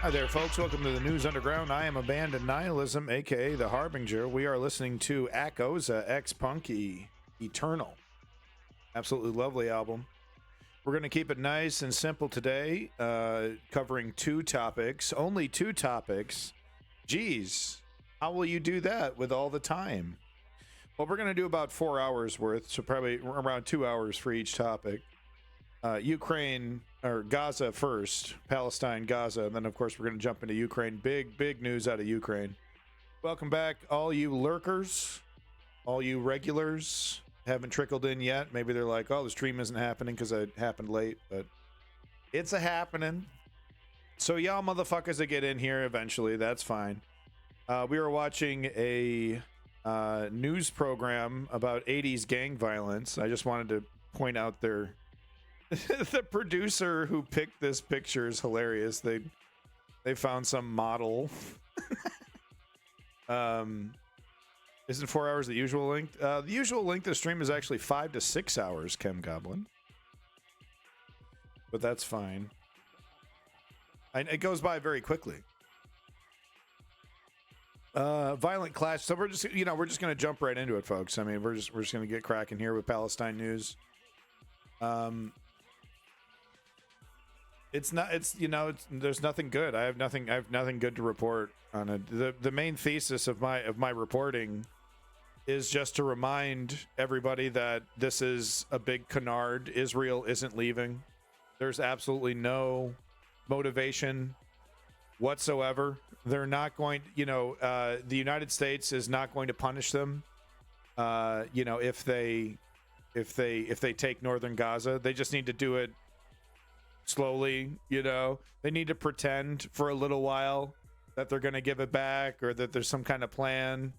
Hi there, folks. Welcome to the News Underground. I am Abandoned Nihilism, a.k.a. The Harbinger. We are listening to Acoza X Punky Eternal. Absolutely lovely album. We're going to keep it nice and simple today, covering two topics. Only two topics. Geez, how will you do that with all the time? Well, we're going to do about 4 hours worth, so probably around 2 hours for each topic. Ukraine, or Gaza first, Palestine, Gaza, and then, of course, we're going to jump into Ukraine. Big news out of Ukraine. Welcome back, all you lurkers, all you regulars. Haven't trickled in yet. Maybe they're like, oh, the stream isn't happening because it happened late, but it's a happening. So y'all motherfuckers that get in here eventually, that's fine. We were watching a news program about 80s gang violence. I just wanted to point out their The producer who picked this picture is hilarious. They found some model. Isn't 4 hours the usual length? The usual length of stream is actually 5 to 6 hours, Chem Goblin. But that's fine. It goes by very quickly. Violent clash. So we're just going to jump right into it, folks. I mean, we're just going to get cracking here with Palestine news. There's nothing good. I have nothing good to report on it. The main thesis of my reporting is just to remind everybody that this is a big canard. Israel isn't leaving. There's absolutely no motivation whatsoever. They're not going, the United States is not going to punish them. If they take northern Gaza, they just need to do it slowly. They need to pretend for a little while that they're going to give it back, or that there's some kind of plan.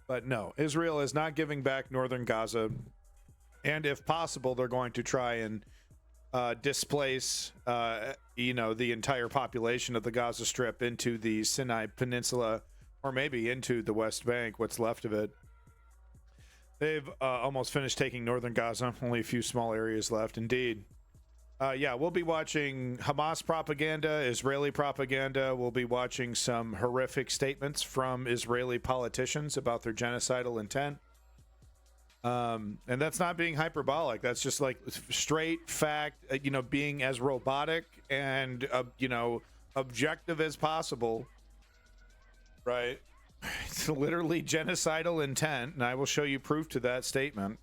But no, Israel is not giving back northern Gaza, and if possible, they're going to try and displace the entire population of the Gaza Strip into the Sinai Peninsula, or maybe into the West Bank, what's left of it. They've almost finished taking northern Gaza, only a few small areas left. Indeed. We'll be watching Hamas propaganda, Israeli propaganda. We'll be watching some horrific statements from Israeli politicians about their genocidal intent. And that's not being hyperbolic. That's just like straight fact, being as robotic and, objective as possible. Right. It's literally genocidal intent. And I will show you proof to that statement.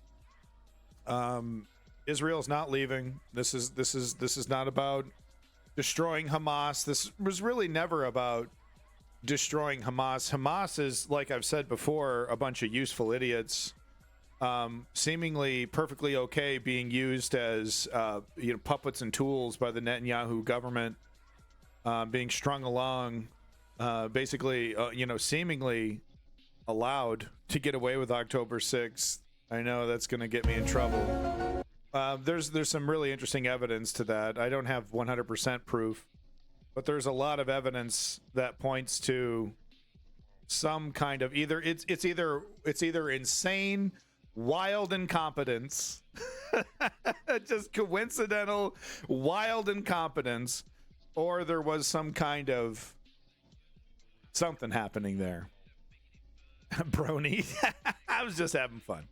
Israel's not leaving. This is not about destroying Hamas. This was really never about destroying Hamas. Hamas is, like I've said before, a bunch of useful idiots, seemingly perfectly okay being used as puppets and tools by the Netanyahu government, being strung along, seemingly allowed to get away with October 6th. I know that's going to get me in trouble. There's some really interesting evidence to that. I don't have 100% proof, but there's a lot of evidence that points to some kind of either insane, wild incompetence, just coincidental, wild incompetence, or there was some kind of something happening there. Brony. I was just having fun.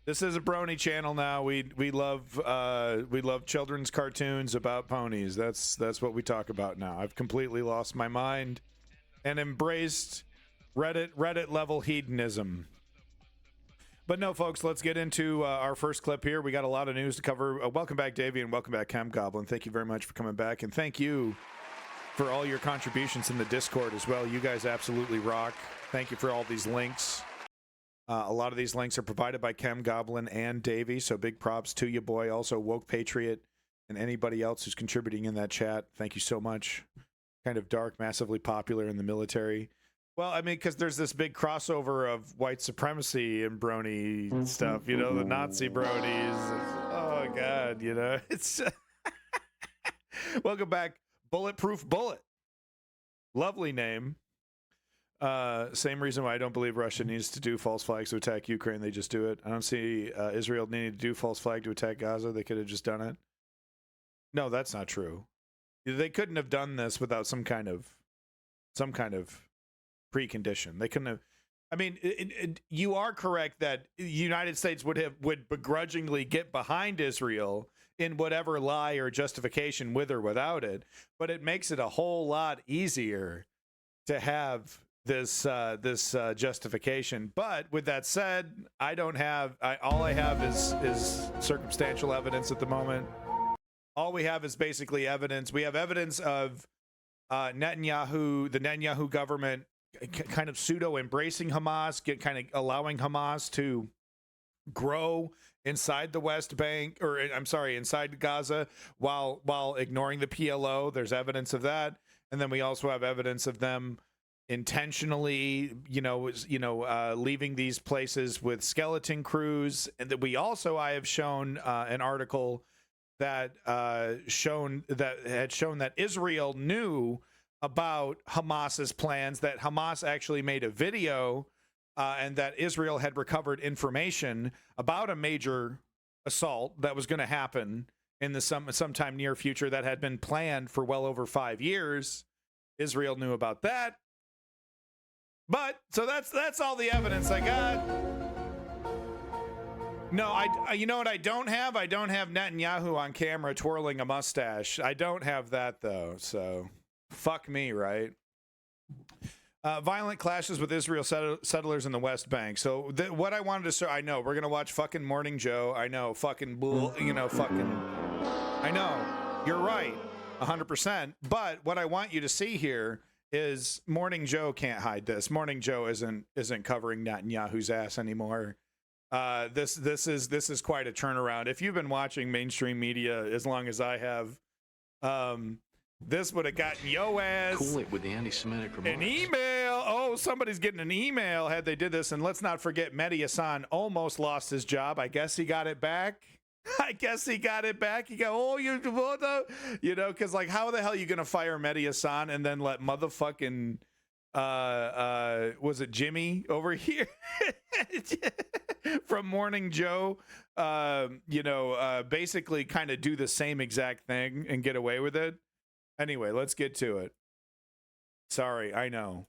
This is a Brony channel now. We love children's cartoons about ponies. That's what we talk about now. I've completely lost my mind and embraced Reddit level hedonism. But no, folks, let's get into our first clip here. We got a lot of news to cover. Welcome back, Davey, and welcome back, Chem Goblin. Thank you very much for coming back, and thank you for all your contributions in the Discord as well. You guys absolutely rock. Thank you for all these links. A lot of these links are provided by Chem Goblin and Davey, so big props to you, boy. Also, Woke Patriot and anybody else who's contributing in that chat. Thank you so much. Kind of dark, massively popular in the military. Well, I mean, because there's this big crossover of white supremacy and brony stuff, the Nazi bronies. Oh, God, it's... Welcome back, Bulletproof Bullet. Lovely name. Same reason why I don't believe Russia needs to do false flags to attack Ukraine. They just do it. I don't see Israel needing to do false flag to attack Gaza. They could have just done it. No, that's not true. They couldn't have done this without some kind of precondition. They couldn't have. I mean, you are correct that the United States would begrudgingly get behind Israel in whatever lie or justification, with or without it. But it makes it a whole lot easier to have this justification. But with that said, all I have is circumstantial evidence at the moment. All we have is basically evidence. We have evidence of the Netanyahu government kind of pseudo embracing Hamas, kind of allowing Hamas to grow inside the West Bank, or inside Gaza, while ignoring the PLO. There's evidence of that. And then we also have evidence of them intentionally, leaving these places with skeleton crews. And that I have shown an article that had shown that Israel knew about Hamas's plans, that Hamas actually made a video, and that Israel had recovered information about a major assault that was going to happen in the sometime near future that had been planned for well over 5 years. Israel knew about that. But so that's all the evidence I got. No, you know what I don't have? I don't have Netanyahu on camera twirling a mustache. I don't have that though. So fuck me, right? Violent clashes with Israel settlers in the West Bank. So what I wanted to say, I know we're gonna watch fucking Morning Joe. I know fucking I know you're right, 100%. But what I want you to see here is Morning Joe can't hide this. Morning Joe isn't covering Netanyahu's ass anymore. This is quite a turnaround. If you've been watching mainstream media as long as I have, this would have gotten yo ass. Cool it with the anti-Semitic remarks. An email. Oh, somebody's getting an email had they did this. And let's not forget, Mehdi Hassan almost lost his job. I guess he got it back. He got, because like, how the hell are you going to fire Mehdi Hassan and then let motherfucking, was it Jimmy over here from Morning Joe, basically kind of do the same exact thing and get away with it? Anyway, let's get to it. Sorry, I know.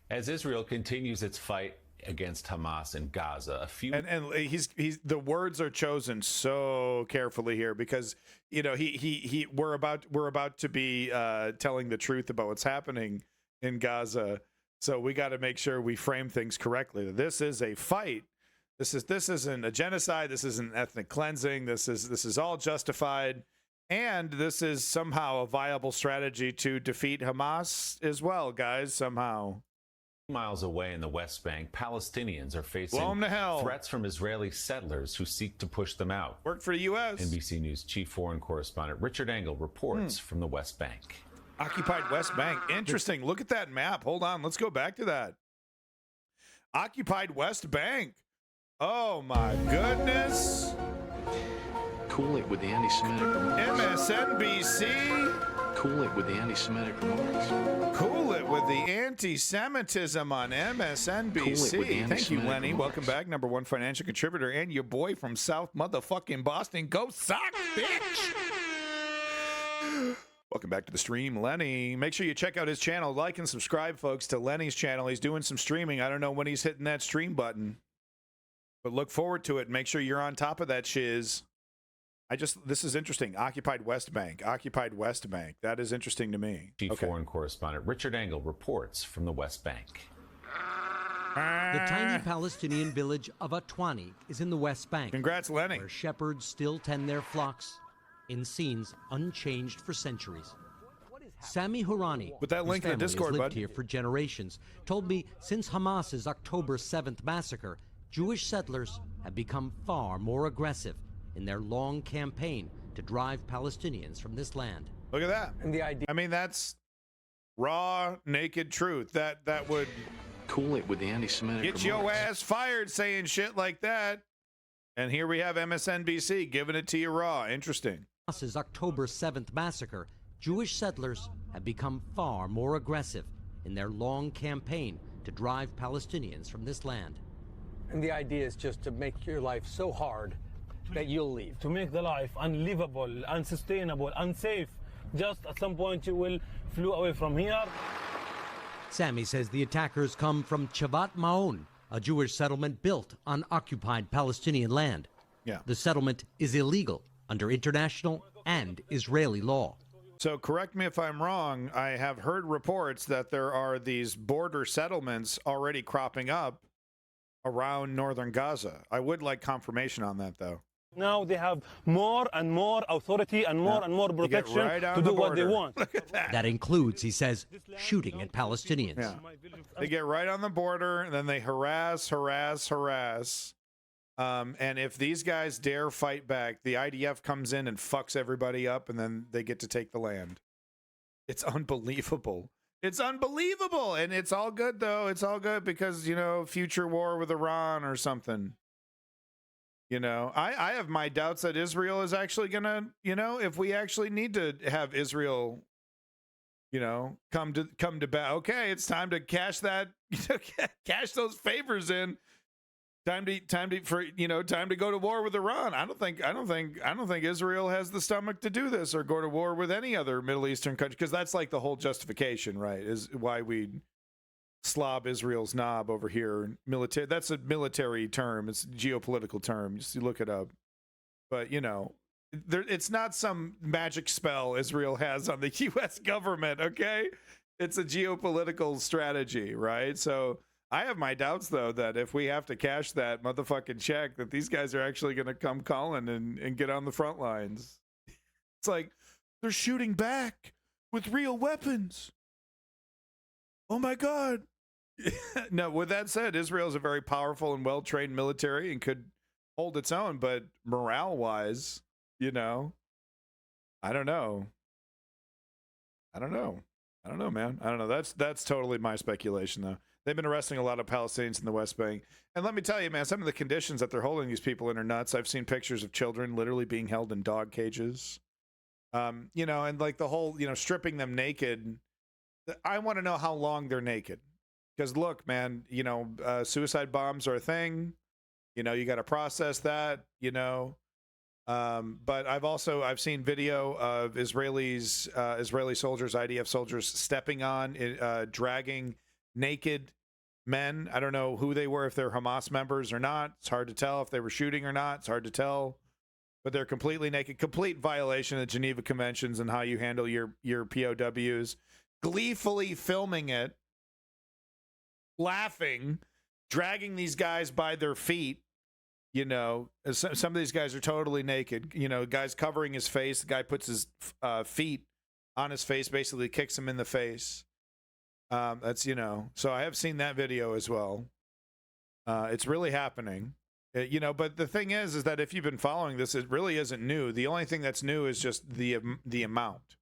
As Israel continues its fight against Hamas in Gaza, and he's the words are chosen so carefully here because we're about to be telling the truth about what's happening in Gaza, so we got to make sure we frame things correctly. This is a fight. This isn't a genocide. This isn't ethnic cleansing. This is all justified. And this is somehow a viable strategy to defeat Hamas as well, guys, somehow. Miles away in the West Bank, Palestinians are facing threats from Israeli settlers who seek to push them out. Work for the U.S. NBC News chief foreign correspondent Richard Engel reports from the West Bank. Occupied West Bank. Interesting. Look at that map. Hold on. Let's go back to that. Occupied West Bank. Oh, my goodness. Cool it with the anti-Semitic remarks. MSNBC. Cool it with the anti-Semitic remarks. Cool it with the anti-Semitism on MSNBC. Thank you, Lenny. Remarks. Welcome back. #1 financial contributor and your boy from South motherfucking Boston. Go Sox, bitch. Welcome back to the stream, Lenny. Make sure you check out his channel. Like and subscribe, folks, to Lenny's channel. He's doing some streaming. I don't know when he's hitting that stream button, but look forward to it. Make sure you're on top of that shiz. This is interesting. Occupied West Bank. Occupied West Bank. That is interesting to me. Chief foreign correspondent Richard Engel reports from the West Bank. The tiny Palestinian village of Atwani is in the West Bank. Congrats, Lenny. Where shepherds still tend their flocks in scenes unchanged for centuries. Sami Hourani, Put that link in the Discord, lived bud. here for generations, told me since Hamas's October 7th massacre, Jewish settlers have become far more aggressive in their long campaign to drive Palestinians from this land. Look at that. And the idea, I mean, that's raw, naked truth. That would Cool it with the anti-Semitic get remarks. your ass fired saying shit like that. And here we have MSNBC giving it to you raw. Interesting. Hamas's October 7th massacre, Jewish settlers have become far more aggressive in their long campaign to drive Palestinians from this land. and the idea is just to make your life so hard that you'll leave. To make the life unlivable, unsustainable, unsafe. Just at some point you will flew away from here. Sami says the attackers come from Chavat Maon, a Jewish settlement built on occupied Palestinian land. Yeah. The settlement is illegal under international and Israeli law. So correct me if I'm wrong. I have heard reports that there are these border settlements already cropping up around northern Gaza. I would like confirmation on that, though. Now they have more and more authority and more and more You get protection right on to the do what they border. want. Look at that. That includes, he says, shooting at Palestinians. Yeah. They get right on the border, and then they harass. And if these guys dare fight back, the IDF comes in and fucks everybody up, and then they get to take the land. It's unbelievable. It's unbelievable. And it's all good, though. It's all good because, you know, future war with Iran or something. You know, I have my doubts that Israel is actually going to, you know, if we actually need to have Israel, you know, come to back. Okay, it's time to cash that, cash those favors in. Time to go to war with Iran. I don't think Israel has the stomach to do this or go to war with any other Middle Eastern country, because that's like the whole justification, right? Is why we slob Israel's knob over here. Military. That's a military term. It's a geopolitical term. Just you look it up. But you know, it's not some magic spell Israel has on the U.S. government. Okay, it's a geopolitical strategy, right? So. I have my doubts, though, that if we have to cash that motherfucking check, that these guys are actually going to come calling and get on the front lines. It's like, they're shooting back with real weapons. Oh, my God. No, with that said, Israel is a very powerful and well-trained military and could hold its own, but morale-wise, you know, I don't know. I don't know, man. I don't know. That's totally my speculation, though. They've been arresting a lot of Palestinians in the West Bank. And let me tell you, man, some of the conditions that they're holding these people in are nuts. I've seen pictures of children literally being held in dog cages. You know, and like the whole, you know, stripping them naked. I want to know how long they're naked. Because look, man, you know, suicide bombs are a thing. You know, you got to process that, you know. But I've seen video of Israeli soldiers, IDF soldiers stepping on, dragging naked men. I don't know who they were, if they're Hamas members or not. It's hard to tell if they were shooting or not. It's hard to tell. But they're completely naked, complete violation of the Geneva Conventions and how you handle your POWs. Gleefully filming it, laughing, dragging these guys by their feet. You know, some of these guys are totally naked. You know, guy's covering his face. The guy puts his feet on his face, basically kicks him in the face. That's, you know, so I have seen that video as well. It's really happening, you know, but the thing is that if you've been following this, it really isn't new. The only thing that's new is just the amount.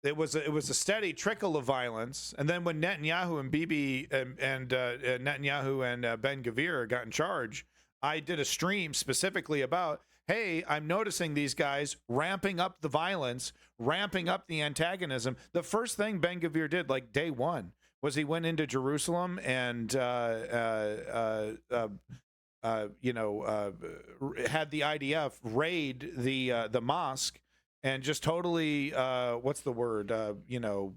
It was a steady trickle of violence. And then when Netanyahu and Bibi and Netanyahu and Ben Gvir got in charge, I did a stream specifically about, hey, I'm noticing these guys ramping up the violence, ramping up the antagonism. The first thing Ben Gvir did, like day one, was he went into Jerusalem and, you know, had the IDF raid the mosque and just totally, what's the word, you know,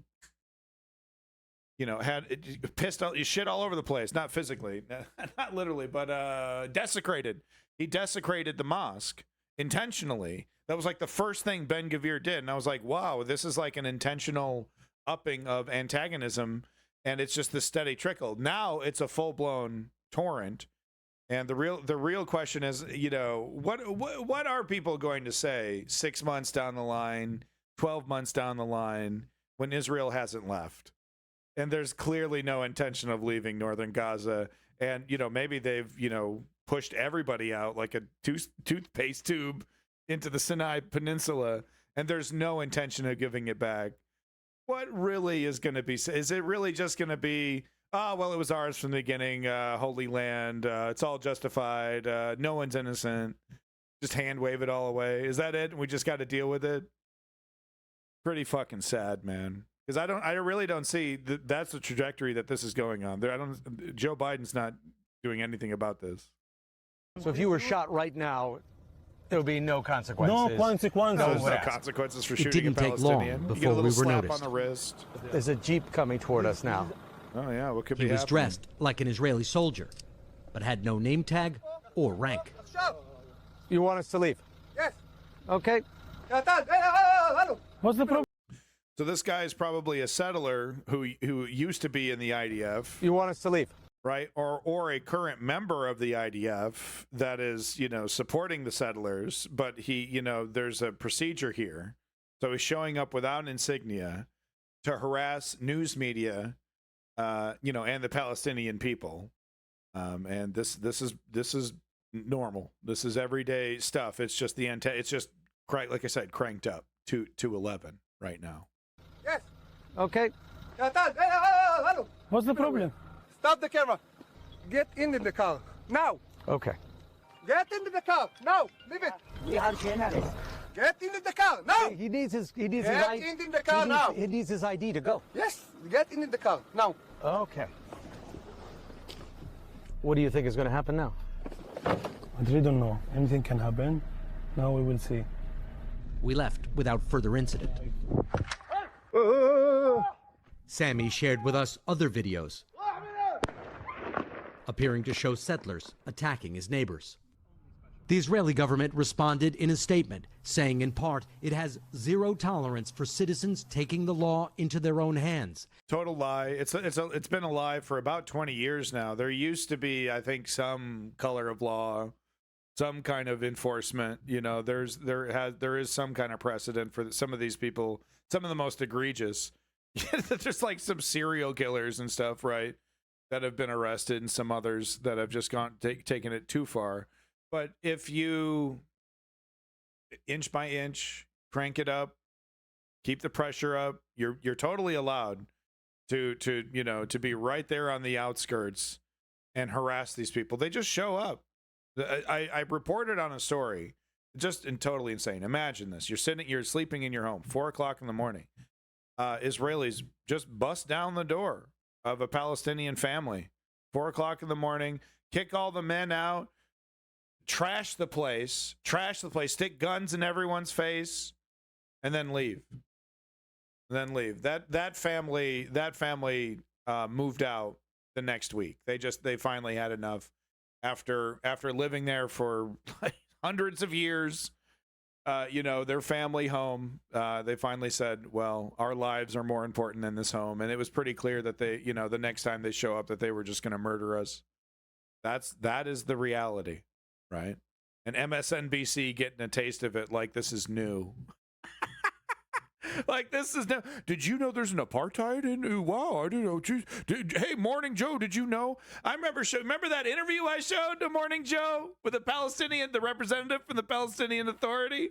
had pissed out shit all over the place, not physically, not literally, but desecrated. He desecrated the mosque intentionally. That was like the first thing Ben Gvir did. And I was like, wow, this is like an intentional upping of antagonism. And it's just the steady trickle. Now it's a full-blown torrent. And the real question is, you know, what are people going to say 6 months down the line, 12 months down the line, when Israel hasn't left? And there's clearly no intention of leaving northern Gaza. And, you know, maybe they've, you know, pushed everybody out like a toothpaste tube into the Sinai Peninsula, and there's no intention of giving it back. What really is going to be? Is it really just going to be, oh, well, it was ours from the beginning, Holy Land, it's all justified, no one's innocent, just hand wave it all away? Is that it? And we just got to deal with it? Pretty fucking sad, man. Because I really don't see that's the trajectory that this is going on. Joe Biden's not doing anything about this. So if you were shot right now, there would be no consequences. No consequences. No, there's no consequences for shooting a didn't take Palestinian. long You before get a little we were slap noticed. on the wrist. There's a Jeep coming toward us now. Oh yeah, what could be He was happening? dressed like an Israeli soldier, but had no name tag or rank. You want us to leave? Yes. Okay. What's the problem? So this guy is probably a settler who used to be in the IDF, You want us to leave? right? Or a current member of the IDF that is, you know, supporting the settlers, but he, you know, there's a procedure here. So he's showing up without insignia to harass news media, you know, and the Palestinian people. And this is normal. This is everyday stuff. It's just it's just, like I said, cranked up to 11 right now. Yes. Okay. What's the problem? Stop the camera. Get into the car now. Okay. Get into the car now. Leave it. Get into the car now. He needs his Get ID. into the car now. He needs his ID to go. Yes, get into the car now. Okay. What do you think is going to happen now? I really don't know. Anything can happen. Now we will see. We left without further incident. Sammy shared with us other videos appearing to show settlers attacking his neighbors. The Israeli government responded in a statement, saying in part it has zero tolerance for citizens taking the law into their own hands. Total lie. It's been a lie for about 20 years now. There used to be, I think, some color of law, some kind of enforcement. You know, there is some kind of precedent for some of these people, some of the most egregious. There's like some serial killers and stuff, right, that have been arrested, and some others that have just taken it too far. But if you inch by inch crank it up, keep the pressure up, you're totally allowed to be right there on the outskirts and harass these people. They just show up. I reported on a story, just totally insane. Imagine this: you're sleeping in your home, 4 o'clock in the morning. Israelis just bust down the door of a Palestinian family, 4 o'clock in the morning, kick all the men out. Trash the place, stick guns in everyone's face, and then leave. That family moved out the next week. They finally had enough after living there for like hundreds of years. Their family home. They finally said, "Well, our lives are more important than this home." And it was pretty clear that they, the next time they show up, that they were just going to murder us. That is the reality. Right? And MSNBC getting a taste of it like this is new. Like this is new. Did you know there's an apartheid in? Wow, I didn't know. Hey, Morning Joe, did you know? I remember that interview I showed to Morning Joe with the representative from the Palestinian Authority?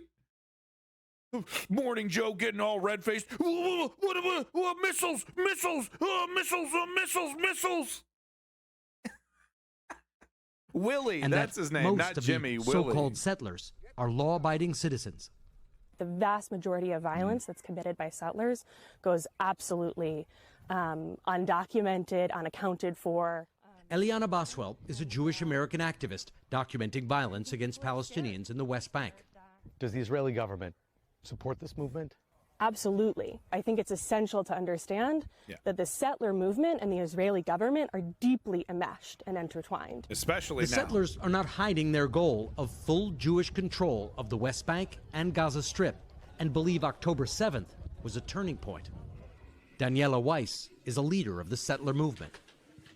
Morning Joe getting all red-faced. What missiles, missiles, missiles. Willie, and that's his name, not Jimmy. Most of the so-called settlers are law-abiding citizens. The vast majority of violence that's committed by settlers goes absolutely undocumented, unaccounted for. Eliana Boswell is a Jewish American activist documenting violence against Palestinians in the West Bank. Does the Israeli government support this movement? Absolutely. I think it's essential to understand that the settler movement and the Israeli government are deeply enmeshed and intertwined. Especially the now. Settlers are not hiding their goal of full Jewish control of the West Bank and Gaza Strip and believe October 7th was a turning point. Daniela Weiss is a leader of the settler movement.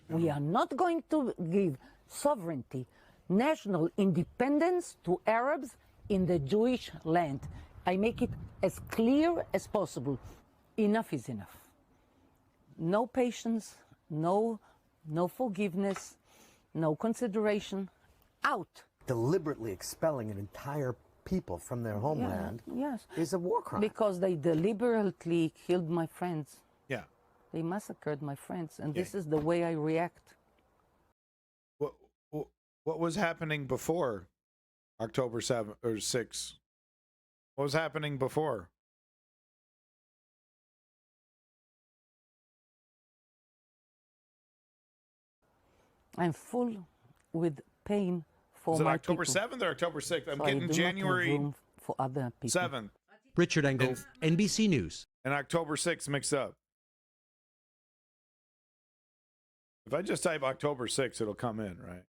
We are not going to give sovereignty, national independence to Arabs in the Jewish land. I make it as clear as possible. Enough is enough. No patience, no forgiveness, no consideration. Out. Deliberately expelling an entire people from their homeland is a war crime. Because they deliberately killed my friends. Yeah. They massacred my friends, and this is the way I react. What was happening before October 7th or 6th? What was happening before? I'm full with pain for Is it my October people. 7th or October 6th? I'm So getting I do January not have room for other people. 7th. Richard Engel, NBC News. And October 6th mixed up. If I just type October 6th, it'll come in, right?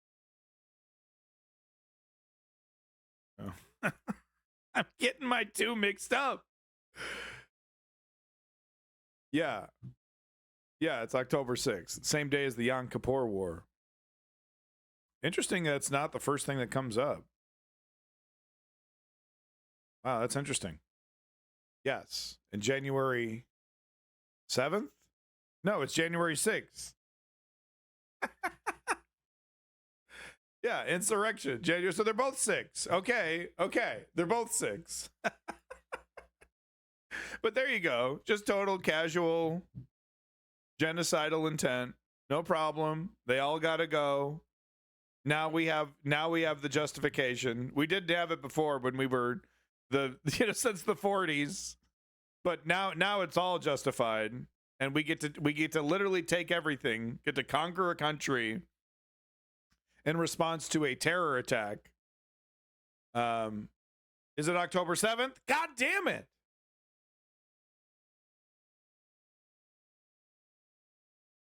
Oh. I'm getting my two mixed up. Yeah. Yeah, it's October 6th. Same day as the Yom Kippur War. Interesting that it's not the first thing that comes up. Wow, that's interesting. Yes. And January 7th? No, it's January 6th. Yeah, insurrection. January. So they're both 6. Okay. They're both 6. But there you go. Just total casual genocidal intent. No problem. They all got to go. Now we have the justification. We didn't have it before when we were since the 40s, but now it's all justified, and we get to literally take everything, get to conquer a country in response to a terror attack. Is it October 7th? God damn it.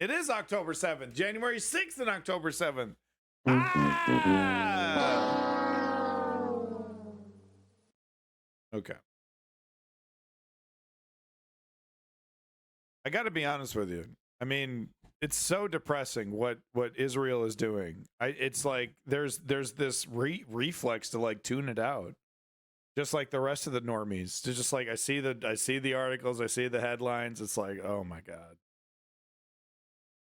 It is October 7th, January 6th and October 7th. Okay. I got to be honest with you. I mean, it's so depressing what Israel is doing. It's like there's this reflex to like tune it out, just like the rest of the normies. To just like I see the articles, I see the headlines. It's like, oh my god,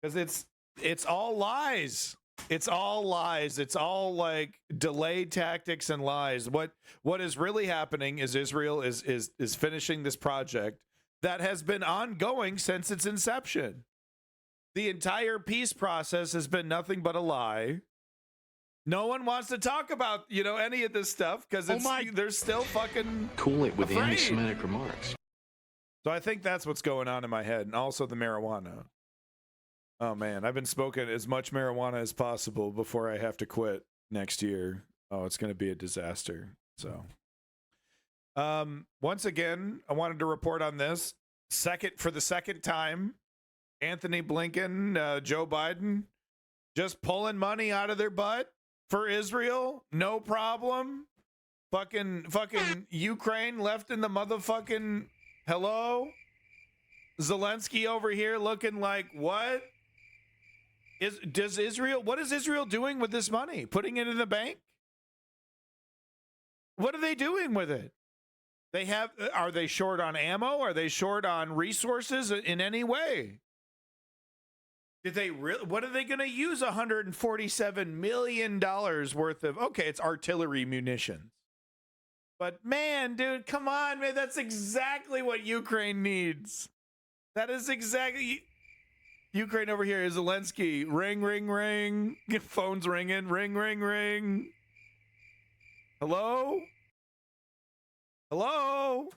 because it's all lies. It's all lies. It's all like delayed tactics and lies. What is really happening is Israel is finishing this project that has been ongoing since its inception. The entire peace process has been nothing but a lie. No one wants to talk about, any of this stuff because they're still fucking cool it with afraid. The anti-Semitic remarks. So I think that's what's going on in my head, and also the marijuana. Oh man, I've been smoking as much marijuana as possible before I have to quit next year. Oh, it's going to be a disaster. So, once again, I wanted to report on this. For the second time, Anthony Blinken, Joe Biden, just pulling money out of their butt for Israel. No problem. Fucking Ukraine left in the motherfucking hello. Zelensky over here looking like what? What is Israel doing with this money? Putting it in the bank? What are they doing with it? Are they short on ammo? Are they short on resources in any way? What are they going to use $147 million worth of? Okay, it's artillery munitions. But man, dude, come on, man. That's exactly what Ukraine needs. That is exactly... Ukraine over here is Zelensky. Ring, ring, ring. Phone's ringing. Ring, ring, ring. Hello? Hello?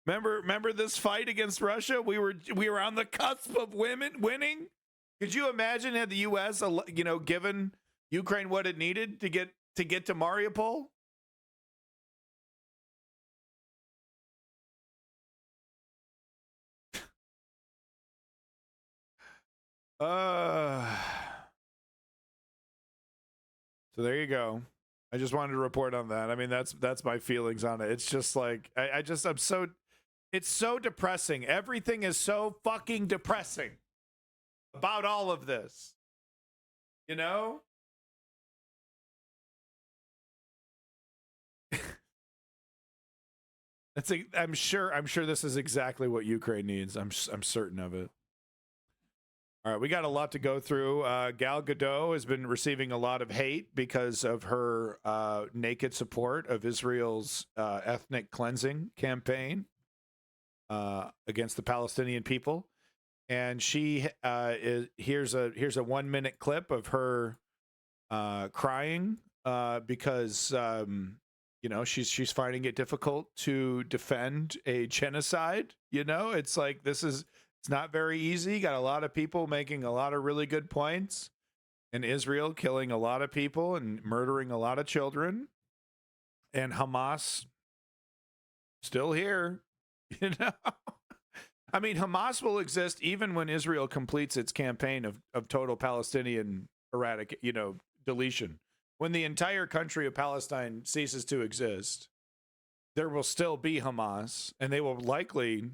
Remember this fight against Russia? We were on the cusp of winning. Could you imagine had the U.S. given Ukraine what it needed to get to Mariupol? So there you go. I just wanted to report on that. I mean, that's my feelings on it. It's just like it's so depressing. Everything is so fucking depressing about all of this. I'm sure this is exactly what Ukraine needs. I'm certain of it. All right, we got a lot to go through. Gal Gadot has been receiving a lot of hate because of her naked support of Israel's ethnic cleansing campaign against the Palestinian people. And she here's a 1-minute clip of her crying because she's finding it difficult to defend a genocide. It's like it's not very easy. Got a lot of people making a lot of really good points, and Israel killing a lot of people and murdering a lot of children, and Hamas still here. I mean, Hamas will exist even when Israel completes its campaign of total Palestinian deletion. When the entire country of Palestine ceases to exist, there will still be Hamas, and they will likely,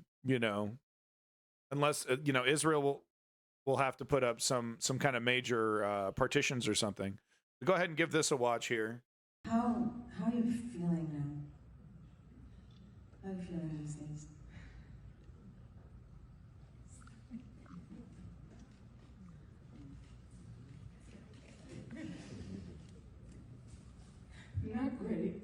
unless Israel will have to put up some kind of major partitions or something. Go ahead and give this a watch here. How are you feeling now? How are you feeling these days? Not great.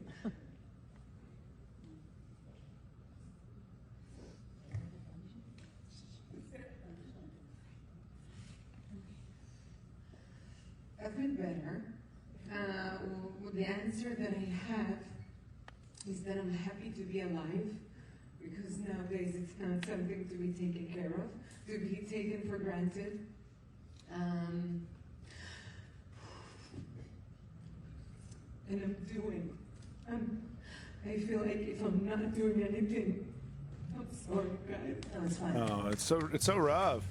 The answer that I have is that I'm happy to be alive, because nowadays it's not something to be taken care of, to be taken for granted. And I feel like if I'm not doing anything, I'm sorry, guys. No, it's fine. Oh, it's so rough.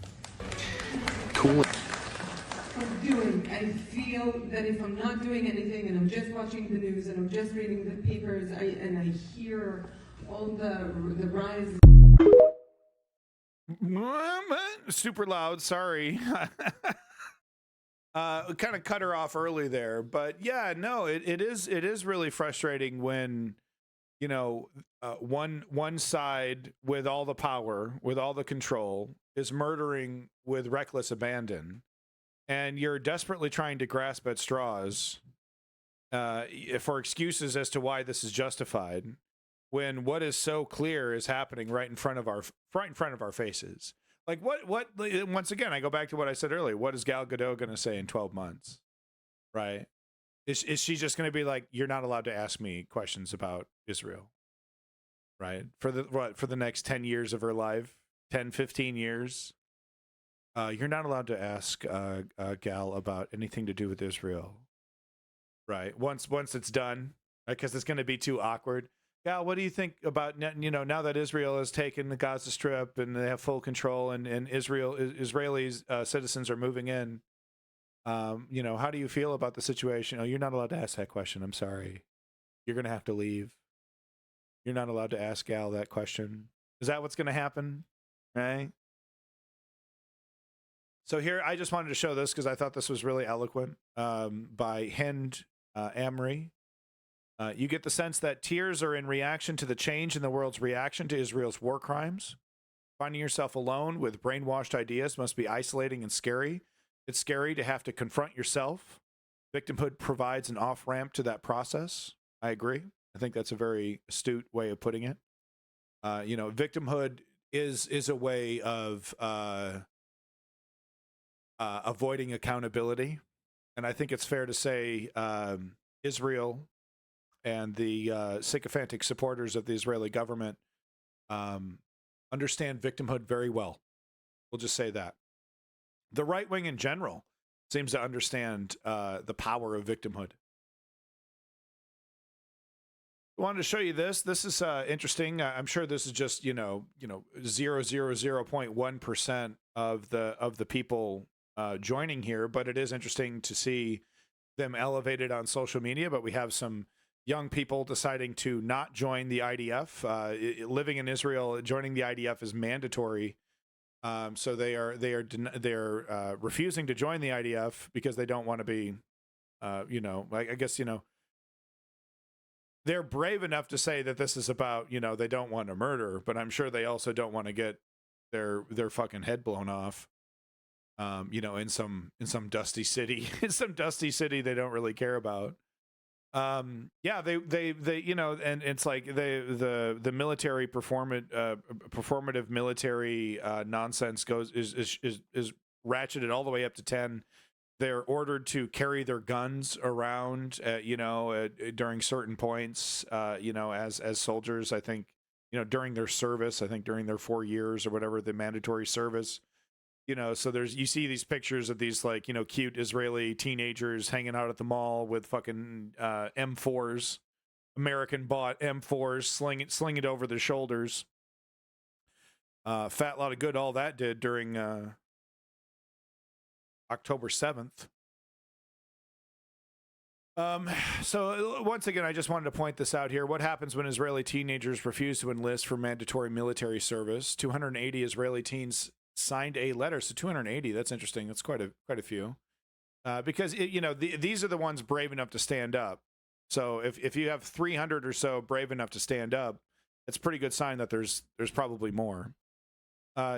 Cool. I feel that if I'm not doing anything and I'm just watching the news and I'm just reading the papers, and I hear all the rise. Super loud, sorry. Kind of cut her off early there, but yeah, no, it is really frustrating when, you know, one side with all the power, with all the control, is murdering with reckless abandon, and you're desperately trying to grasp at straws for excuses as to why this is justified, when what is so clear is happening right in front of our faces. Like what once again, I go back to what I said earlier. What is Gal Gadot going to say in 12 months? Right? Is she just going to be like, you're not allowed to ask me questions about Israel? Right? For the next 10 years of her life, 10, 15 years. You're not allowed to ask Gal about anything to do with Israel. Right? Once it's done, because it's going to be too awkward. Gal, what do you think about, you know, now that Israel has taken the Gaza Strip and they have full control, and Israeli citizens are moving in? You know, how do you feel about the situation? Oh, you're not allowed to ask that question. I'm sorry. You're going to have to leave. You're not allowed to ask Gal that question. Is that what's going to happen? Right? So here, I just wanted to show this because I thought this was really eloquent by Hind Amri. You get the sense that tears are in reaction to the change in the world's reaction to Israel's war crimes. Finding yourself alone with brainwashed ideas must be isolating and scary. It's scary to have to confront yourself. Victimhood provides an off-ramp to that process. I agree. I think that's a very astute way of putting it. You know, victimhood is a way of avoiding accountability. And I think it's fair to say Israel and the sycophantic supporters of the Israeli government understand victimhood very well. We'll just say that. The right wing in general seems to understand the power of victimhood. I wanted to show you this. This is interesting. I'm sure this is just 0.1% of the people joining here, but it is interesting to see them elevated on social media. But we have some young people deciding to not join the IDF. Living in Israel, joining the IDF is mandatory. So they are refusing to join the IDF because they don't want to be, I guess, they're brave enough to say that this is about, they don't want to murder, but I'm sure they also don't want to get their fucking head blown off. In some dusty city, they don't really care about. They and it's like the military performative military nonsense is ratcheted all the way up to 10. They're ordered to carry their guns around, during certain points, as soldiers. I think, during their service, during their 4 years or whatever, the mandatory service. So you see these pictures of these cute Israeli teenagers hanging out at the mall with fucking M4s, American bought M4s, sling it over their shoulders. Fat lot of good all that did during October 7th. So once again, I just wanted to point this out here. What happens when Israeli teenagers refuse to enlist for mandatory military service? 280 Israeli teens signed a letter. So 280, that's interesting. That's quite a few. Because these are the ones brave enough to stand up. So if you have 300 or so brave enough to stand up, it's a pretty good sign that there's probably more.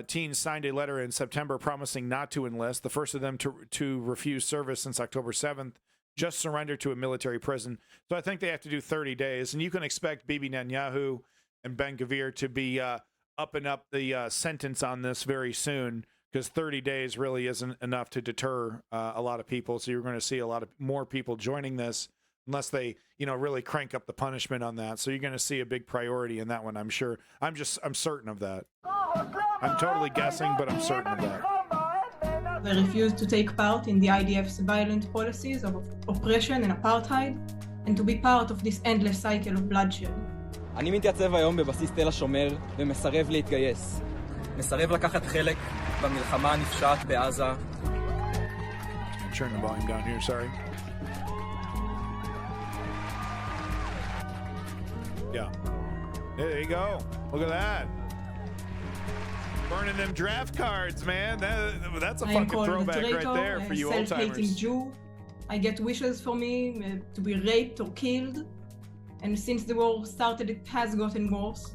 Teens signed a letter in September promising not to enlist. The first of them to refuse service since October 7th, just surrendered to a military prison. So I think they have to do 30 days. And you can expect Bibi Netanyahu and Ben Gvir to be upping up the sentence on this very soon, because 30 days really isn't enough to deter a lot of people. So you're going to see a lot of more people joining this. unless they, really crank up the punishment on that. So you're going to see a big priority in that one, I'm sure. I'm certain of that. I'm totally guessing, but I'm certain of that. They refuse to take part in the IDF's violent policies of oppression and apartheid, and to be part of this endless cycle of bloodshed. אני מתייצב היום בבסיס תל השומר ומסרב להתגייס. מסרב לקחת חלק במלחמה הנפשעת בעזה. Turn the volume down here, sorry. Yeah. There you go. Look at that. Burning them draft cards, man. That's a fucking throwback right there for you old timers. Self-hating Jew. I get wishes for me to be raped or killed. And since the war started, it has gotten worse.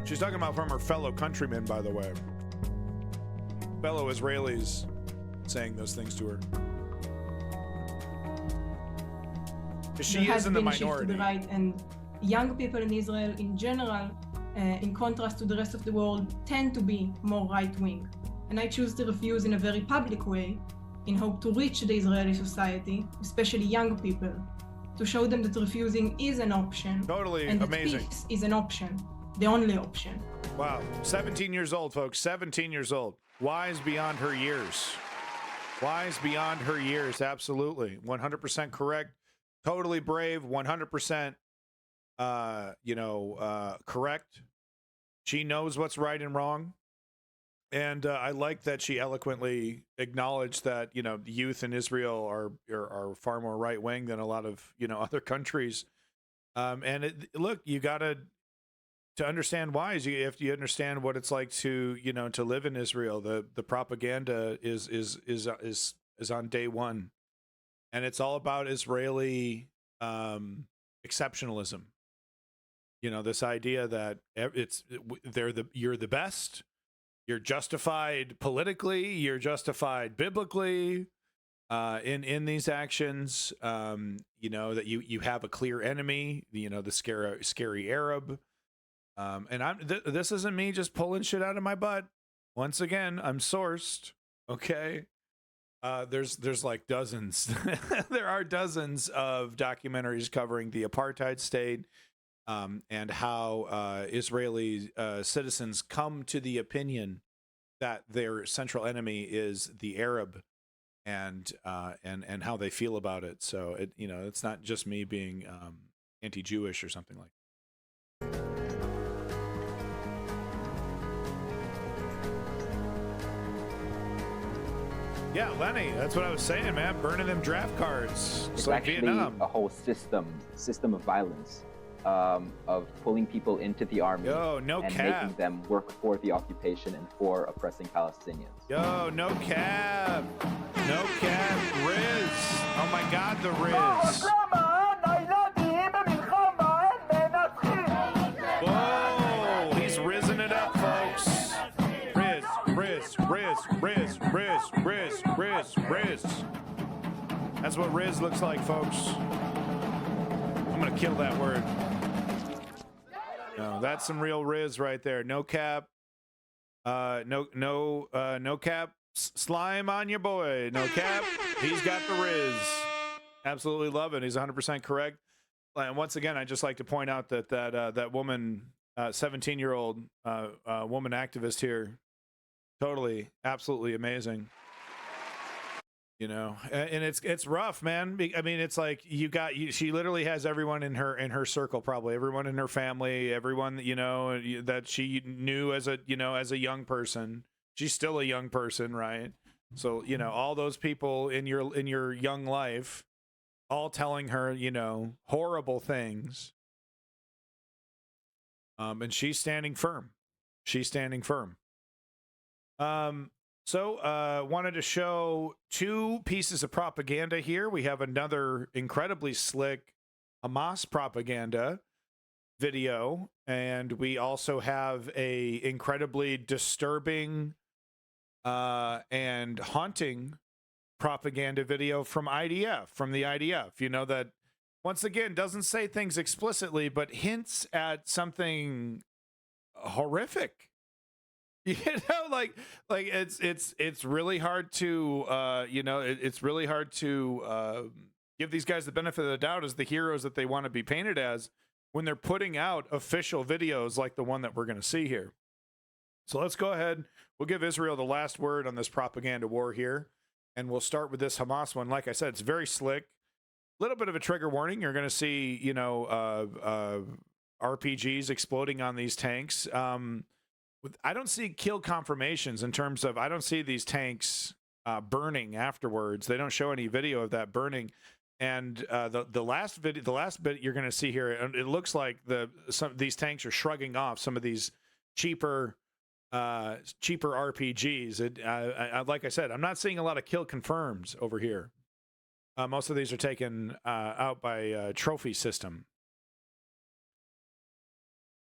She's talking about from her fellow countrymen, by the way. Fellow Israelis saying those things to her. She is in the minority. To the right, and young people in Israel in general, in contrast to the rest of the world, tend to be more right-wing. And I choose to refuse in a very public way in hope to reach the Israeli society, especially young people, to show them that refusing is an option. Totally and amazing. That peace is an option, the only option. Wow, 17 years old, folks, 17 years old. Wise beyond her years. Wise beyond her years, absolutely. 100% correct. Totally brave, 100%, correct. She knows what's right and wrong. And I like that she eloquently acknowledged that, the youth in Israel are far more right wing than a lot of, other countries. Look, you got to understand why. If you understand what it's like to, to live in Israel, the propaganda is on day one, and it's all about Israeli exceptionalism. This idea that you're the best. You're justified politically. You're justified biblically in these actions. That you have a clear enemy. The scary Arab. And this isn't me just pulling shit out of my butt. Once again, I'm sourced. Okay. There's like dozens. There are dozens of documentaries covering the apartheid state. And how Israeli citizens come to the opinion that their central enemy is the Arab, and how they feel about it. So it's not just me being anti-Jewish or something like that. Yeah, Lenny, that's what I was saying, man. Burning them draft cards. It's like actually Vietnam. A whole system of violence. Of pulling people into the army and making them work for the occupation and for oppressing Palestinians. Yo, no cap. No cap. Riz. Oh my God, the Riz. Whoa, he's rizzing it up, folks. Riz. That's what Riz looks like, folks. I'm going to kill that word. No, that's some real Riz right there. No cap. No cap. Slime on your boy. No cap. He's got the Riz. Absolutely love it. He's 100% correct. And once again, I'd just like to point out that woman, 17-year-old woman activist here, totally, absolutely amazing. And it's rough, man. I mean, it's like she literally has everyone in her circle, probably everyone in her family, everyone that she knew as a young person. She's still a young person, right? So all those people in your young life, all telling her horrible things, and she's standing firm. So wanted to show two pieces of propaganda here. We have another incredibly slick Hamas propaganda video, and we also have a incredibly disturbing and haunting propaganda video from the IDF. That once again doesn't say things explicitly, but hints at something horrific. Like it's really hard to it's really hard to give these guys the benefit of the doubt as the heroes that they want to be painted as when they're putting out official videos like the one that we're going to see here. So let's go ahead. We'll give Israel the last word on this propaganda war here. And we'll start with this Hamas one. Like I said, it's very slick. A little bit of a trigger warning. You're going to see, you know, RPGs exploding on these tanks. I don't see kill confirmations in terms of, I don't see these tanks burning afterwards. They don't show any video of that burning. And the last bit you're going to see here, it looks like these tanks are shrugging off some of these cheaper RPGs. Like I said, I'm not seeing a lot of kill confirms over here. Most of these are taken out by trophy system.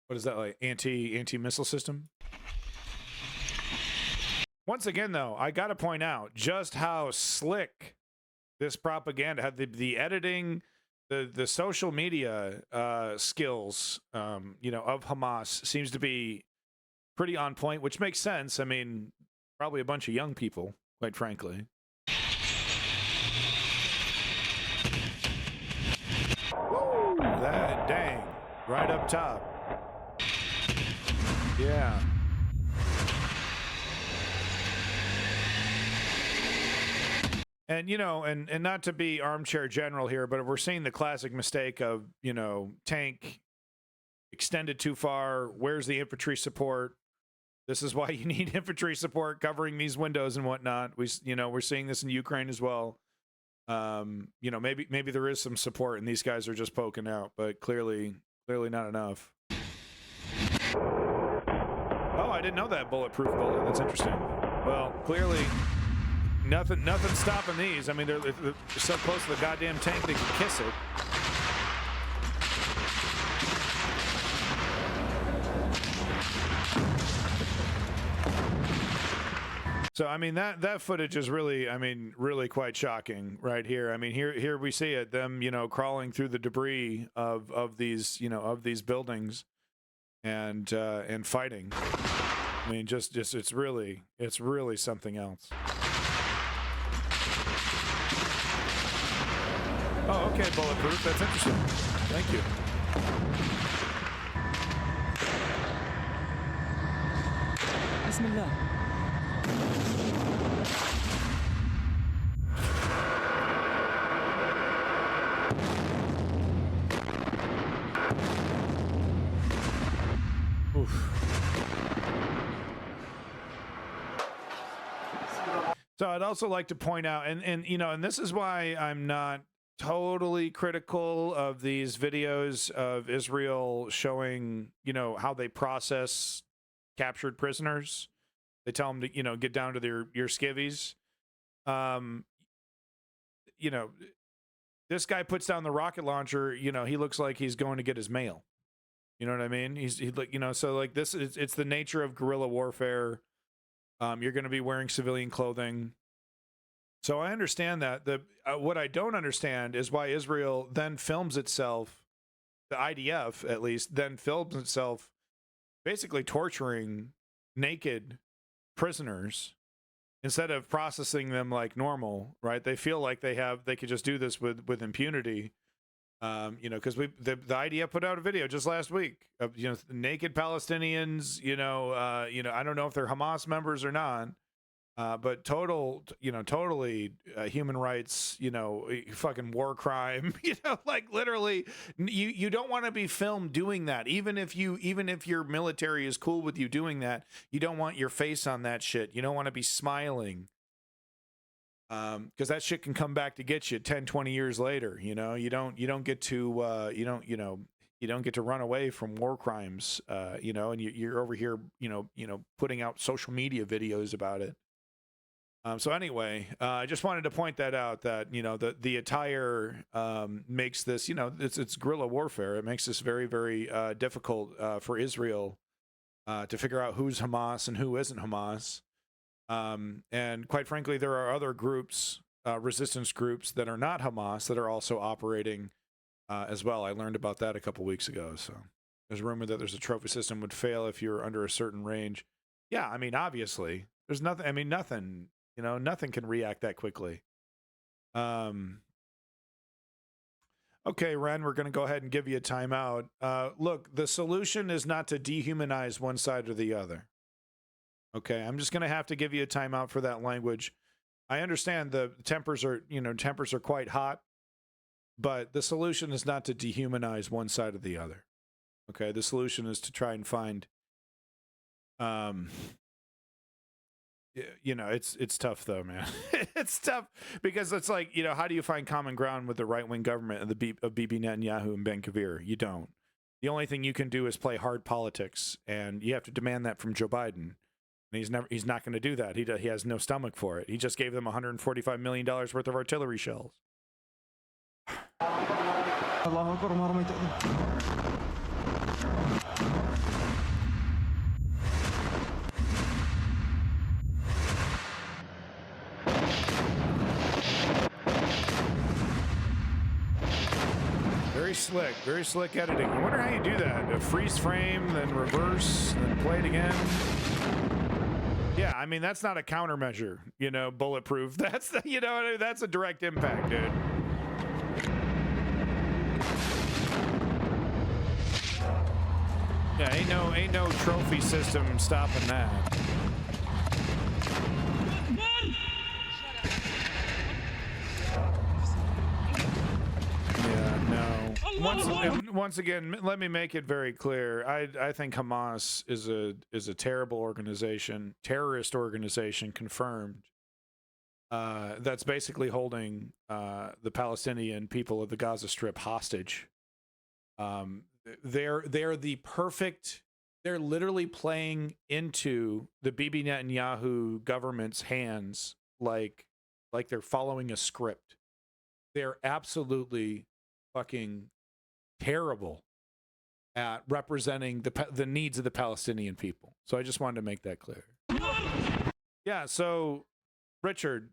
What is that, like anti-missile system? Once again, though, I got to point out just how slick this propaganda had. The editing, the social media skills, you know, of Hamas seems to be pretty on point, which makes sense. I mean, probably a bunch of young people, quite frankly. Woo! That dang, right up top. Yeah. And, you know, and not to be armchair general here, but we're seeing the classic mistake of, you know, tank extended too far. Where's the infantry support? This is why you need infantry support covering these windows and whatnot. We're seeing this in Ukraine as well. You know, maybe there is some support and these guys are just poking out, but clearly not enough. Oh, I didn't know that bulletproof bullet. That's interesting. Well, clearly nothing stopping these. I mean, they're so close to the goddamn tank they can kiss it. So, I mean, that footage is really, I mean, really quite shocking right here. I mean, here we see it, them, you know, crawling through the debris of these, you know, of these buildings and fighting. I mean, just it's really something else. Oh, okay, bulletproof. That's interesting. Thank you. Bismillah. So I'd also like to point out, and you know, and this is why I'm not totally critical of these videos of Israel showing, you know, how they process captured prisoners. They tell them to, you know, get down to your skivvies. You know, this guy puts down the rocket launcher. You know, he looks like he's going to get his mail. You know what I mean? He's like, you know, so like this is, it's the nature of guerrilla warfare. You're going to be wearing civilian clothing. So I understand that. What I don't understand is why Israel then films itself, the IDF at least, then films itself basically torturing naked prisoners instead of processing them like normal, right? They feel like they could just do this with impunity. You know, because the IDF put out a video just last week of, you know, naked Palestinians, you know, I don't know if they're Hamas members or not, but totally human rights, you know, fucking war crime, you know, like literally you don't want to be filmed doing that. Even if your military is cool with you doing that, you don't want your face on that shit. You don't want to be smiling. Because that shit can come back to get you 10, 20 years later. You know, you don't get to you don't get to run away from war crimes. You know, and you're over here, you know, putting out social media videos about it. So anyway, I just wanted to point that out, that, you know, the attire makes this, you know, it's guerrilla warfare. It makes this very, very difficult for Israel to figure out who's Hamas and who isn't Hamas. And quite frankly, there are other groups, resistance groups that are not Hamas that are also operating as well. I learned about that a couple weeks ago. So there's a rumor that there's a trophy system would fail if you're under a certain range. Yeah, I mean, obviously, there's nothing. I mean, nothing. You know, nothing can react that quickly. Okay, Ren, we're going to go ahead and give you a timeout. Look, the solution is not to dehumanize one side or the other. Okay, I'm just going to have to give you a timeout for that language. I understand the tempers are quite hot, but the solution is not to dehumanize one side or the other. Okay, the solution is to try and find, it's tough though, man. It's tough because it's like, how do you find common ground with the right-wing government of Bibi Netanyahu and Ben Gvir? You don't. The only thing you can do is play hard politics, and you have to demand that from Joe Biden. And he's not going to do that. He has no stomach for it. He just gave them $145 million worth of artillery shells. Very slick editing. I wonder how you do that. A freeze frame, then reverse, then play it again. Yeah, I mean, that's not a countermeasure, bulletproof. That's that's a direct impact, dude. Yeah, ain't no trophy system stopping that. Once again, let me make it very clear. I think Hamas is a terrible organization, terrorist organization, confirmed. That's basically holding the Palestinian people of the Gaza Strip hostage. They're the perfect. They're literally playing into the Bibi Netanyahu government's hands, like they're following a script. They're absolutely fucking terrible at representing the needs of the Palestinian people. So I just wanted to make that clear. Yeah, so Richard,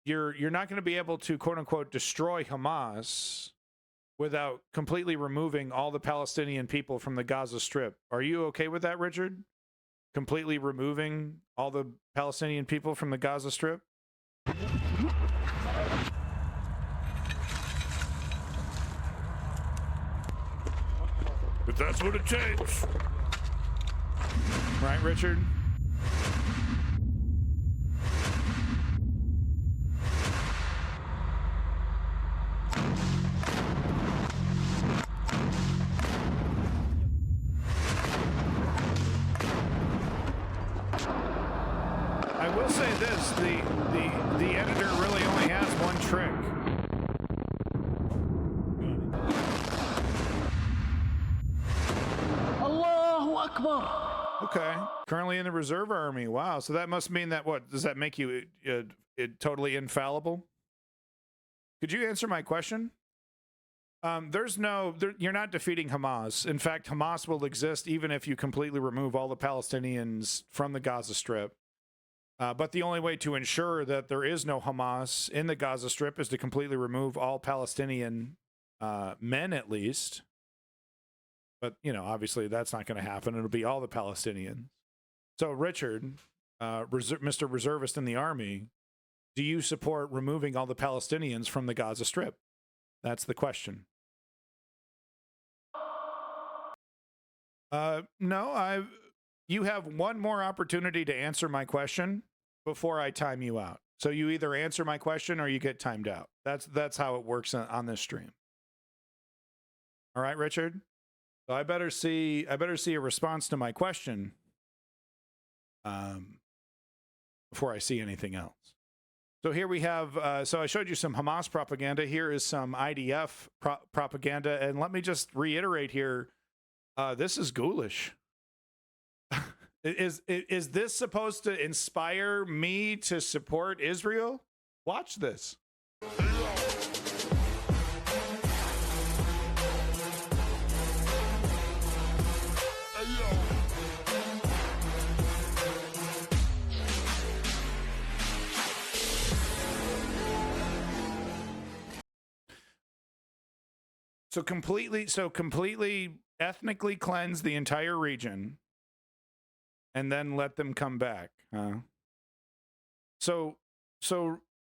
you're not going to be able to quote unquote destroy Hamas without completely removing all the Palestinian people from the Gaza Strip. Are you okay with that, Richard? Completely removing all the Palestinian people from the Gaza Strip? If that's what it takes. Right, Richard? I will say this, the editor really only has one trick. Allahu Akbar. Okay. Currently in the reserve army. Wow. So that must mean that what? Does that make you totally infallible? Could you answer my question? You're not defeating Hamas. In fact, Hamas will exist even if you completely remove all the Palestinians from the Gaza Strip. But the only way to ensure that there is no Hamas in the Gaza Strip is to completely remove all Palestinian men, at least. But, obviously that's not going to happen. It'll be all the Palestinians. So, Richard, Mr. Reservist in the Army, do you support removing all the Palestinians from the Gaza Strip? That's the question. No, you have one more opportunity to answer my question before I time you out. So you either answer my question or you get timed out. That's how it works on this stream. All right, Richard? So I better see a response to my question before I see anything else. So here we have, so I showed you some Hamas propaganda. Here is some IDF propaganda. And let me just reiterate here, this is ghoulish. Is this supposed to inspire me to support Israel? Watch this. So completely ethnically cleanse the entire region and then let them come back. So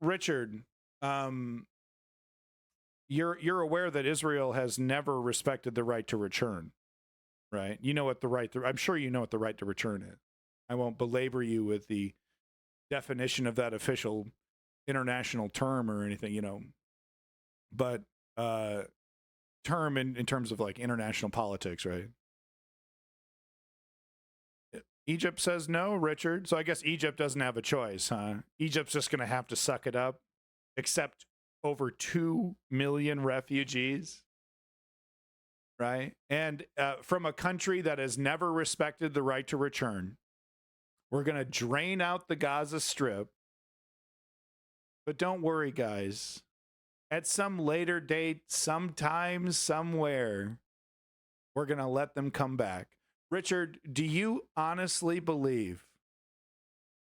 Richard, you're aware that Israel has never respected the right to return, right? You know what the right I'm sure you know what the right to return is. I won't belabor you with the definition of that official international term or anything, you know, but term in terms of like international politics, right? Egypt says no, Richard. So I guess Egypt doesn't have a choice, huh? Egypt's just going to have to suck it up, accept over 2 million refugees, right? And from a country that has never respected the right to return, we're going to drain out the Gaza Strip. But don't worry, guys. At some later date, sometime, somewhere, we're going to let them come back. Richard, do you honestly believe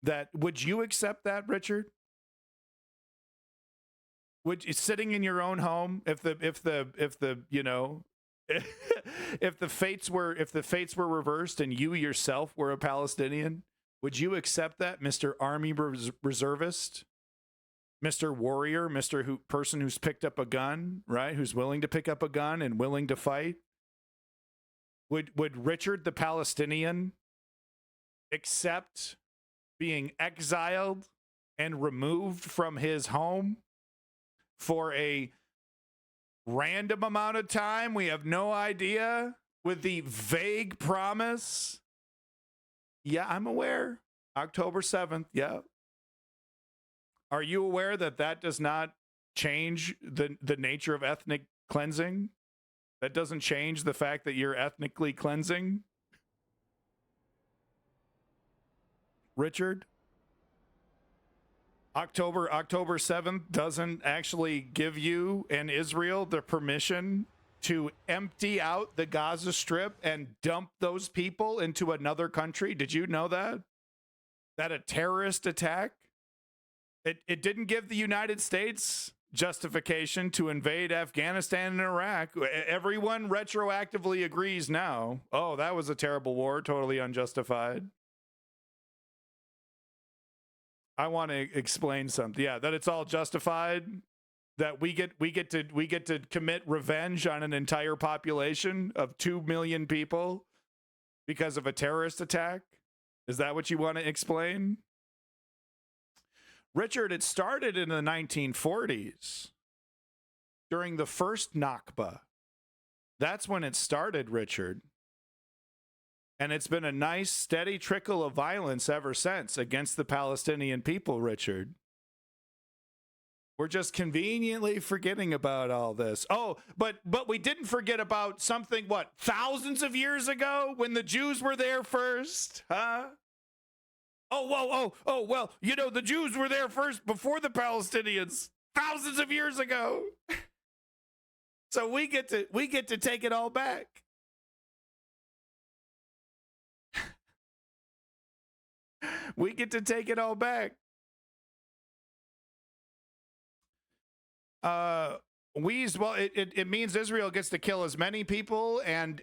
that, would you accept that, Richard? Would you, sitting in your own home, if the you know, if the fates were reversed and you yourself were a Palestinian, would you accept that, Mr. Army Reservist, Mr. Warrior, person who's picked up a gun, right? Who's willing to pick up a gun and willing to fight? Would Richard the Palestinian accept being exiled and removed from his home for a random amount of time? We have no idea, with the vague promise. Yeah, I'm aware. October 7th. Yeah. Are you aware that that does not change the nature of ethnic cleansing? That doesn't change the fact that you're ethnically cleansing? Richard? October 7th doesn't actually give you and Israel the permission to empty out the Gaza Strip and dump those people into another country. Did you know that? That a terrorist attack? It didn't give the United States justification to invade Afghanistan and Iraq. Everyone retroactively agrees now. Oh, that was a terrible war, totally unjustified. I want to explain something. Yeah, that it's all justified. That we get to commit revenge on an entire population of 2 million people because of a terrorist attack. Is that what you want to explain? Richard, it started in the 1940s during the first Nakba. That's when it started, Richard. And it's been a nice, steady trickle of violence ever since against the Palestinian people, Richard. We're just conveniently forgetting about all this. Oh, but we didn't forget about something, what, thousands of years ago when the Jews were there first, huh? Oh, well, you know, the Jews were there first before the Palestinians, thousands of years ago. So we get to take it all back. We get to take it all back. It means Israel gets to kill as many people and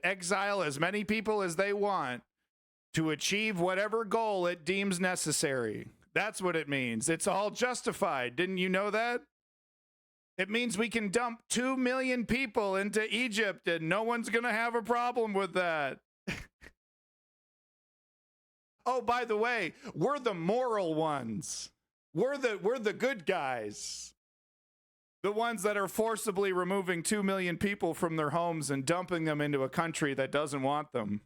exile as many people as they want to achieve whatever goal it deems necessary. That's what it means. It's all justified. Didn't you know that? It means we can dump 2 million people into Egypt and no one's going to have a problem with that. Oh, by the way, we're the moral ones. We're the good guys. The ones that are forcibly removing 2 million people from their homes and dumping them into a country that doesn't want them.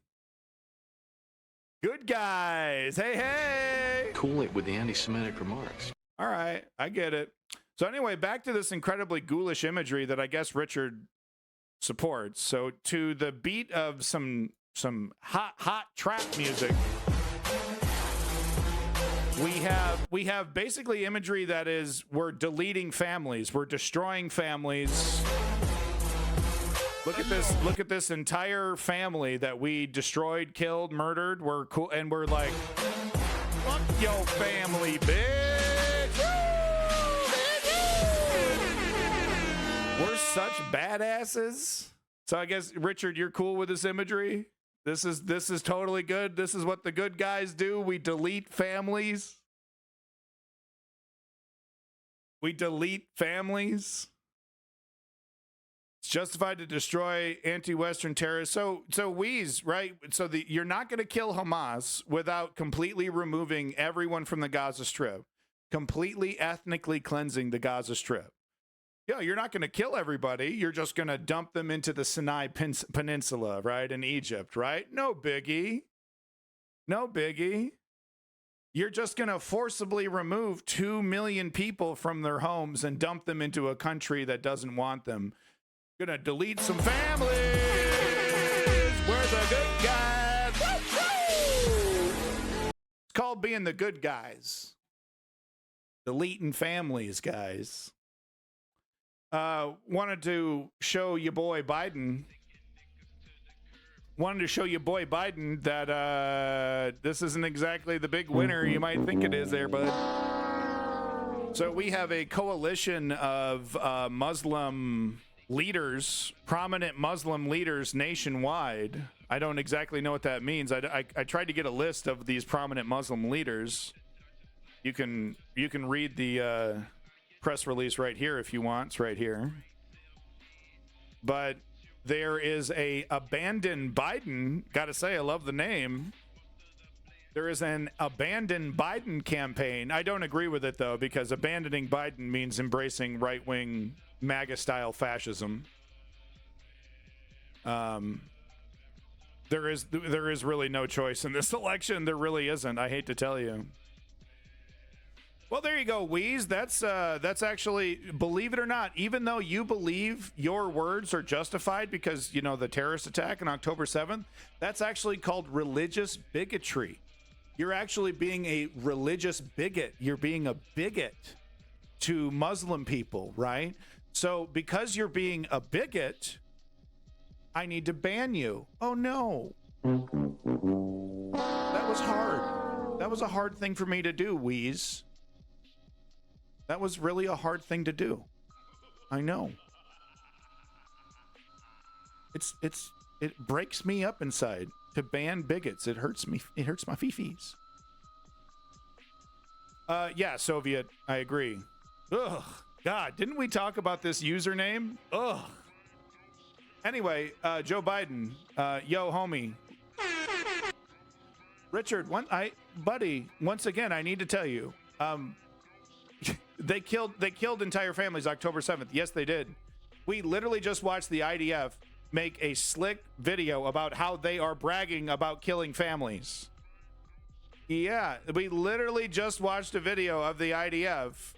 Good guys. Hey. Cool it with the anti-Semitic remarks. All right, I get it. So anyway, back to this incredibly ghoulish imagery that I guess Richard supports. So to the beat of some hot trap music, we have basically imagery that is, we're deleting families, we're destroying families. Look at this entire family that we destroyed, killed, murdered. We're cool, and we're like, fuck your family, bitch. We're such badasses. So I guess, Richard, you're cool with this imagery? This is totally good. This is what the good guys do. We delete families. We delete families. justified to destroy anti-Western terrorists. So Wheeze, right? So you're not going to kill Hamas without completely removing everyone from the Gaza Strip, completely ethnically cleansing the Gaza Strip. Yeah, you're not going to kill everybody. You're just going to dump them into the Sinai Peninsula, right, in Egypt, right? No biggie. No biggie. You're just going to forcibly remove 2 million people from their homes and dump them into a country that doesn't want them. Going to delete some families. We're the good guys. It's called being the good guys. Deleting families, guys. Wanted to show your boy Biden. That this isn't exactly the big winner you might think it is there, bud. So we have a coalition of Muslim leaders, prominent Muslim leaders nationwide. I don't exactly know what that means. I tried to get a list of these prominent Muslim leaders. You can read the press release right here if you want. It's right here. But there is a abandoned Biden. Gotta say, I love the name. There is an abandoned Biden campaign. I don't agree with it, though, because abandoning Biden means embracing right-wing MAGA-style fascism. There is really no choice in this election. There really isn't. I hate to tell you. Well, there you go, Wheeze. That's actually, believe it or not, even though you believe your words are justified because, you know, the terrorist attack on October 7th, that's actually called religious bigotry. You're actually being a religious bigot. You're being a bigot to Muslim people, right? So because you're being a bigot, I need to ban you. Oh, no. That was hard. That was a hard thing for me to do, Wheeze. That was really a hard thing to do. I know. It breaks me up inside to ban bigots. It hurts me. It hurts my fifis. Yeah, Soviet. I agree. Ugh. God, didn't we talk about this username? Ugh. Anyway, Joe Biden. Yo, homie. Richard, buddy, once again, I need to tell you. They killed entire families October 7th. Yes, they did. We literally just watched the IDF make a slick video about how they are bragging about killing families. Yeah, we literally just watched a video of the IDF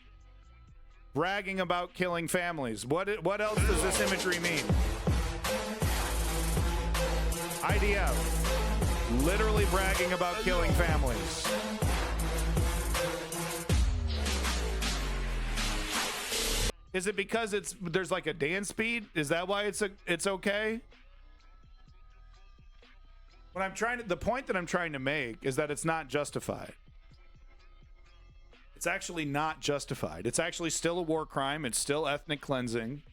bragging about killing families. What else does this imagery mean? IDF literally bragging about killing families. Is it because there's like a dance beat? Is that why it's okay? The point that I'm trying to make is that it's not justified. It's actually not justified. It's actually still a war crime. It's still ethnic cleansing.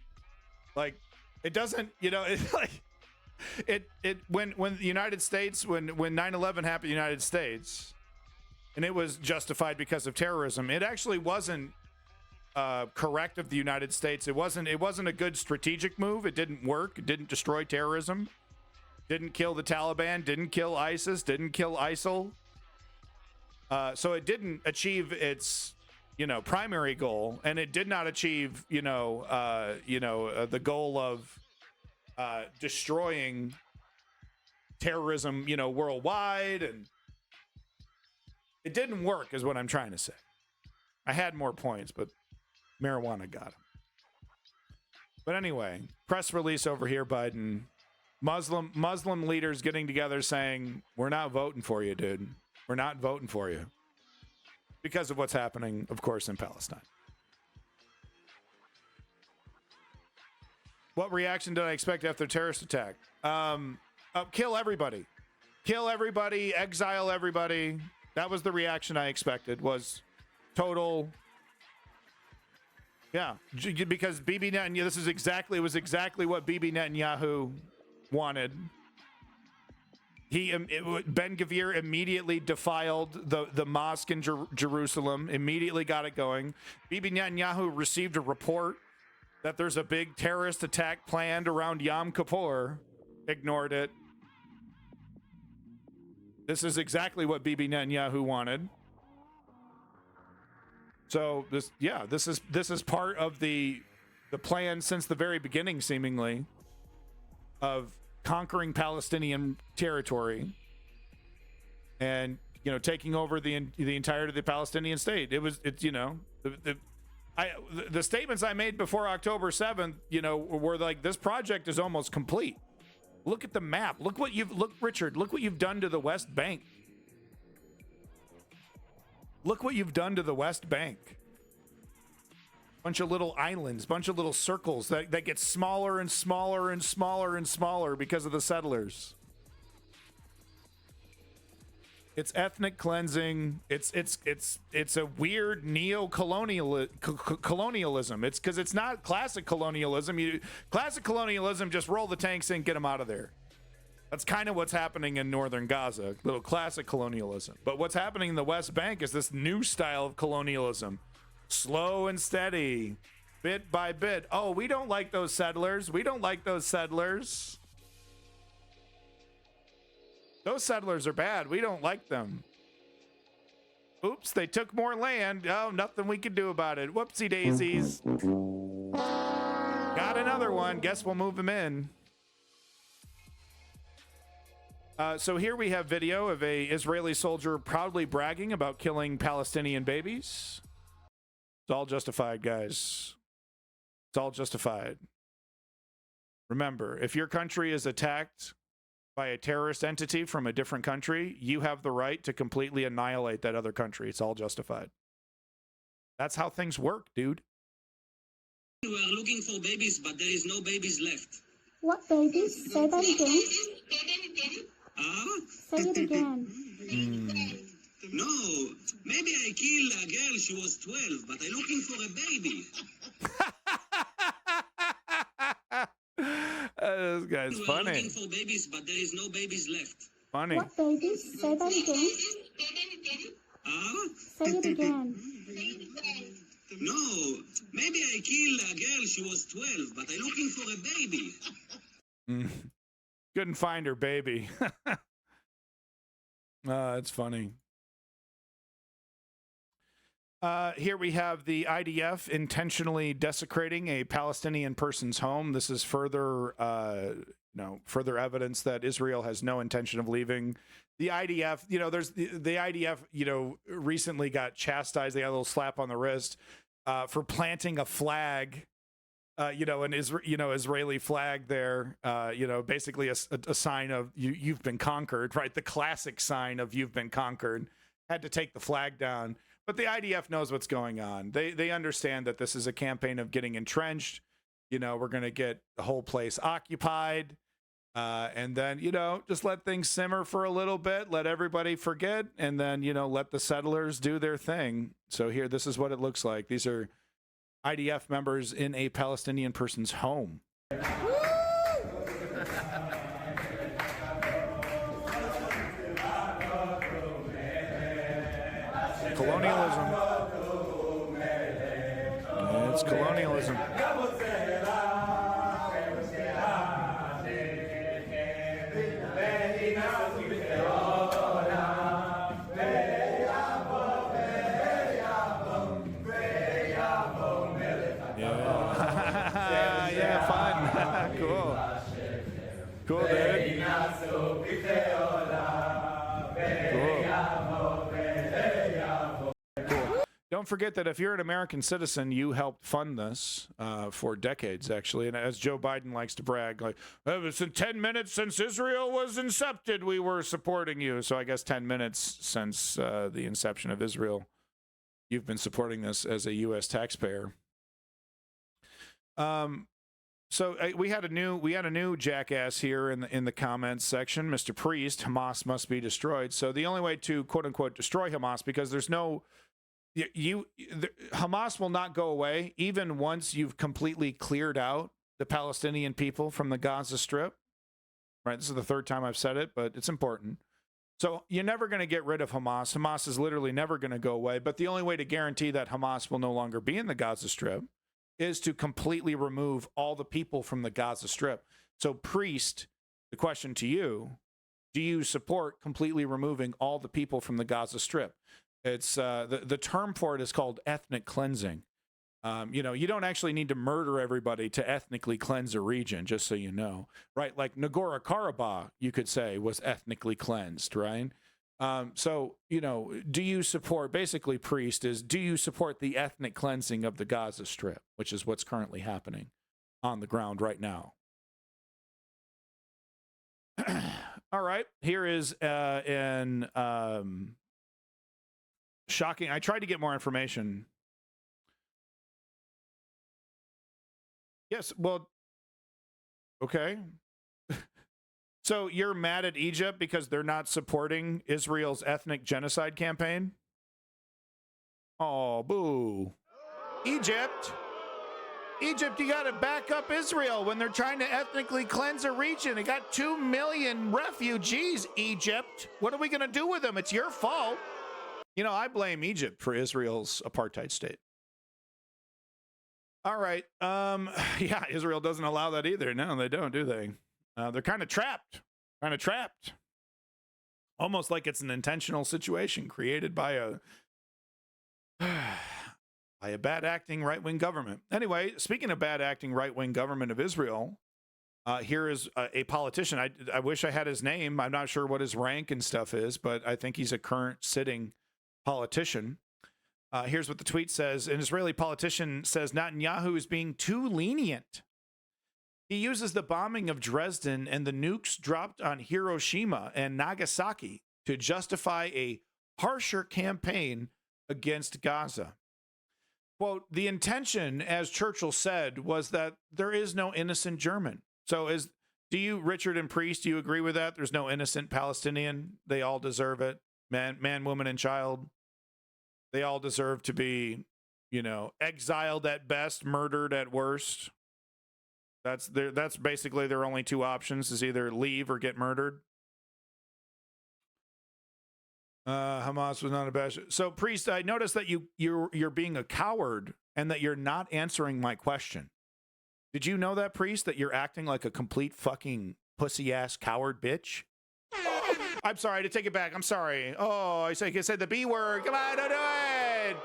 Like, it doesn't, it's like when the United States, when 9/11 happened in the United States, and it was justified because of terrorism, it actually wasn't correct of the United States. It wasn't a good strategic move. It didn't work. It didn't destroy terrorism. Didn't kill the Taliban. Didn't kill ISIS. Didn't kill ISIL. So it didn't achieve its, primary goal, and it did not achieve, the goal of destroying terrorism, worldwide, and it didn't work, is what I'm trying to say. I had more points, but marijuana got him. But anyway, press release over here, Biden. Muslim leaders getting together saying, we're not voting for you, dude. We're not voting for you. Because of what's happening, of course, in Palestine. What reaction did I expect after the terrorist attack? Kill everybody. Kill everybody, exile everybody. That was the reaction I expected, was total... Yeah, because Bibi Netanyahu, it was exactly what Bibi Netanyahu wanted. Ben Gvir immediately defiled the mosque in Jerusalem, immediately got it going. Bibi Netanyahu received a report that there's a big terrorist attack planned around Yom Kippur. Ignored it. This is exactly what Bibi Netanyahu wanted. So this is part of the plan since the very beginning, seemingly, of conquering Palestinian territory and taking over the entirety of the Palestinian state. The statements I made before October 7th, were like, this project is almost complete. Look at the map. Richard, look what you've done to the West Bank. Look what you've done to the West Bank. Bunch of little islands, bunch of little circles that get smaller and smaller and smaller and smaller because of the settlers. It's ethnic cleansing. It's a weird neo-colonialism. It's because it's not classic colonialism. Classic colonialism, just roll the tanks in, get them out of there. That's kind of what's happening in northern Gaza, little classic colonialism. But what's happening in the West Bank is this new style of colonialism. Slow and steady, bit by bit. Oh, we don't like those settlers. We don't like those settlers. Those settlers are bad. We don't like them. Oops, they took more land. Oh, nothing we can do about it. Whoopsie daisies. Got another one. Guess we'll move him in. So here we have video of a Israeli soldier proudly bragging about killing Palestinian babies. It's all justified, guys. It's all justified. Remember, if your country is attacked by a terrorist entity from a different country, you have the right to completely annihilate that other country. It's all justified. That's how things work, dude. We are looking for babies, but there is no babies left. What babies? Say that again. Say it again. No, maybe I killed a girl, she was 12, but I'm looking for a baby. This guy's funny. Looking for babies, but there is no babies left. Funny. What babies? Say that again. Say it again. No, maybe I killed a girl, she was 12, but I'm looking for a baby. Couldn't find her baby. It's funny. Here we have the IDF intentionally desecrating a Palestinian person's home. This is further, further evidence that Israel has no intention of leaving. The IDF, there's the IDF, recently got chastised. They got a little slap on the wrist for planting a flag, an Israeli flag there. Basically a sign of you've been conquered, right? The classic sign of you've been conquered. Had to take the flag down. But the IDF knows what's going on. They understand that this is a campaign of getting entrenched. We're going to get the whole place occupied. And then, just let things simmer for a little bit. Let everybody forget. And then, let the settlers do their thing. So here, this is what it looks like. These are IDF members in a Palestinian person's home. Colonialism. It's colonialism. Yeah, fun. Cool. Cool, dude. Don't forget that if you're an American citizen, you helped fund this for decades, actually. And as Joe Biden likes to brag, like, it's been 10 minutes since Israel was incepted, we were supporting you. So I guess 10 minutes since the inception of Israel, you've been supporting this as a U.S. taxpayer. So we had a new jackass here in the comments section, Mr. Priest. Hamas must be destroyed. So the only way to quote unquote destroy Hamas, because there's no Hamas will not go away even once you've completely cleared out the Palestinian people from the Gaza Strip. Right, this is the third time I've said it, but it's important. So you're never going to get rid of Hamas. Hamas is literally never going to go away. But the only way to guarantee that Hamas will no longer be in the Gaza Strip is to completely remove all the people from the Gaza Strip. So, Priest, the question to you, do you support completely removing all the people from the Gaza Strip? It's the term for it is called ethnic cleansing. You know, you don't actually need to murder everybody to ethnically cleanse a region, just so you know, right? Like Nagorno-Karabakh, you could say, was ethnically cleansed, right? So, you know, do you support, basically, Priest, do you support the ethnic cleansing of the Gaza Strip, which is what's currently happening on the ground right now? All right, here is an shocking, I tried to get more information. Yes, well, okay. So you're mad at Egypt because they're not supporting Israel's ethnic genocide campaign? Oh, boo. Egypt, you got to back up Israel when they're trying to ethnically cleanse a region. They got 2 million refugees, Egypt. What are we going to do with them? It's your fault. You know, I blame Egypt for Israel's apartheid state. All right. Yeah, Israel doesn't allow that either. No, they don't, do they? They're kind of trapped. Almost like it's an intentional situation created by a bad acting right-wing government. Anyway, speaking of bad acting right-wing government of Israel, here is a politician. I wish I had his name. I'm not sure what his rank and stuff is, but I think he's a current sitting politician. Here's what the tweet says. An Israeli politician says Netanyahu is being too lenient. He uses the bombing of Dresden and the nukes dropped on Hiroshima and Nagasaki to justify a harsher campaign against Gaza. Quote, the intention, as Churchill said, was that there is no innocent German. So do you, Richard and Priest, do you agree with that? There's no innocent Palestinian. They all deserve it. Man, woman, and child. They all deserve to be, you know, exiled at best, murdered at worst. That's basically their only two options, is either leave or get murdered. Hamas was not a bash. So, Priest, I noticed that you're being a coward and that you're not answering my question. Did you know that, Priest, that you're acting like a complete fucking pussy-ass coward bitch? I'm sorry, to take it back. I'm sorry. Oh, I said the B word. Come on, don't do it.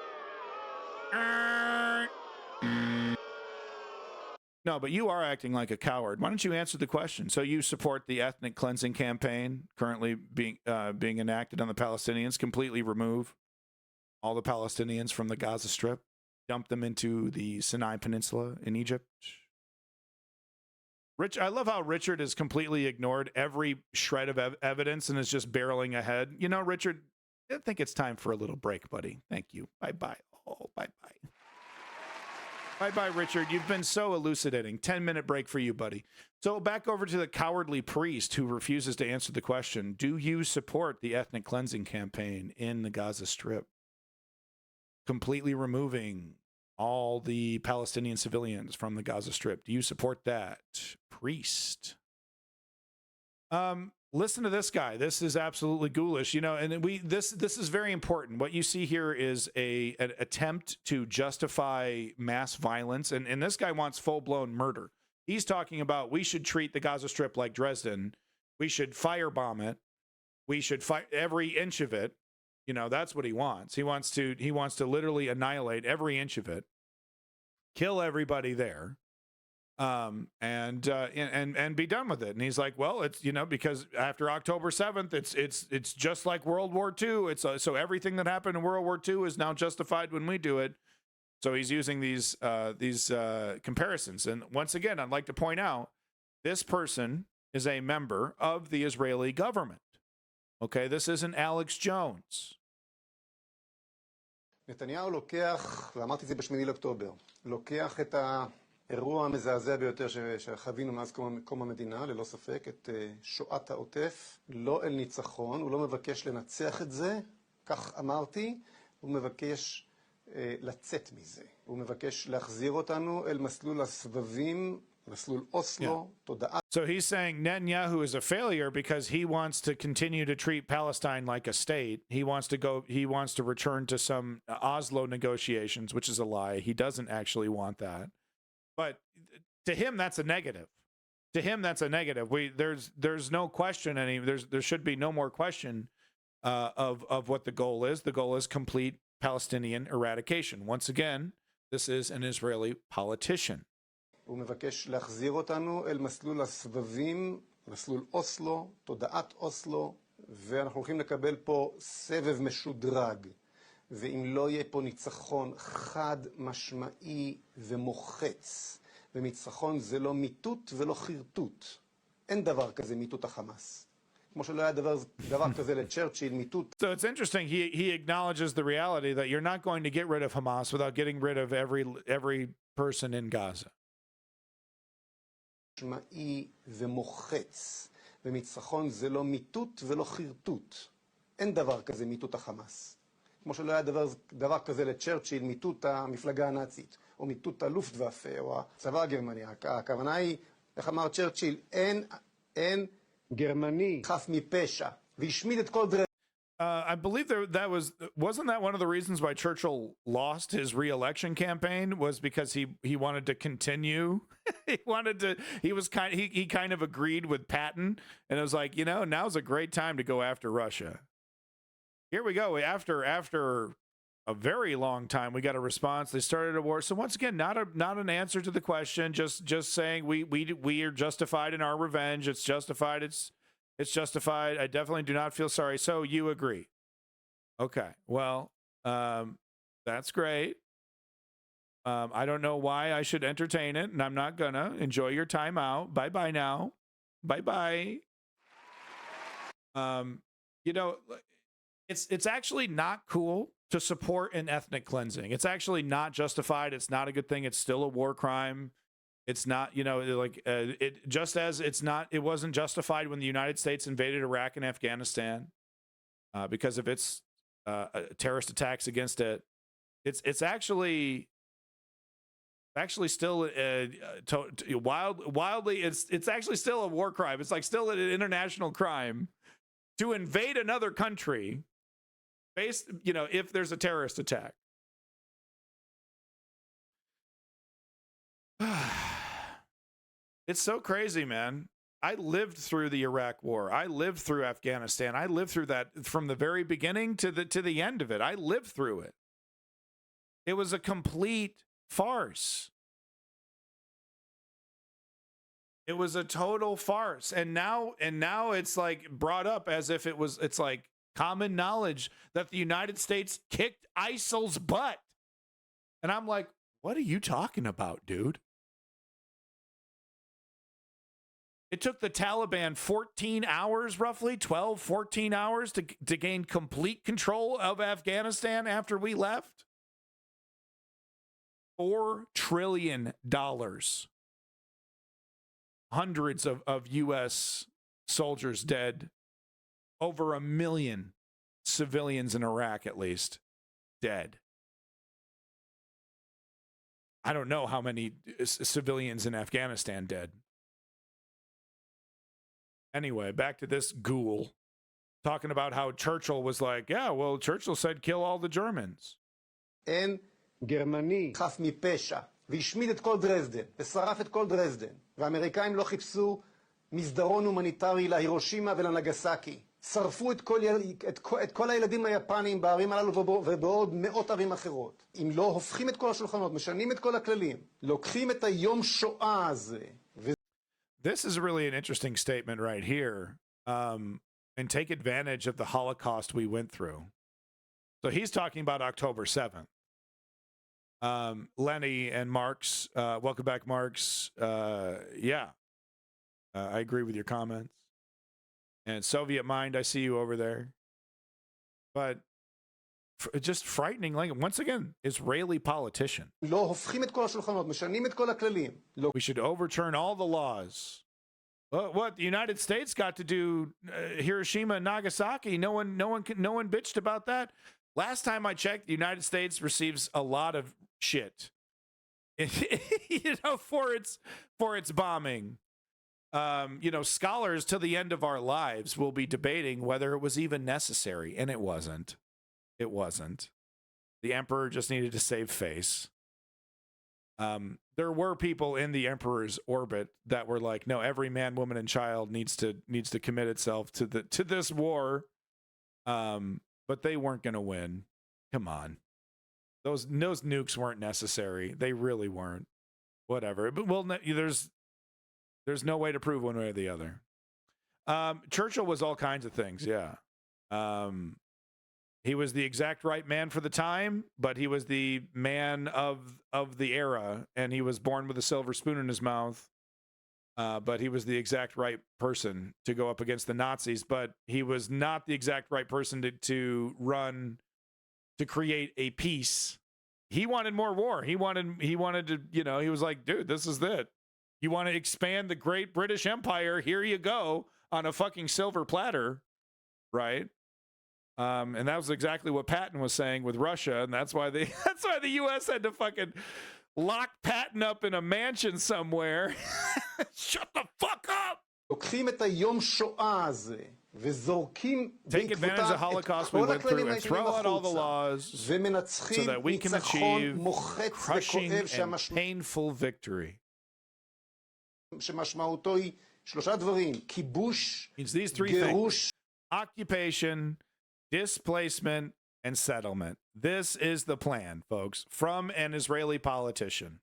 No, but you are acting like a coward. Why don't you answer the question? So you support the ethnic cleansing campaign currently being enacted on the Palestinians, completely remove all the Palestinians from the Gaza Strip, dump them into the Sinai Peninsula in Egypt? I love how Richard has completely ignored every shred of evidence and is just barreling ahead. You know, Richard, I think it's time for a little break, buddy. Thank you. Bye-bye. Oh, bye-bye. Bye-bye, Richard. You've been so elucidating. 10-minute break for you, buddy. So back over to the cowardly Priest who refuses to answer the question. Do you support the ethnic cleansing campaign in the Gaza Strip? Completely removing all the Palestinian civilians from the Gaza Strip. Do you support that? Priest. Listen to this guy. This is absolutely ghoulish, you know, and this is very important. What you see here is an attempt to justify mass violence, and this guy wants full-blown murder. He's talking about we should treat the Gaza Strip like Dresden. We should firebomb it. We should fight every inch of it. You know, that's what he wants. He wants to literally annihilate every inch of it, kill everybody there, and be done with it. And he's like, well, it's, you know, because after October 7th, it's just like World War II. It's so everything that happened in World War II is now justified when we do it. So he's using these comparisons. And once again, I'd like to point out, this person is a member of the Israeli government. Okay, this isn't Alex Jones. נתניהו לוקח, ואמרתי את זה ב8 לאוקטובר, לוקח את האירוע המזעזע ביותר שחווינו מאז קום המדינה, ללא ספק, את שואת העוטף, לא אל ניצחון, הוא לא מבקש לנצח את זה, כך אמרתי, הוא מבקש לצאת מזה. הוא מבקש להחזיר אותנו אל מסלול הסבבים, מסלול אוסלו, תודעה. So he's saying Netanyahu is a failure because he wants to continue to treat Palestine like a state. He wants to return to some Oslo negotiations, which is a lie. He doesn't actually want that. But to him, that's a negative. To him, that's a negative. There's no question there should be no more question of what the goal is. The goal is complete Palestinian eradication. Once again, this is an Israeli politician. הוא מבקש להחזיר אותנו אל מסלול הסבבים, מסלול אוסלו, תודעת אוסלו, ואנחנו הולכים לקבל פה סבב משודרג. ואם לא יהיה פה ניצחון חד משמעי ומוחץ, וניצחון זה לא מיטוט ולא חרטוט. אין דבר כזה מיטוט החמאס. כמו שלא היה דבר כזה לצ'רצ'יל, מיטוט. So it's interesting, he acknowledges the reality that you're not going to get rid of Hamas without getting rid of every person in Gaza. משמעי ומוחץ, וניצחון זה לא מיטוט ולא חרטוט. אין דבר כזה מיטוט החמאס. כמו שלא היה דבר כזה לצ'רצ'יל, מיטוט המפלגה הנאצית, או מיטוט הלופטוואפה, או הצבא הגרמני. הכוונה היא, איך אמר צ'רצ'יל, אין גרמני חף מפשע, והשמיד את כל דרך. I believe wasn't that one of the reasons why Churchill lost his re-election campaign, was because he wanted to continue. he kind of agreed with Patton, and it was like, now's a great time to go after Russia. Here we go. After a very long time, we got a response. They started a war. So once again, not an answer to the question. Just saying we are justified in our revenge. It's justified. It's justified. I definitely do not feel sorry. So you agree? Okay. Well, that's great. I don't know why I should entertain it, and I'm not gonna. Enjoy your time out. Bye bye now. Bye bye. It's actually not cool to support an ethnic cleansing. It's actually not justified. It's not a good thing. It's still a war crime. It's not, it just as it wasn't justified when the United States invaded Iraq and Afghanistan because of its terrorist attacks against it. It's actually still wildly. It's actually still a war crime. It's like still an international crime to invade another country based, if there's a terrorist attack. It's so crazy, man. I lived through the Iraq war. I lived through Afghanistan. I lived through that from the very beginning to the end of it. I lived through it. It was a complete farce. It was a total farce. And now it's like brought up as if it's like common knowledge that the United States kicked ISIL's butt. And I'm like, what are you talking about, dude? It took the Taliban 14 hours, roughly 14 hours to gain complete control of Afghanistan after we left. $4 trillion. Hundreds of U.S. soldiers dead. Over 1 million civilians in Iraq, at least, dead. I don't know how many civilians in Afghanistan dead. Anyway, back to this ghoul talking about how Churchill was like, yeah, well, Churchill said kill all the Germans. אין גרמני חף מפשע, והשמיד את כל דרזדן, ושרף את כל דרזדן, והאמריקאים לא חיפשו מסדרון הומניטרי להירושימה ולנגסקי. שרפו את כל הילדים היפניים בערים הללו ובעוד מאות ערים אחרות. אם לא הופכים את כל השולחנות, משנים את כל הכללים, לוקחים את היום שואה הזה. This is really an interesting statement right here, and take advantage of the Holocaust we went through. So he's talking about October 7th. Lenny and Marks, welcome back, Marks. Yeah, I agree with your comments. And Soviet Mind, I see you over there. But just frightening, like, once again, Israeli politician. We should overturn all the laws. What the United States got to do Hiroshima and Nagasaki? No one bitched about that. Last time I checked, the United States receives a lot of shit, for its bombing. Scholars to the end of our lives will be debating whether it was even necessary, and it wasn't. It wasn't. The emperor just needed to save face. There were people in the emperor's orbit that were like, no, every man, woman, and child needs to commit itself to this war. But they weren't going to win. Come on. Those nukes weren't necessary. They really weren't. Whatever. But there's no way to prove one way or the other. Churchill was all kinds of things. Yeah. He was the exact right man for the time, but he was the man of the era, and he was born with a silver spoon in his mouth. But he was the exact right person to go up against the Nazis, but he was not the exact right person to create a peace. He wanted more war. He wanted to, he was like, dude, this is it. You want to expand the great British Empire? Here you go on a fucking silver platter, right? And that was exactly what Patton was saying with Russia, and that's why the U.S. had to fucking lock Patton up in a mansion somewhere. Shut the fuck up! לוקחים את היום שואה הזה וזורקים בעקבותיו את כל הכללים הישנים החוצה ומנצחים ניצחון מוחץ וכואב שמשמעותו היא שלושה דברים: כיבוש, גירוש, occupation, displacement, and settlement. This is the plan, folks, from an Israeli politician.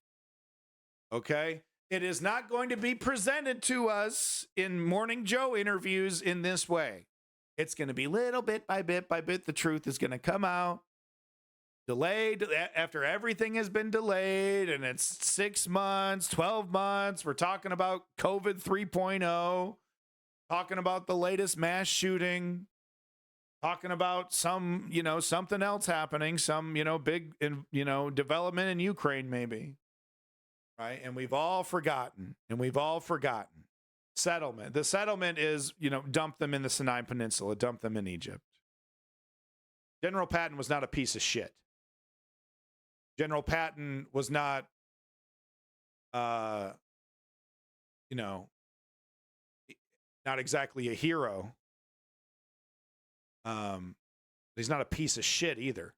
Okay? It is not going to be presented to us in Morning Joe interviews in this way. It's going to be little bit by bit by bit. The truth is going to come out. Delayed after everything has been delayed, and it's 6 months, 12 months. We're talking about COVID 3.0, talking about the latest mass shooting, talking about some, something else happening, some, big, development in Ukraine, maybe. Right. And we've all forgotten. Settlement. The settlement is, dump them in the Sinai Peninsula, dump them in Egypt. General Patton was not a piece of shit. General Patton was not, not exactly a hero. He's not a piece of shit either.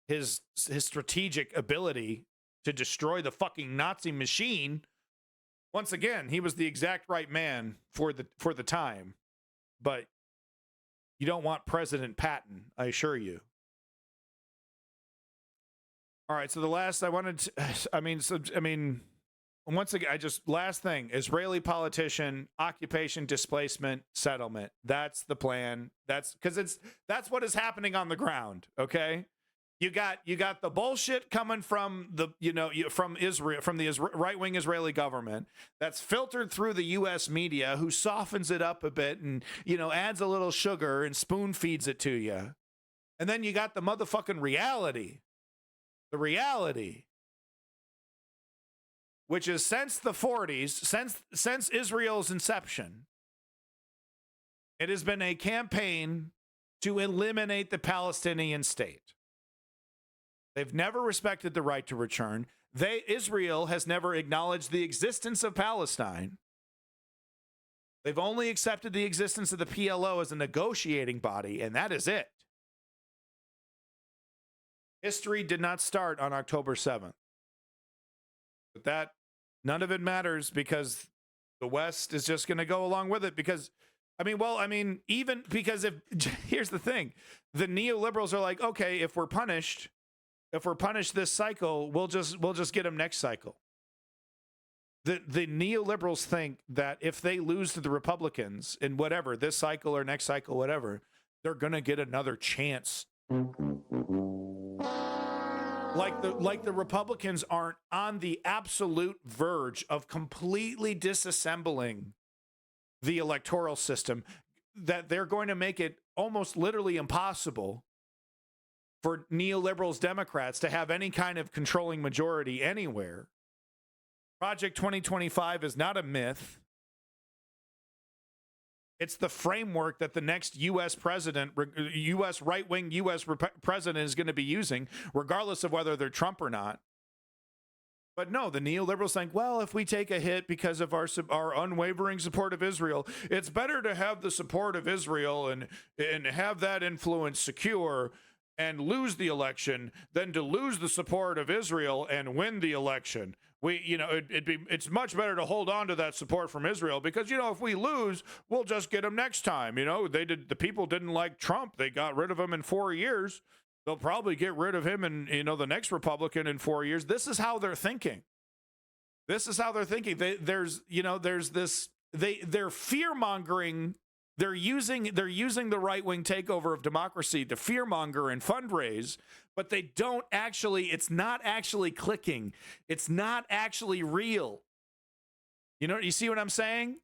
His strategic ability to destroy the fucking Nazi machine, once again, he was the exact right man for the time. But you don't want President Patton, I assure you. All right, so the last I wanted to, once again, last thing, Israeli politician, occupation, displacement, settlement. That's the plan. That's what is happening on the ground, okay? You got the bullshit coming from from Israel, from the right-wing Israeli government that's filtered through the U.S. media, who softens it up a bit and, adds a little sugar and spoon feeds it to you. And then you got the motherfucking reality. The reality, which is since the 40s, since Israel's inception, it has been a campaign to eliminate the Palestinian state. They've never respected the right to return. Israel has never acknowledged the existence of Palestine. They've only accepted the existence of the PLO as a negotiating body, and that is it. History did not start on October 7th. But none of it matters, because the West is just going to go along with it because, even because here's the thing, the neoliberals are like, okay, if we're punished this cycle, we'll just get them next cycle. The neoliberals think that if they lose to the Republicans in whatever, this cycle or next cycle, whatever, they're going to get another chance. Like the Republicans aren't on the absolute verge of completely disassembling the electoral system, that they're going to make it almost literally impossible for neoliberals, Democrats to have any kind of controlling majority anywhere. Project 2025 is not a myth. It's the framework that the next U.S. president, U.S. right-wing U.S. president is going to be using, regardless of whether they're Trump or not. But no, the neoliberals think, well, if we take a hit because of our unwavering support of Israel, it's better to have the support of Israel and have that influence secure and lose the election than to lose the support of Israel and win the election. It's much better to hold on to that support from Israel because, if we lose, we'll just get them next time. The people didn't like Trump. They got rid of him in 4 years. They'll probably get rid of him and, the next Republican in 4 years. This is how they're thinking. They're fear-mongering. They're using the right-wing takeover of democracy to fear-monger and fundraise, but they don't actually, it's not actually clicking. It's not actually real. You see what I'm saying?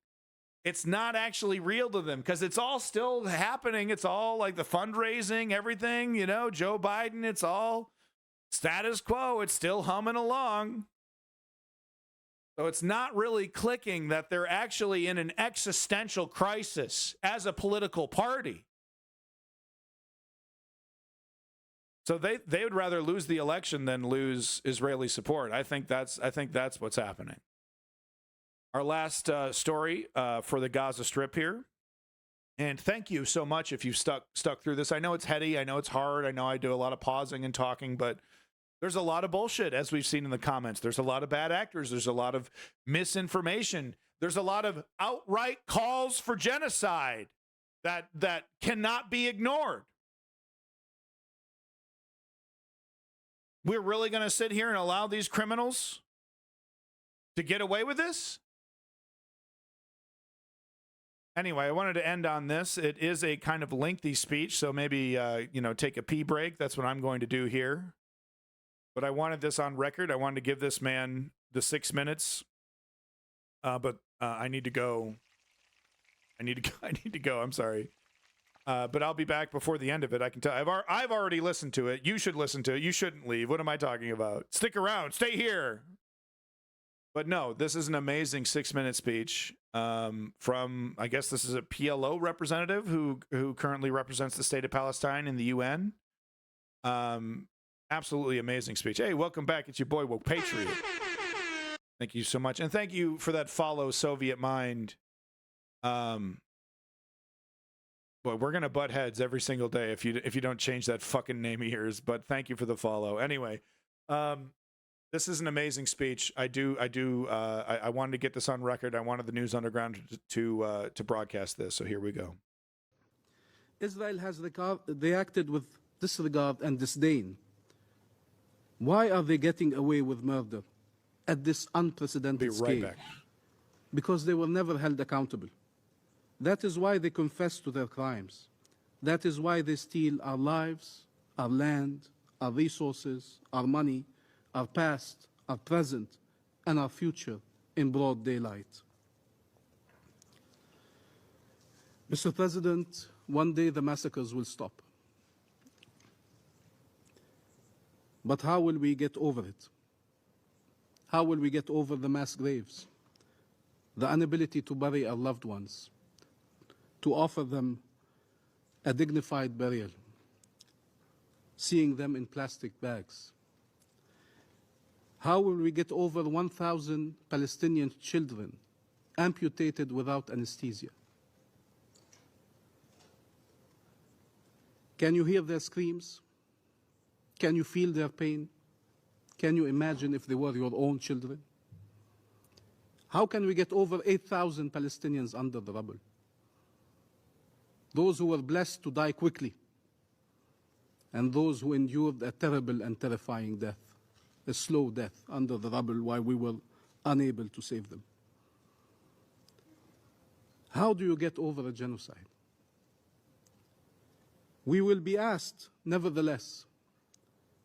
It's not actually real to them because it's all still happening. It's all like the fundraising, everything, Joe Biden, it's all status quo. It's still humming along. So it's not really clicking that they're actually in an existential crisis as a political party. So they would rather lose the election than lose Israeli support. I think that's what's happening. Our last story for the Gaza Strip here. And thank you so much if you've stuck through this. I know it's heady. I know it's hard. I know I do a lot of pausing and talking, but there's a lot of bullshit, as we've seen in the comments. There's a lot of bad actors. There's a lot of misinformation. There's a lot of outright calls for genocide that cannot be ignored. We're really going to sit here and allow these criminals to get away with this? Anyway, I wanted to end on this. It is a kind of lengthy speech, so maybe, take a pee break. That's what I'm going to do here. But I wanted this on record. I wanted to give this man the 6 minutes. But I need to go. I need to go. I'm sorry. But I'll be back before the end of it. I can tell. I've already listened to it. You should listen to it. You shouldn't leave. What am I talking about? Stick around. Stay here. But no, this is an amazing 6-minute speech from, I guess this is a PLO representative who currently represents the state of Palestine in the UN. Absolutely amazing speech. Hey, welcome back. It's your boy, Woke Patriot. Thank you so much. And thank you for that follow, Soviet Mind. Boy, we're going to butt heads every single day if you don't change that fucking name of yours. But thank you for the follow. Anyway, this is an amazing speech. I wanted to get this on record. I wanted the News Underground to broadcast this. So here we go. Israel has reacted with disregard and disdain. Why are they getting away with murder at this unprecedented scale? Be right back. Because they were never held accountable. That is why they confess to their crimes. That is why they steal our lives, our land, our resources, our money, our past, our present, and our future in broad daylight. Mr. President, one day the massacres will stop. But how will we get over it? How will we get over the mass graves, the inability to bury our loved ones, to offer them a dignified burial, seeing them in plastic bags? How will we get over 1,000 Palestinian children amputated without anesthesia? Can you hear their screams? Can you feel their pain? Can you imagine if they were your own children? How can we get over 8,000 Palestinians under the rubble? Those who were blessed to die quickly, and those who endured a terrible and terrifying death, a slow death under the rubble while we were unable to save them. How do you get over a genocide? We will be asked, nevertheless,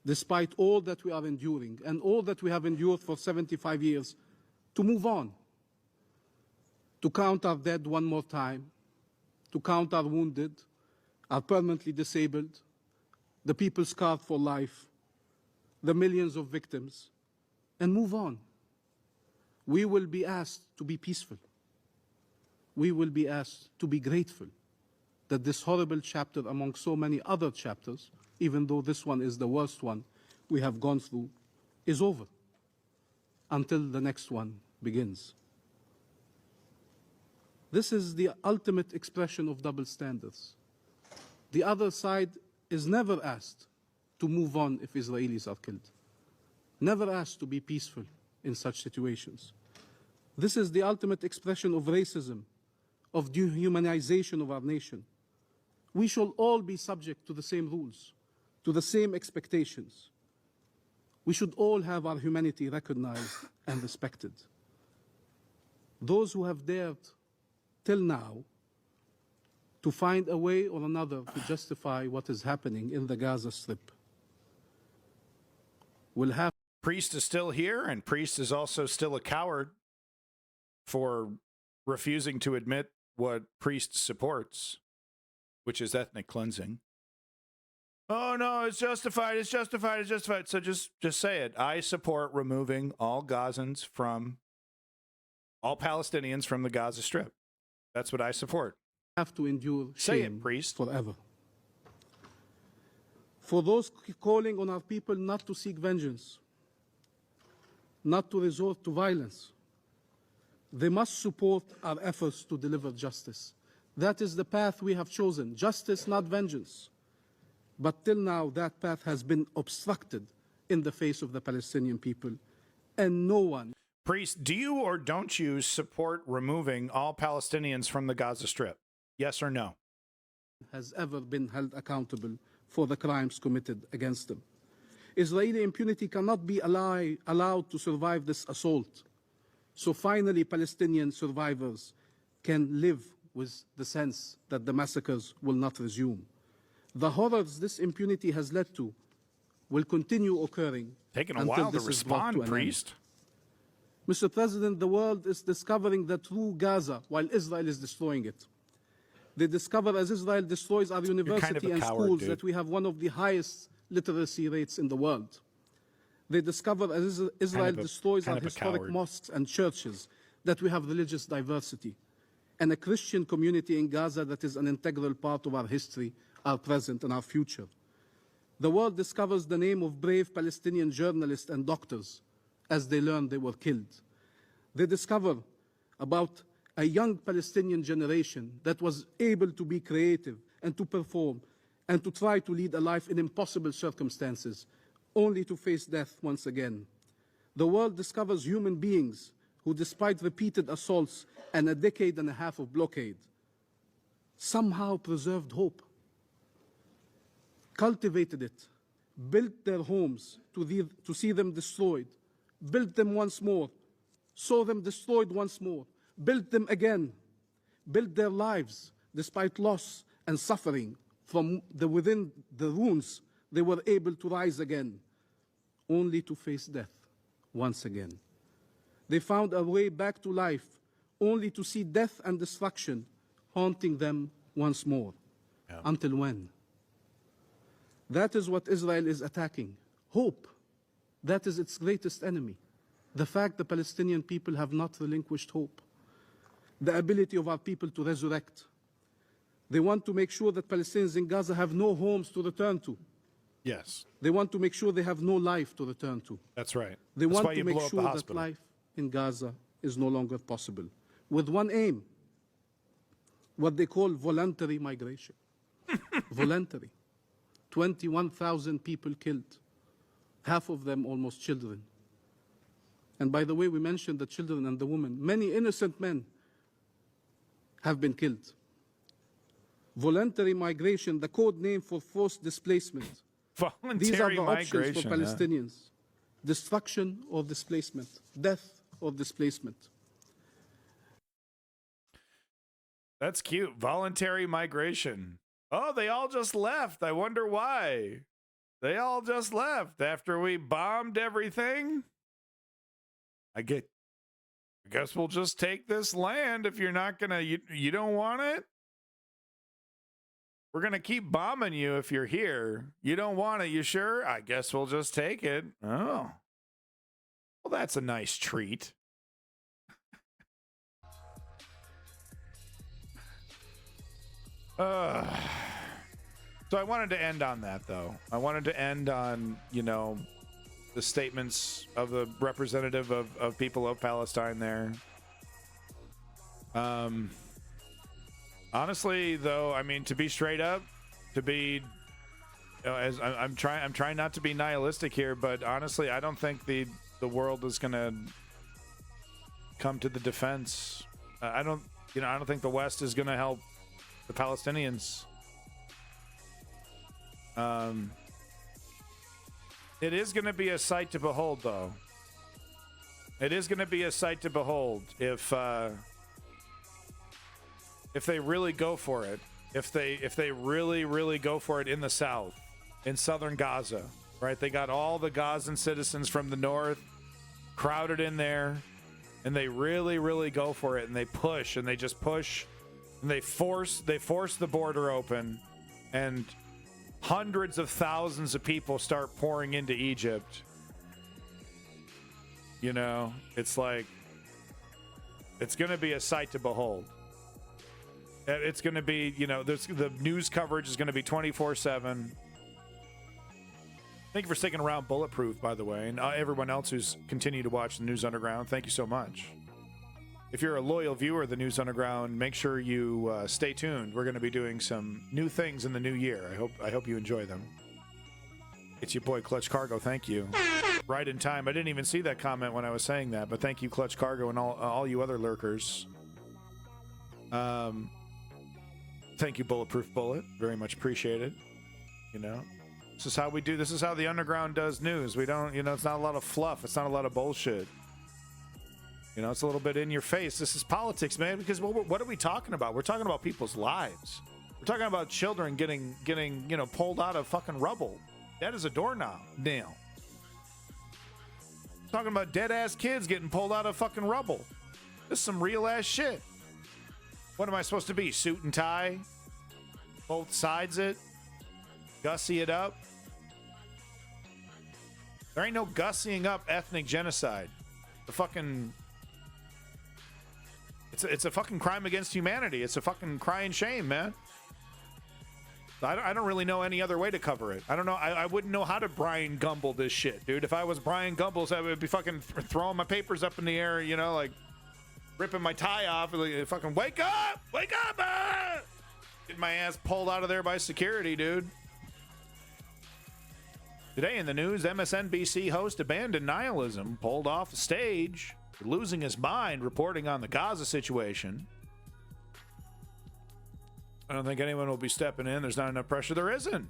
despite all that we are enduring and all that we have endured for 75 years, to move on, to count our dead one more time, to count our wounded, our permanently disabled, the people scarred for life, the millions of victims, and move on. We will be asked to be peaceful. We will be asked to be grateful that this horrible chapter among so many other chapters, even though this one is the worst one we have gone through, is over until the next one begins. This is the ultimate expression of double standards. The other side is never asked to move on if Israelis are killed. Never asked to be peaceful in such situations. This is the ultimate expression of racism, of dehumanization of our nation. We shall all be subject to the same rules, to the same expectations. We should all have our humanity recognized and respected. Those who have dared till now to find a way or another to justify what is happening in the Gaza Strip will have. Priest is still here, and Priest is also still a coward for refusing to admit what Priest supports, which is ethnic cleansing. Oh no, it's justified, it's justified, it's justified. So just say it. I support removing all Gazans from, all Palestinians from the Gaza Strip. That's what I support. Have to endure say shame it, Priest. Forever. For those calling on our people not to seek vengeance, not to resort to violence, they must support our efforts to deliver justice. That is the path we have chosen, justice, not vengeance. But till now, that path has been obstructed in the face of the Palestinian people, and no one. Priest, do you or don't you support removing all Palestinians from the Gaza Strip? Yes or no? Has ever been held accountable for the crimes committed against them. Israeli impunity cannot be allowed to survive this assault. So finally, Palestinian survivors can live with the sense that the massacres will not resume. The horrors this impunity has led to will continue occurring. Taking a while to respond, Priest. Mr. President, the world is discovering the true Gaza while Israel is destroying it. They discover as Israel destroys our university and schools that we have one of the highest literacy rates in the world. They discover as Israel destroys our historic mosques and churches that we have religious diversity and a Christian community in Gaza that is an integral part of our history, our present and our future. The world discovers the name of brave Palestinian journalists and doctors as they learn they were killed. They discover about a young Palestinian generation that was able to be creative and to perform and to try to lead a life in impossible circumstances, only to face death once again. The world discovers human beings who, despite repeated assaults and a decade and a half of blockade, somehow preserved hope, cultivated it, built their homes to see them destroyed, built them once more, saw them destroyed once more, built them again, built their lives despite loss and suffering. From within the ruins, they were able to rise again, only to face death once again. They found a way back to life, only to see death and destruction haunting them once more. Yeah. Until when? That is what Israel is attacking. Hope. That is its greatest enemy. The fact the Palestinian people have not relinquished hope. The ability of our people to resurrect. They want to make sure that Palestinians in Gaza have no homes to return to. Yes. They want to make sure they have no life to return to. That's right. They want to make sure that life in Gaza is no longer possible. With one aim, what they call voluntary migration. Voluntary. 21,000 people killed, half of them almost children. And by the way, we mentioned the children and the women. Many innocent men have been killed. Voluntary migration, the code name for forced displacement. These are the options for Palestinians. Yeah. Destruction or displacement. Death or displacement. That's cute. Voluntary migration. Oh, they all just left. I wonder why. They all just left after we bombed everything. I guess we'll just take this land if you're not gonna, you don't want it? We're gonna keep bombing you if you're here. You don't want it, you sure? I guess we'll just take it. Oh. Well, that's a nice treat. So I wanted to end on that, though. I wanted to end on, the statements of the representative of people of Palestine there. Honestly, though, I mean, to be straight up, to be as I'm trying not to be nihilistic here, but honestly, I don't think the world is going to come to the defense. I don't think the West is going to help the Palestinians. It is going to be a sight to behold, though. It is going to be a sight to behold if they really go for it. If they really go for it in the south, in southern Gaza, right? They got all the Gazan citizens from the north crowded in there, and they really go for it, and they push, and they just push, and they force the border open, and hundreds of thousands of people start pouring into Egypt. You know, it's like, it's going to be a sight to behold. It's going to be, you know, the news coverage is going to be 24/7. Thank you for sticking around, Bulletproof, by the way, and everyone else who's continued to watch the News Underground. Thank you so much. If you're a loyal viewer of the News Underground, make sure you stay tuned. We're going to be doing some new things in the new year. I hope you enjoy them. It's your boy Clutch Cargo. Thank you. Right in time. I didn't even see that comment when I was saying that, but thank you, Clutch Cargo, and all you other lurkers. Thank you, Bulletproof Bullet. Very much appreciated. You know, this is how we do. This is how the Underground does news. We don't, you know, it's not a lot of fluff. It's not a lot of bullshit. You know, it's a little bit in your face. This is politics, man, because what are we talking about? We're talking about people's lives. We're talking about children getting, you know, pulled out of fucking rubble. That is a doorknob nail. We're talking about dead-ass kids getting pulled out of fucking rubble. This is some real-ass shit. What am I supposed to be? Suit and tie? Both sides it? Gussy it up? There ain't no gussying up ethnic genocide. The fucking... It's a fucking crime against humanity. It's a fucking crying shame, man. I don't really know any other way to cover it. I don't know. I wouldn't know how to Brian Gumble this shit, dude. If I was Brian Gumbles, I would be fucking throwing my papers up in the air, you know, like ripping my tie off. Like, fucking wake up! Wake up! Ah! Getting my ass pulled out of there by security, dude. Today in the news, MSNBC host abandoned nihilism, pulled off the stage, losing his mind, reporting on the Gaza situation. I don't think anyone will be stepping in. There's not enough pressure. There isn't.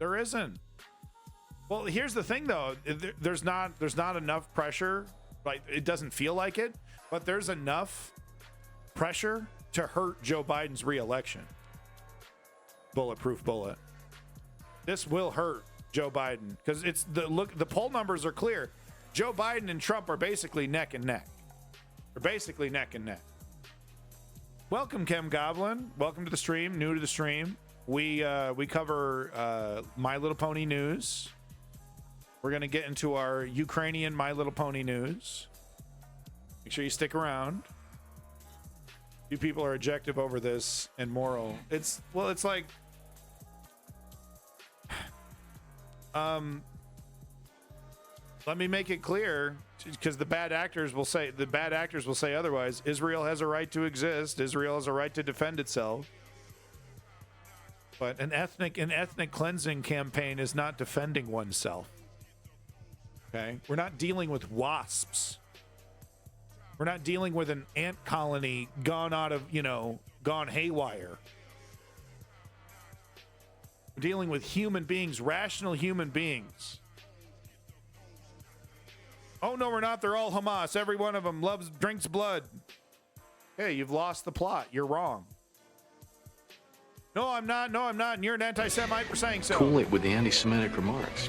There isn't. Well, here's the thing, though. There's not enough pressure. Like, it doesn't feel like it, but there's enough pressure to hurt Joe Biden's reelection. Bulletproof Bullet. This will hurt Joe Biden because it's the poll numbers are clear. Joe Biden and Trump are basically neck and neck. They're basically neck and neck. Welcome, Kem Goblin. Welcome to the stream. New to the stream. We cover My Little Pony news. We're going to get into our Ukrainian My Little Pony news. Make sure you stick around. You people are objective over this and moral. It's like let me make it clear, because the bad actors will say otherwise. Israel has a right to exist. Israel has a right to defend itself. But an ethnic cleansing campaign is not defending oneself. Okay? We're not dealing with wasps. We're not dealing with an ant colony gone haywire. We're dealing with human beings, rational human beings. Oh, no, we're not. They're all Hamas. Every one of them drinks blood. Hey, you've lost the plot. You're wrong. No, I'm not. No, I'm not. And you're an anti-Semite for saying so. Cool it with the anti-Semitic remarks.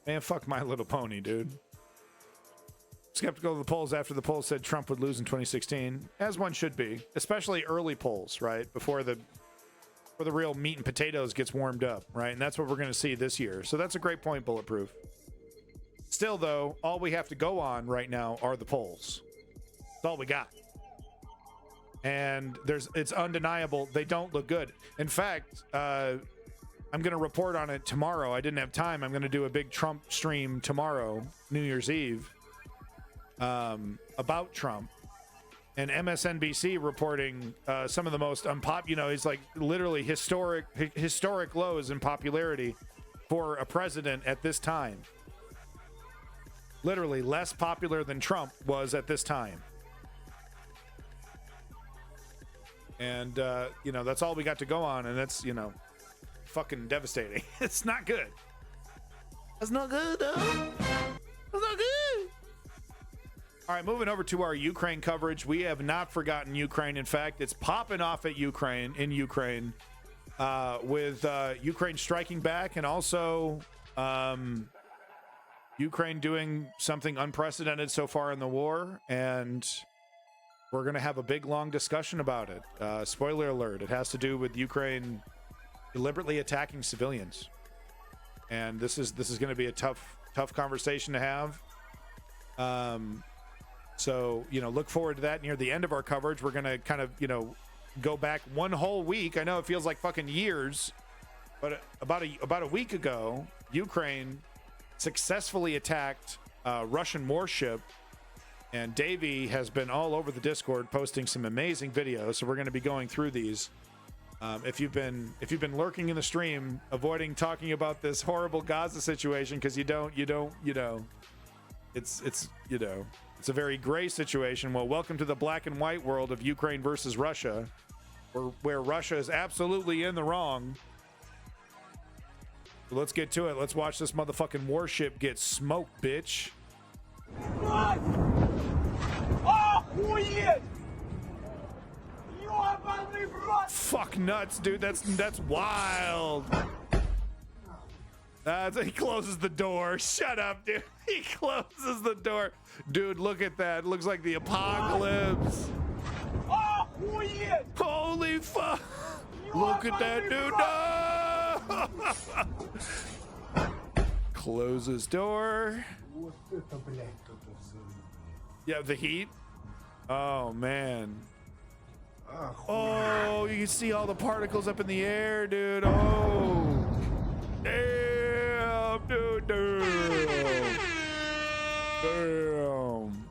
Man, fuck My Little Pony, dude. Skeptical of the polls after the polls said Trump would lose in 2016, as one should be, especially early polls, right? Before the real meat and potatoes gets warmed up, right? And that's what we're going to see this year. So that's a great point, Bulletproof. Still, though, all we have to go on right now are the polls. That's all we got. And it's undeniable. They don't look good. In fact, I'm going to report on it tomorrow. I didn't have time. I'm going to do a big Trump stream tomorrow, New Year's Eve, about Trump. and MSNBC reporting some of the most he's like literally historic lows in popularity for a president at this time. Literally less popular than Trump was at this time. And, that's all we got to go on. And that's, fucking devastating. It's not good. That's not good, though. That's not good. All right, moving over to our Ukraine coverage. We have not forgotten Ukraine. In fact, it's popping off at Ukraine, with Ukraine striking back, and also Ukraine doing something unprecedented so far in the war. And we're going to have a big, long discussion about it. Spoiler alert, it has to do with Ukraine deliberately attacking civilians. And this is going to be a tough conversation to have. So, look forward to that near the end of our coverage. We're going to kind of, go back one whole week. I know it feels like fucking years, but about a week ago, Ukraine successfully attacked a Russian warship, and Davey has been all over the Discord posting some amazing videos. So we're going to be going through these. If you've been lurking in the stream, avoiding talking about this horrible Gaza situation because it's a very gray situation. Well, welcome to the black and white world of Ukraine versus Russia, where Russia is absolutely in the wrong. So let's get to it. Let's watch this motherfucking warship get smoked, bitch. Fuck nuts, dude. That's wild. He closes the door. Shut up, dude. He closes the door. Dude, look at that. It looks like the apocalypse. Holy fuck. Look at that, dude. No! Closes door. Yeah, the heat. Oh, man. Oh, you can see all the particles up in the air, dude. Oh. Damn, dude. Damn.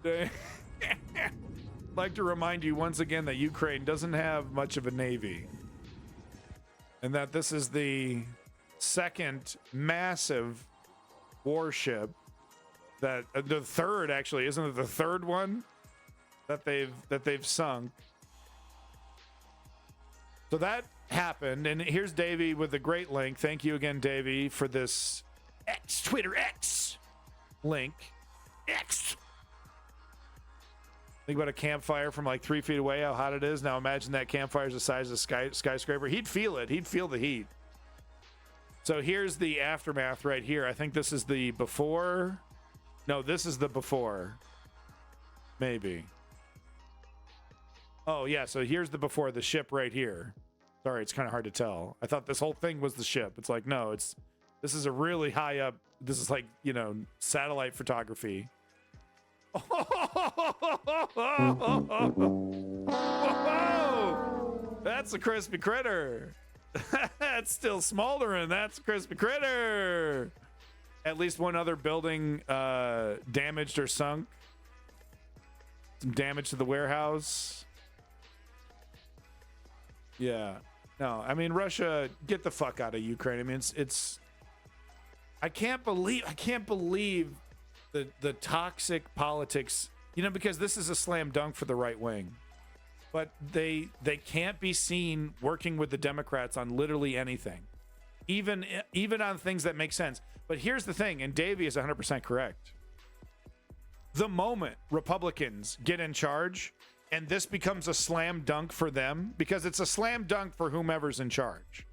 Damn. Like to remind you once again that Ukraine doesn't have much of a navy, and that this is the second massive warship that the third, actually, isn't it the third one that they've sunk? So that happened, and here's Davey with a great link. Thank you again, Davey, for this Twitter X link. X. Think about a campfire from like 3 feet away, how hot it is. Now imagine that campfire's the size of a skyscraper. He'd feel it. He'd feel the heat. So here's the aftermath right here. I think this is the before. No, this is the before. Maybe. Oh, yeah. So here's the before, the ship right here. Sorry, it's kind of hard to tell. I thought this whole thing was the ship. It's like, no, this is a really high up. This is like, satellite photography. Oh, that's a crispy critter. That's still smoldering. That's a crispy critter. At least one other building damaged or sunk. Some damage to the warehouse. Yeah. No, I mean, Russia, get the fuck out of Ukraine. I mean, it's I can't believe the toxic politics, because this is a slam dunk for the right wing, but they can't be seen working with the Democrats on literally anything, even on things that make sense. But here's the thing, and Davey is 100% correct. The moment Republicans get in charge, and this becomes a slam dunk for them, because it's a slam dunk for whomever's in charge,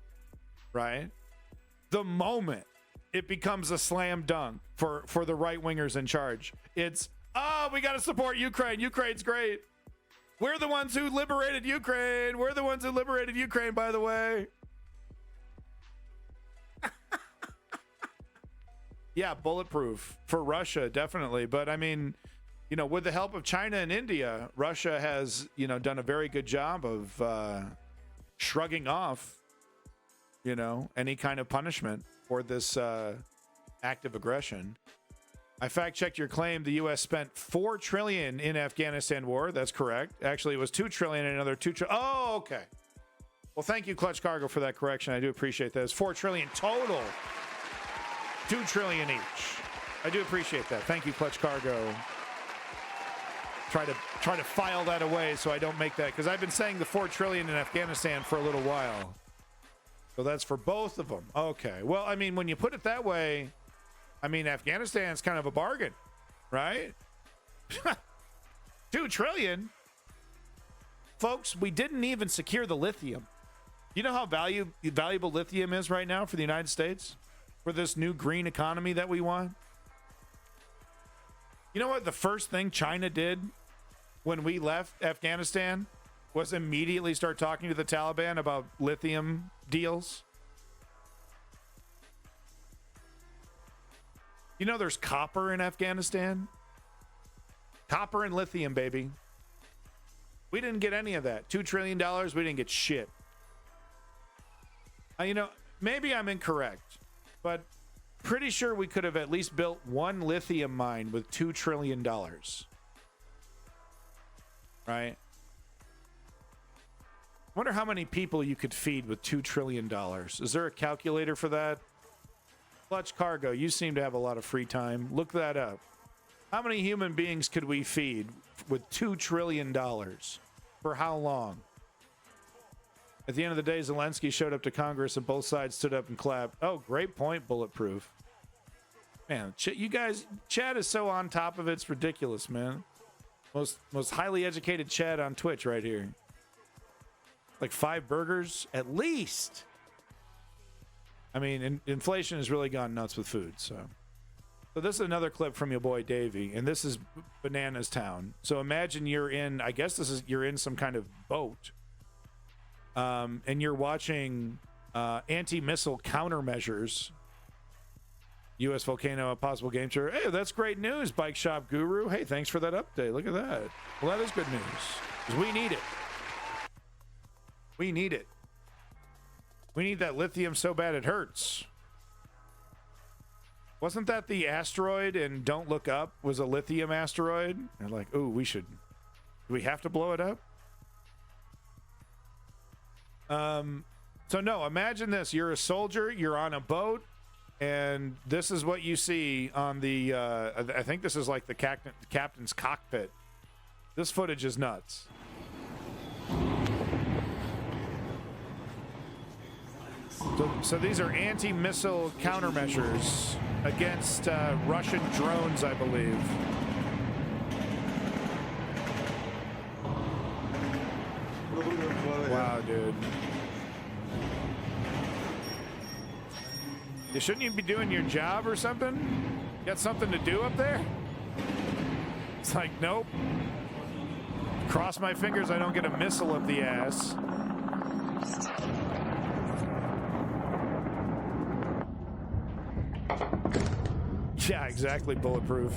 right? The moment it becomes a slam dunk for the right wingers in charge, it's, we got to support Ukraine. Ukraine's great. We're the ones who liberated Ukraine. We're the ones who liberated Ukraine, by the way. Yeah, bulletproof for Russia, definitely. But I mean, with the help of China and India, Russia has, done a very good job of shrugging off, any kind of punishment for this act of aggression. I fact-checked your claim. The U.S. spent $4 trillion in Afghanistan war. That's correct. Actually, it was $2 trillion and another $2 trillion. Oh, okay. Well, thank you, Clutch Cargo, for that correction. I do appreciate that. It's $4 trillion total. $2 trillion each. I do appreciate that. Thank you, Clutch Cargo. Try to file that away so I don't make that, because I've been saying the $4 trillion in Afghanistan for a little while. So that's for both of them. Okay. Well, I mean, when you put it that way, I mean, Afghanistan's kind of a bargain, right? $2 trillion. Folks, we didn't even secure the lithium. You know how valuable lithium is right now for the United States? For this new green economy that we want? You know what the first thing China did when we left Afghanistan was immediately start talking to the Taliban about lithium deals? You know there's copper in Afghanistan? Copper and lithium, baby. We didn't get any of that. $2 trillion, we didn't get shit. You know, maybe I'm incorrect, but pretty sure we could have at least built one lithium mine with $2 trillion. Right? Wonder how many people you could feed with $2 trillion. Is there a calculator for that? Clutch Cargo, you seem to have a lot of free time. Look that up. How many human beings could we feed with $2 trillion? For how long? At the end of the day, Zelensky showed up to Congress and both sides stood up and clapped. Oh, great point, Bulletproof. Man, you guys, Chad is so on top of it, it's ridiculous, man. Most highly educated Chad on Twitch right here. Like 5 burgers at least. I mean, inflation has really gone nuts with food. So this is another clip from your boy Davey, and this is Bananas Town. So imagine you're in, I guess you're in some kind of boat, and you're watching anti-missile countermeasures. U.S. volcano, a possible game changer. Hey, that's great news, Bike Shop Guru. Hey, thanks for that update. Look at that. Well, that is good news, because we need it. We need it. We need that lithium so bad it hurts. Wasn't that the asteroid in Don't Look Up was a lithium asteroid? They're like, ooh, do we have to blow it up? So no, imagine this. You're a soldier, you're on a boat, and this is what you see on the, I think this is like the captain's cockpit. This footage is nuts. So these are anti-missile countermeasures against Russian drones, I believe. Wow, dude. Shouldn't you be doing your job or something? Got something to do up there? It's like, nope. Cross my fingers I don't get a missile up the ass. Yeah, exactly, Bulletproof.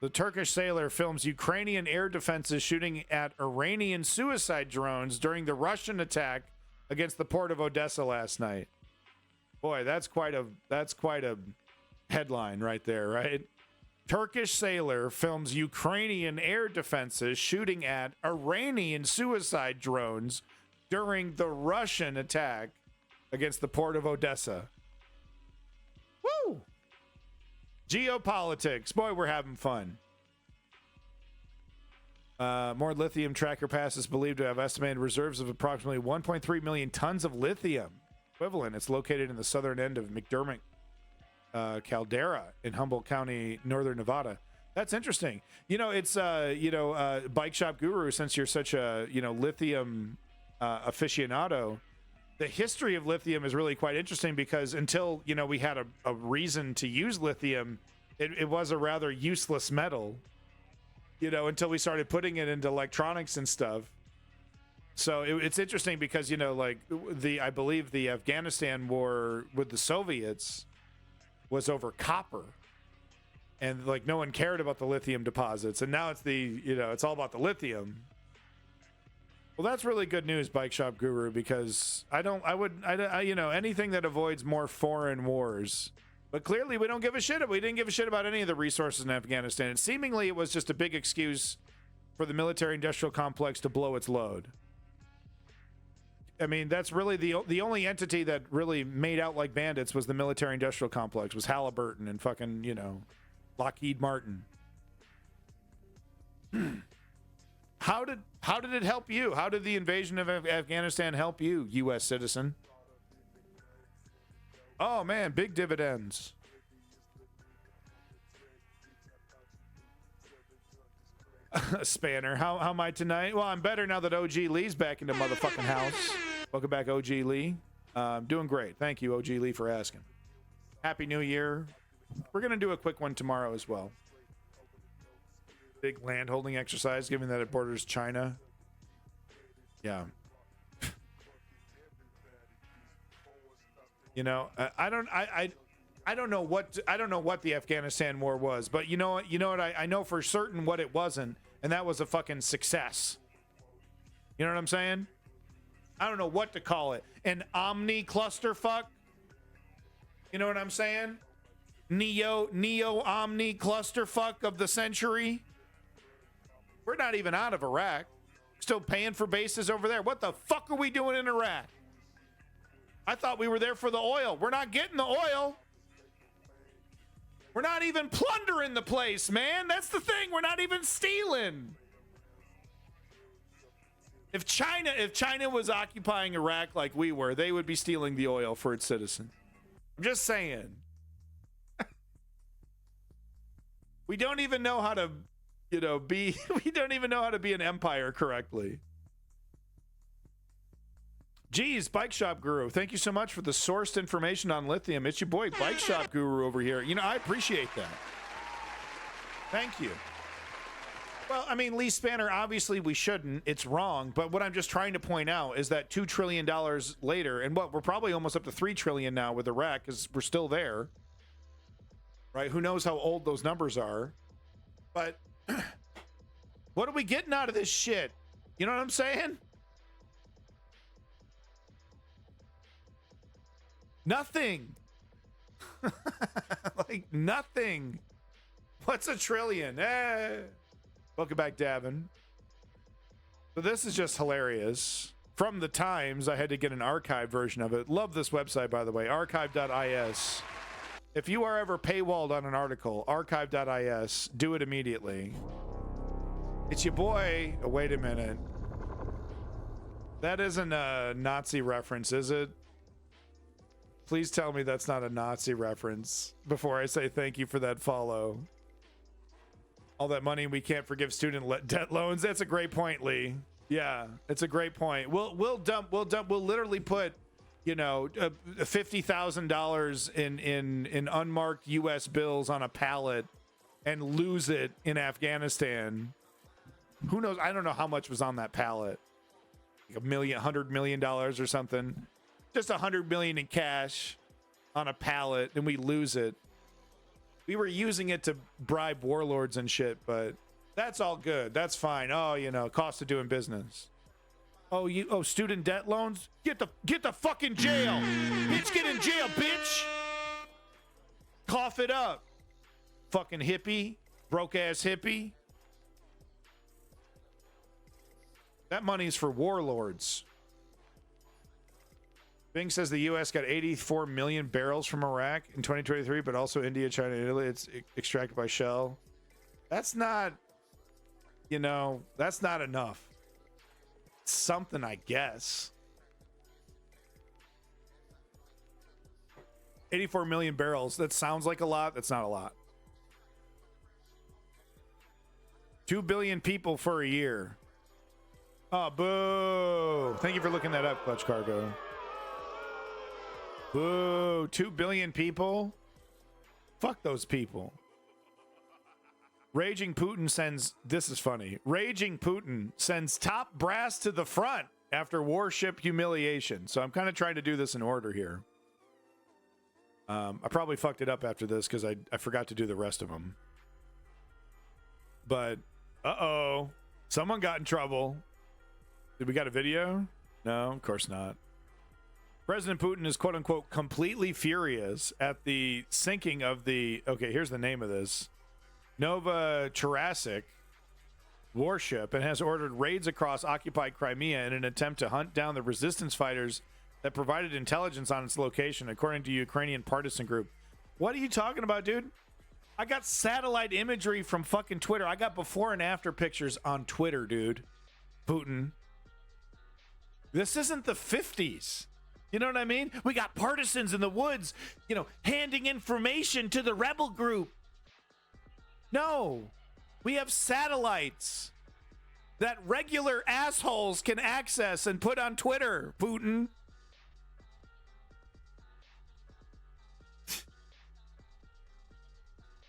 The Turkish sailor films Ukrainian air defenses shooting at Iranian suicide drones during the Russian attack against the port of Odessa last night. Boy, that's quite a headline right there, right? Turkish sailor films Ukrainian air defenses shooting at Iranian suicide drones during the Russian attack against the port of Odessa. Woo! Geopolitics. Boy, we're having fun. More lithium tracker pass is believed to have estimated reserves of approximately 1.3 million tons of lithium equivalent. It's located in the southern end of McDermott caldera in Humboldt County, northern Nevada. That's interesting. You know, it's Bike Shop Guru, since you're such a lithium aficionado. The history of lithium is really quite interesting, because until we had a reason to use lithium, it was a rather useless metal. Until we started putting it into electronics and stuff. So it's interesting because I believe the Afghanistan war with the Soviets was over copper, and no one cared about the lithium deposits, and now it's it's all about the lithium. Well, that's really good news, Bike Shop Guru, because you know, anything that avoids more foreign wars. But clearly we don't give a shit. We didn't give a shit about any of the resources in Afghanistan. And seemingly it was just a big excuse for the military-industrial complex to blow its load. I mean, that's really the only entity that really made out like bandits was the military-industrial complex, was Halliburton and fucking, you know, Lockheed Martin. How did it help you? How did the invasion of Afghanistan help you, U.S. citizen? Oh, man, big dividends. Spanner, how am I tonight? Well, I'm better now that OG Lee's back in the motherfucking house. Welcome back, OG Lee. Doing great. Thank you, OG Lee, for asking. Happy New Year. We're going to do a quick one tomorrow as well. Big land-holding exercise, given that it borders China. Yeah. You know, I don't know what the Afghanistan war was, but you know what? I know for certain what it wasn't, and that was a fucking success. You know what I'm saying? I don't know what to call it. An omni clusterfuck. You know what I'm saying? Neo omni clusterfuck of the century. We're not even out of Iraq. Still paying for bases over there. What the fuck are we doing in Iraq? I thought we were there for the oil. We're not getting the oil. We're not even plundering the place, man. That's the thing. We're not even stealing. If China was occupying Iraq like we were, they would be stealing the oil for its citizens. I'm just saying. We don't even know how to, we don't even know how to be an empire correctly. Geez, Bike Shop Guru, thank you so much for the sourced information on lithium. It's your boy, Bike Shop Guru over here. You know, I appreciate that. Thank you. Well, I mean, Lee Spanner, obviously we shouldn't. It's wrong. But what I'm just trying to point out is that $2 trillion later, and we're probably almost up to $3 trillion now with Iraq because we're still there. Right? Who knows how old those numbers are. But what are we getting out of this shit? You know what I'm saying? Nothing. Like nothing. What's a trillion? Welcome back, Davin. So this is just hilarious. From the Times, I had to get an archive version of it. Love this website, by the way, archive.is. If you are ever paywalled on an article, archive.is, do it immediately. It's your boy. Oh, wait a minute. That isn't a Nazi reference, is it? Please tell me that's not a Nazi reference before I say thank you for that follow. All that money we can't forgive student debt loans. That's a great point, Lee. Yeah, it's a great point. We'll literally put, $50,000 in unmarked U.S. bills on a pallet and lose it in Afghanistan. Who knows? I don't know how much was on that pallet. Like $100 million or something. Just $100 million in cash on a pallet, and we lose it. We were using it to bribe warlords and shit, but that's all good. That's fine. Oh, cost of doing business. Oh, student debt loans? Get the fucking jail. Bitch, get in jail, bitch. Cough it up. Fucking hippie. Broke ass hippie. That money's for warlords. Bing says the U.S. got 84 million barrels from Iraq in 2023, but also India, China, and Italy. It's extracted by Shell. That's not, that's not enough. It's something, I guess. 84 million barrels. That sounds like a lot. That's not a lot. 2 billion people for a year. Oh, boo. Thank you for looking that up, Clutch Cargo. Boo, 2 billion people? Fuck those people. Raging Putin sends, this is funny. Raging Putin sends top brass to the front after warship humiliation. So I'm kind of trying to do this in order here. I probably fucked it up after this because I forgot to do the rest of them. But, someone got in trouble. Did we got a video? No, of course not. President Putin is quote unquote completely furious at the sinking of the, okay, here's the name of this, Novorossiysk warship, and has ordered raids across occupied Crimea in an attempt to hunt down the resistance fighters that provided intelligence on its location, according to Ukrainian partisan group. What are you talking about, dude? I got satellite imagery from fucking Twitter. I got before and after pictures on Twitter, dude. Putin. This isn't the 50s. You know what I mean? We got partisans in the woods, you know, handing information to the rebel group. No. We have satellites that regular assholes can access and put on Twitter, Putin.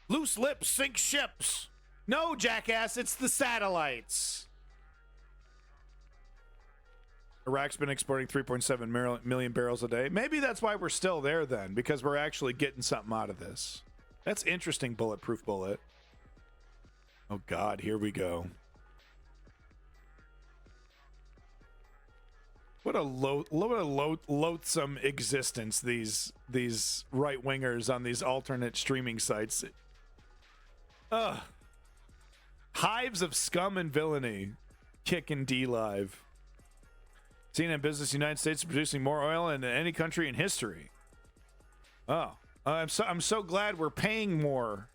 Loose lips sink ships. No, jackass, it's the satellites. Iraq's been exporting 3.7 million barrels a day. Maybe that's why we're still there then, because we're actually getting something out of this. That's interesting, bulletproof bullet. Oh, God, here we go. What a loathsome existence these right-wingers on these alternate streaming sites. Ugh. Hives of scum and villainy. Kick and D Live. CNN Business United States is producing more oil than any country in history. Oh. I'm so glad we're paying more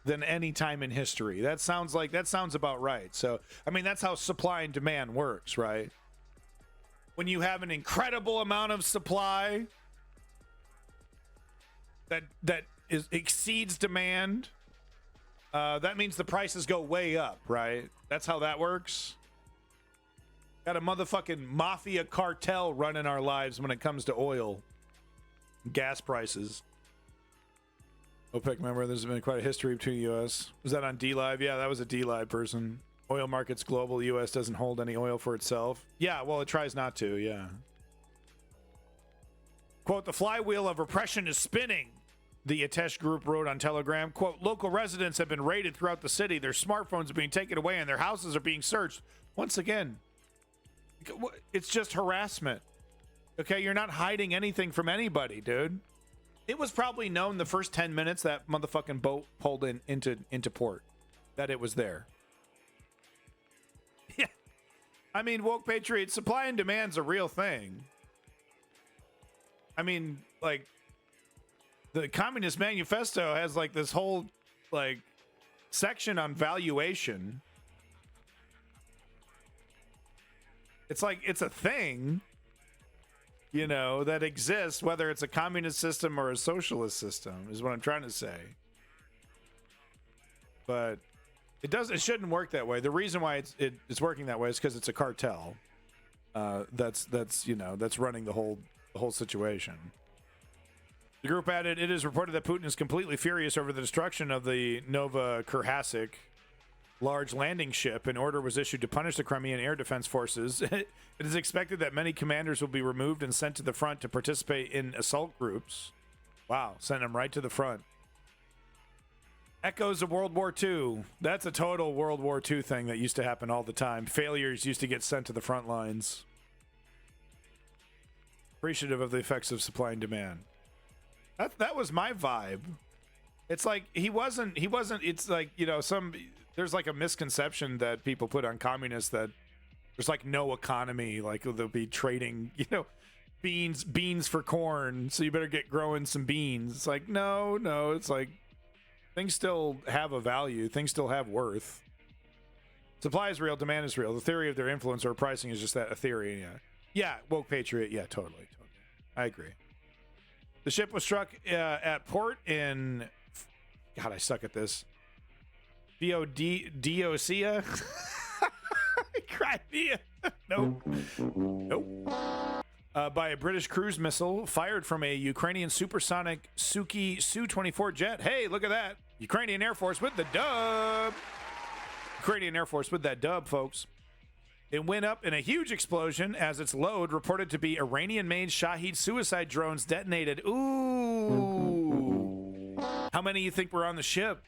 than any time in history. That sounds about right. So, I mean, that's how supply and demand works, right? When you have an incredible amount of supply that exceeds demand, that means the prices go way up, right? That's how that works. Got a motherfucking mafia cartel running our lives when it comes to oil, gas prices. OPEC member, there's been quite a history between the U.S. Was that on D-Live? Yeah, that was a D-Live person. Oil markets global. The U.S. doesn't hold any oil for itself. Yeah, well, it tries not to, yeah. Quote, the flywheel of repression is spinning, the Atesh group wrote on Telegram. Quote, local residents have been raided throughout the city. Their smartphones are being taken away and their houses are being searched. Once again, it's just harassment. Okay, you're not hiding anything from anybody, dude. It was probably known the first 10 minutes that motherfucking boat pulled into port that it was there. Yeah. I mean, woke patriot, supply and demand's a real thing. I mean, like, the Communist Manifesto has like this whole like section on valuation. It's like it's a thing, you know, that exists, whether it's a communist system or a socialist system, is what I'm trying to say. But it shouldn't work that way. The reason why it's working that way is because it's a cartel that's running the whole situation. The group added, it is reported that Putin is completely furious over the destruction of the Novorossiysk large landing ship. An order was issued to punish the Crimean Air Defense Forces. It is expected that many commanders will be removed and sent to the front to participate in assault groups. Wow, send them right to the front. Echoes of World War II. That's a total World War II thing that used to happen all the time. Failures used to get sent to the front lines. Appreciative of the effects of supply and demand. That was my vibe. It's like he wasn't it's like, you know, there's like a misconception that people put on communists that there's like no economy, like they'll be trading, you know, beans for corn, so you better get growing some beans. It's like no, it's like things still have a value, things still have worth. Supply is real, demand is real. The theory of their influence or pricing is just that, a theory. Yeah, woke patriot, yeah, totally. I agree. The ship was struck at port in... God, I suck at this. Diocea? Crimea? Nope. By a British cruise missile fired from a Ukrainian supersonic Suki Su-24 jet. Hey, look at that. Ukrainian Air Force with the dub. Ukrainian Air Force with that dub, folks. It went up in a huge explosion as its load, reported to be Iranian-made Shahed suicide drones, detonated. Ooh. How many you think were on the ship?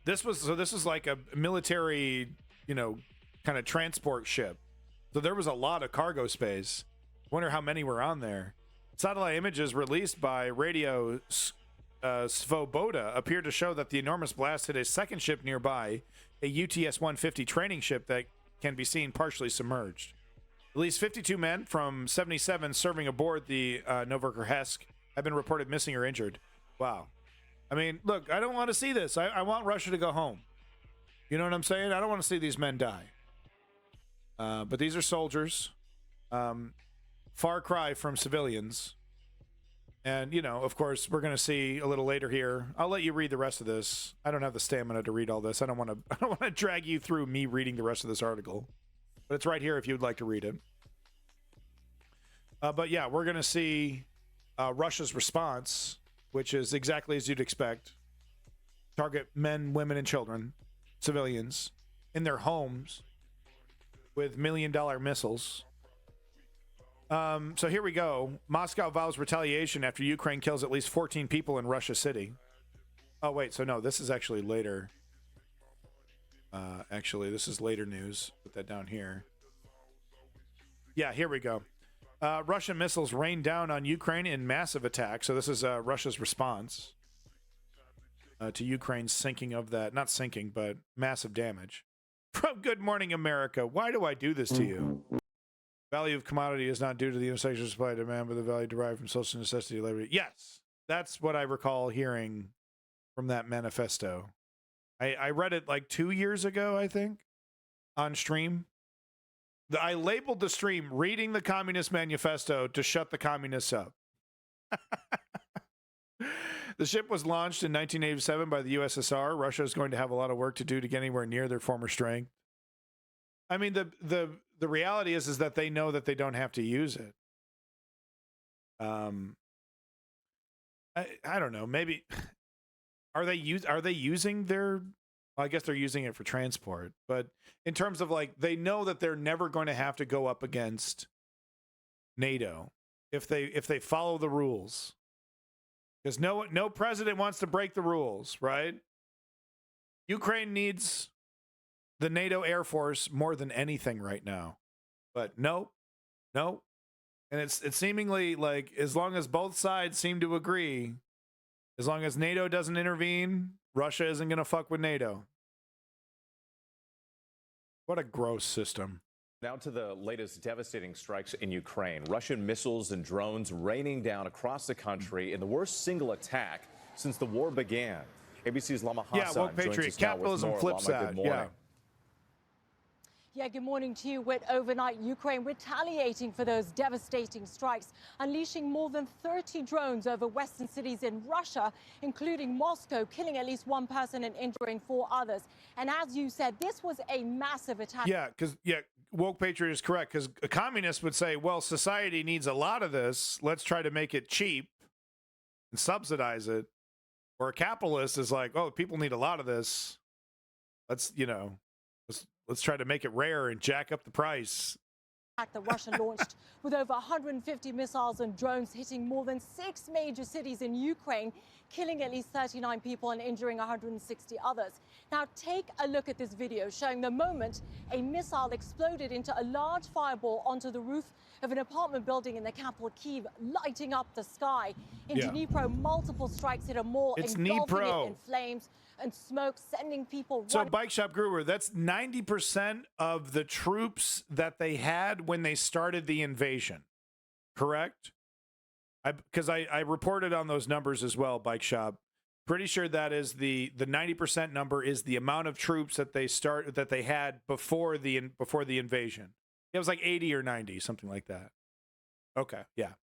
This was like a military, you know, kind of transport ship. So there was a lot of cargo space. Wonder how many were on there. Satellite images released by Radio Svoboda appear to show that the enormous blast hit a second ship nearby, a UTS-150 training ship that can be seen partially submerged. At least 52 men from 77 serving aboard the Novorossiysk have been reported missing or injured. Wow. I mean, look, I don't want to see this. I want Russia to go home. You know what I'm saying? I don't want to see these men die. But these are soldiers. Far cry from civilians. And, you know, of course, we're going to see a little later here. I'll let you read the rest of this. I don't have the stamina to read all this. I don't want to drag you through me reading the rest of this article. But it's right here if you'd like to read it. But yeah, we're going to see Russia's response, which is exactly as you'd expect. Target men, women, and children, civilians, in their homes with million-dollar missiles. So here we go. Moscow vows retaliation after Ukraine kills at least 14 people in Russia City. Oh, wait. So, no, this is actually later. Actually, this is later news. Put that down here. Yeah, here we go. Russian missiles rain down on Ukraine in massive attack. So this is Russia's response to Ukraine's sinking of that. Not sinking, but massive damage. From Good Morning America. Why do I do this to you? Value of commodity is not due to the intersection of supply and demand, but the value derived from social necessity and labor. Yes, that's what I recall hearing from that manifesto. I read it like 2 years ago, I think, on stream. I labeled the stream "Reading the Communist Manifesto to Shut the Communists Up." The ship was launched in 1987 by the USSR. Russia is going to have a lot of work to do to get anywhere near their former strength. I mean, the reality is that they know that they don't have to use it. I don't know. Maybe are they using their? Well, I guess they're using it for transport. But in terms of like, they know that they're never going to have to go up against NATO if they follow the rules. Because no president wants to break the rules, right? Ukraine needs the NATO Air Force more than anything right now. But no. And it's seemingly like, as long as both sides seem to agree, as long as NATO doesn't intervene, Russia isn't going to fuck with NATO. What a gross system. Now to the latest devastating strikes in Ukraine. Russian missiles and drones raining down across the country in the worst single attack since the war began. ABC's Lama Hassan joins us now with more. Flips Lama, that. good morning. Yeah. Yeah, good morning to you. With overnight Ukraine retaliating for those devastating strikes, unleashing more than 30 drones over western cities in Russia, including Moscow, killing at least one person and injuring 4 others. And as you said, this was a massive attack. Yeah, Woke Patriot is correct, because a communist would say, well, society needs a lot of this. Let's try to make it cheap and subsidize it. Or a capitalist is like, oh, people need a lot of this. Let's try to make it rare and jack up the price. That Russia launched with over 150 missiles and drones hitting more than 6 major cities in Ukraine, killing at least 39 people and injuring 160 others. Now take a look at this video showing the moment a missile exploded into a large fireball onto the roof of an apartment building in the capital Kyiv, lighting up the sky. In Dnipro, multiple strikes hit a mall, engulfing it in flames and smoke, sending people running. So, Bike Shop Gruber, that's 90% of the troops that they had when they started the invasion, correct? Because I reported on those numbers as well, Bike Shop. Pretty sure that is the 90% number is the amount of troops that they had before the invasion. It was like 80 or 90, something like that. Okay, yeah.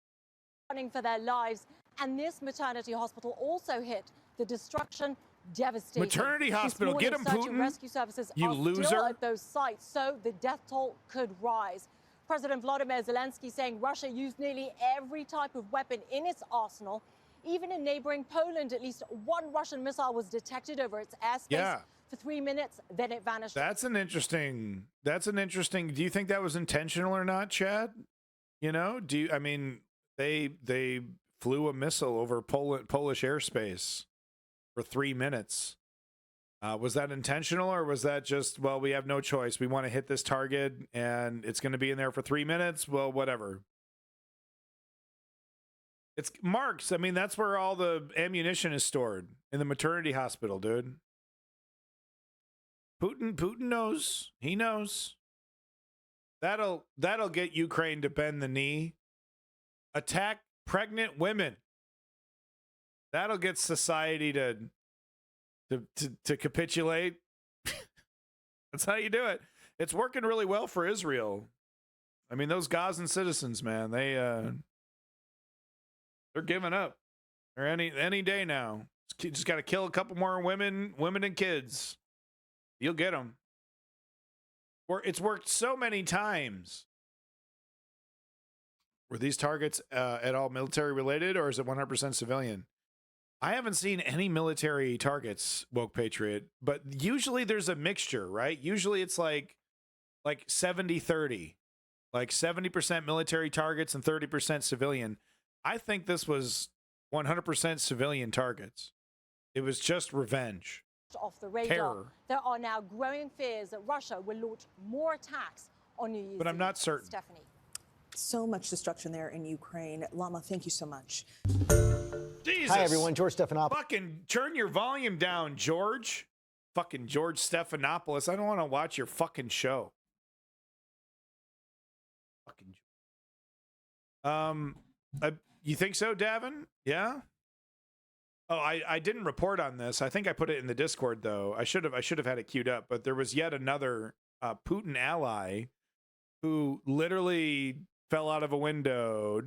Running for their lives, and this maternity hospital also hit. The destruction devastating. Maternity hospital, get them, Putin. Rescue services you are loser. Still at those sites, so the death toll could rise. President Vladimir Zelensky saying Russia used nearly every type of weapon in its arsenal. Even in neighboring Poland, at least one Russian missile was detected over its airspace for 3 minutes, then it vanished. That's an interesting. Do you think that was intentional or not, Chad? You know, they flew a missile over Polish airspace for 3 minutes. Was that intentional, or was that just, well, we have no choice. We want to hit this target and it's going to be in there for 3 minutes. Well, whatever. It's Marks. I mean, that's where all the ammunition is stored, in the maternity hospital, dude. Putin knows. He knows. That'll get Ukraine to bend the knee. Attack pregnant women. That'll get society to capitulate. That's how you do it. It's working really well for Israel. I mean, those Gazan citizens, man, they're giving up. Or any day now. Just got to kill a couple more women and kids. You'll get them. It's worked so many times. Were these targets at all military related, or is it 100% civilian? I haven't seen any military targets, Woke Patriot, but usually there's a mixture, right? Usually it's like 70-30, like 70% military targets and 30% civilian. I think this was 100% civilian targets. It was just revenge. Off the radar. Terror. There are now growing fears that Russia will launch more attacks on New Year's Eve. But I'm not certain. Stephanie. So much destruction there in Ukraine. Lama, thank you so much. Jesus. Hi, everyone. George Stephanopoulos. Fucking turn your volume down, George. Fucking George Stephanopoulos. I don't want to watch your fucking show. Fucking. You think so, Davin? Yeah. Oh, I didn't report on this. I think I put it in the Discord though. I should have had it queued up. But there was yet another Putin ally who literally fell out of a window.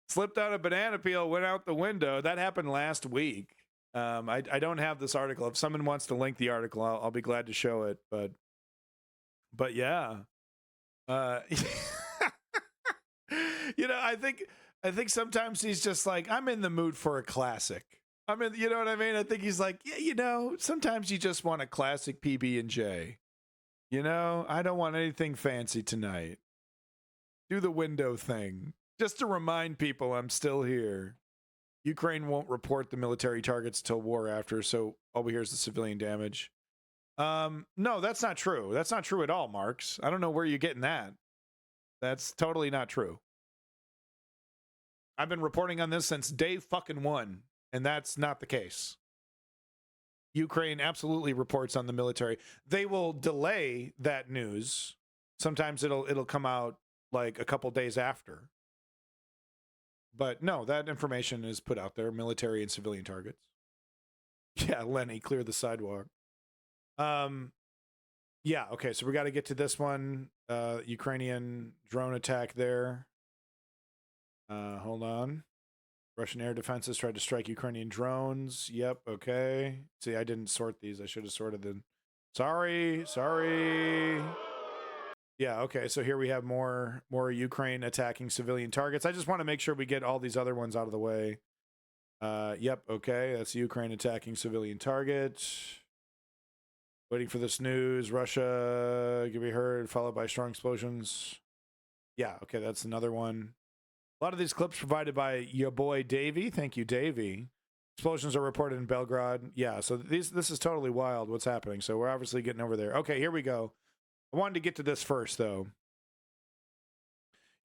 Slipped on a banana peel, went out the window. That happened last week. I don't have this article. If someone wants to link the article, I'll be glad to show it. But yeah, you know, I think sometimes he's just like, I'm in the mood for a classic. You know what I mean? I think he's like, yeah, you know, sometimes you just want a classic PB&J. You know, I don't want anything fancy tonight. Do the window thing. Just to remind people I'm still here. Ukraine won't report the military targets till war after, so all we hear is the civilian damage. No, that's not true. That's not true at all, Marks. I don't know where you're getting that. That's totally not true. I've been reporting on this since day fucking one, and that's not the case. Ukraine absolutely reports on the military. They will delay that news. Sometimes it'll come out like a couple days after. But no, that information is put out there, military and civilian targets. Yeah, Lenny, clear the sidewalk. Yeah, okay, so we got to get to this one. Ukrainian drone attack there. Hold on. Russian air defenses tried to strike Ukrainian drones. Yep, okay. See, I didn't sort these. I should have sorted them. Sorry. Yeah, okay, so here we have more Ukraine attacking civilian targets. I just want to make sure we get all these other ones out of the way. Yep, okay, that's Ukraine attacking civilian targets. Waiting for this news. Russia can be heard, followed by strong explosions. Yeah, okay, that's another one. A lot of these clips provided by your boy Davey. Thank you, Davey. Explosions are reported in Belgrade. Yeah, so this is totally wild what's happening. So we're obviously getting over there. Okay, here we go. I wanted to get to this first, though.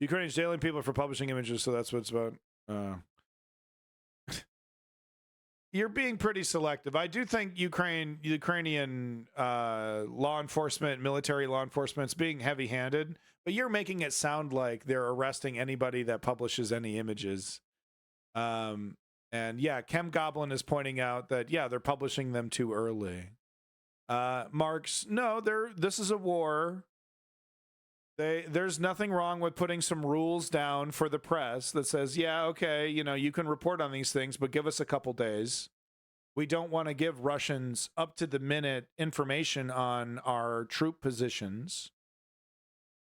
Ukraine's jailing people for publishing images, so that's what it's about. You're being pretty selective. I do think Ukrainian law enforcement, military law enforcement, is being heavy-handed, but you're making it sound like they're arresting anybody that publishes any images. And yeah, Chem Goblin is pointing out that, yeah, they're publishing them too early. Marks, no, this is a war. There's nothing wrong with putting some rules down for the press that says, yeah, okay, you know, you can report on these things, but give us a couple days. We don't want to give Russians up-to-the-minute information on our troop positions.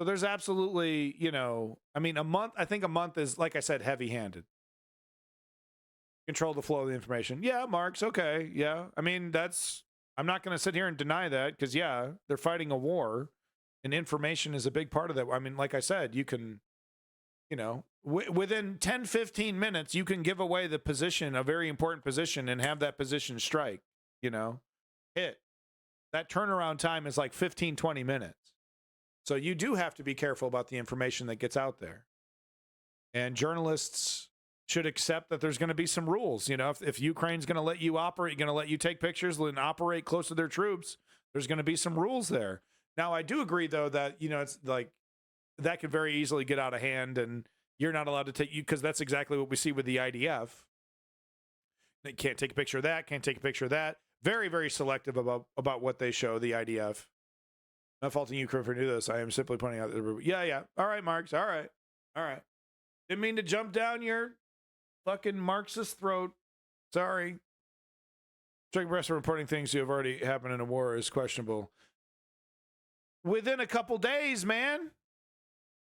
So there's absolutely, you know, I mean, I think a month is, like I said, heavy-handed. Control the flow of the information. Yeah, Marks, okay, yeah. I mean, I'm not going to sit here and deny that because, yeah, they're fighting a war. And information is a big part of that. I mean, like I said, you can You know, within 10, 15 minutes, you can give away the position, a very important position, and have that position strike, you know, hit. That turnaround time is like 15, 20 minutes. So you do have to be careful about the information that gets out there. And journalists should accept that there's going to be some rules. You know, if Ukraine's going to let you operate, going to let you take pictures and operate close to their troops, there's going to be some rules there. Now, I do agree, though, that, you know, it's like that could very easily get out of hand, and you're not allowed to take you, because that's exactly what we see with the IDF. They can't take a picture of that, can't take a picture of that. Very, very selective about what they show, the IDF. Not faulting Ukraine for doing this. I am simply pointing out that, yeah. All right, Marks. All right. Didn't mean to jump down your fucking Marxist throat. Sorry. Checking press reporting things who have already happened in a war is questionable. Within a couple days, man.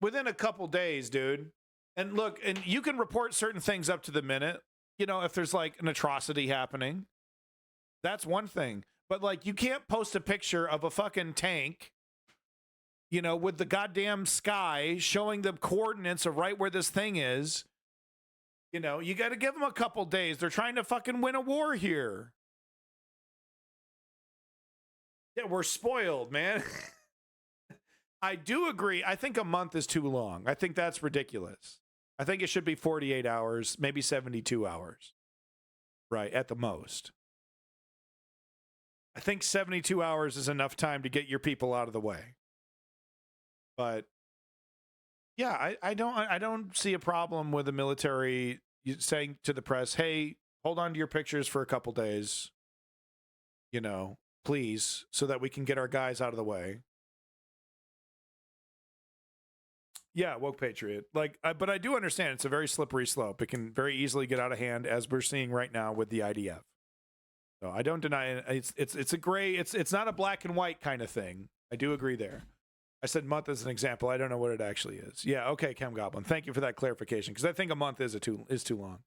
Within a couple days, dude. And look, and you can report certain things up to the minute. You know, if there's like an atrocity happening, that's one thing. But like, you can't post a picture of a fucking tank, you know, with the goddamn sky showing the coordinates of right where this thing is. You know, you got to give them a couple days. They're trying to fucking win a war here. Yeah, we're spoiled, man. I do agree. I think a month is too long. I think that's ridiculous. I think it should be 48 hours, maybe 72 hours. Right, at the most. I think 72 hours is enough time to get your people out of the way. But yeah, I don't see a problem with the military saying to the press, "Hey, hold on to your pictures for a couple days, you know, please, so that we can get our guys out of the way." Yeah, woke patriot. Like, but I do understand it's a very slippery slope. It can very easily get out of hand, as we're seeing right now with the IDF. So I don't deny it. It's a gray. It's not a black and white kind of thing. I do agree there. I said month as an example. I don't know what it actually is. Yeah, okay, Chem Goblin. Thank you for that clarification, because I think a month is too long.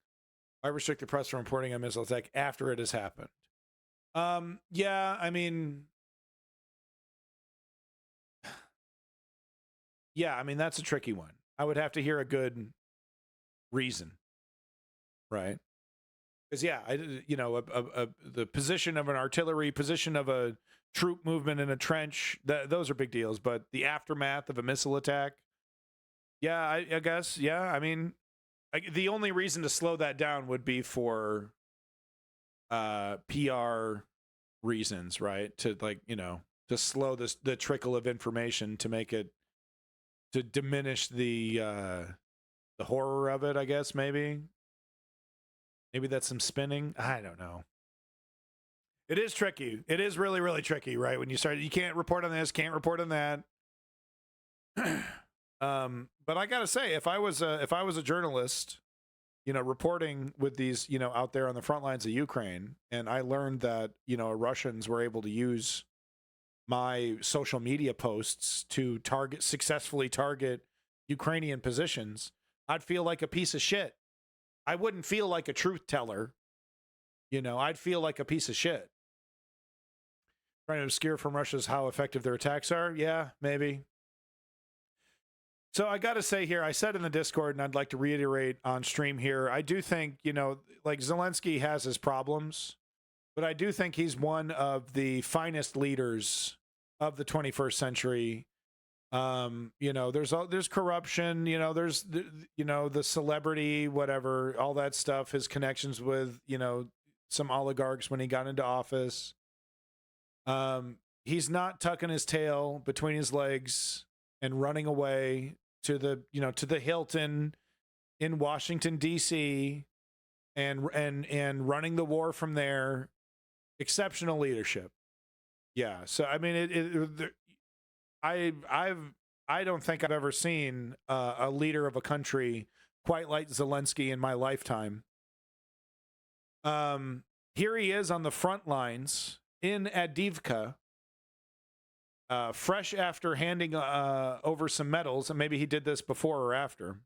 I restrict the press from reporting on missile attack after it has happened. Yeah, I mean, that's a tricky one. I would have to hear a good reason, right? Because the position of an artillery, position of a troop movement in a trench, those are big deals. But the aftermath of a missile attack, yeah, I guess, yeah. I mean, the only reason to slow that down would be for PR reasons, right? To to slow the trickle of information, to make it, to diminish the horror of it, I guess. Maybe that's some spinning. I don't know. It is tricky. It is really, really tricky, right? When you start, you can't report on this, can't report on that. But I gotta say, if I was a journalist, reporting with these, out there on the front lines of Ukraine, and I learned that, Russians were able to use my social media posts to successfully target Ukrainian positions, I'd feel like a piece of shit. I wouldn't feel like a truth teller. I'd feel like a piece of shit. Trying to obscure from Russia's how effective their attacks are? Yeah, maybe. So I got to say here, I said in the Discord, and I'd like to reiterate on stream here, I do think, like Zelensky has his problems, but I do think he's one of the finest leaders of the 21st century. There's corruption, there's the celebrity, whatever, all that stuff, his connections with, some oligarchs when he got into office. He's not tucking his tail between his legs and running away to the Hilton in Washington, D.C. and running the war from there. Exceptional leadership. Yeah. So, I mean, I don't think I've ever seen a leader of a country quite like Zelensky in my lifetime. Here he is on the front lines in Avdiivka, fresh after handing over some medals, and maybe he did this before or after.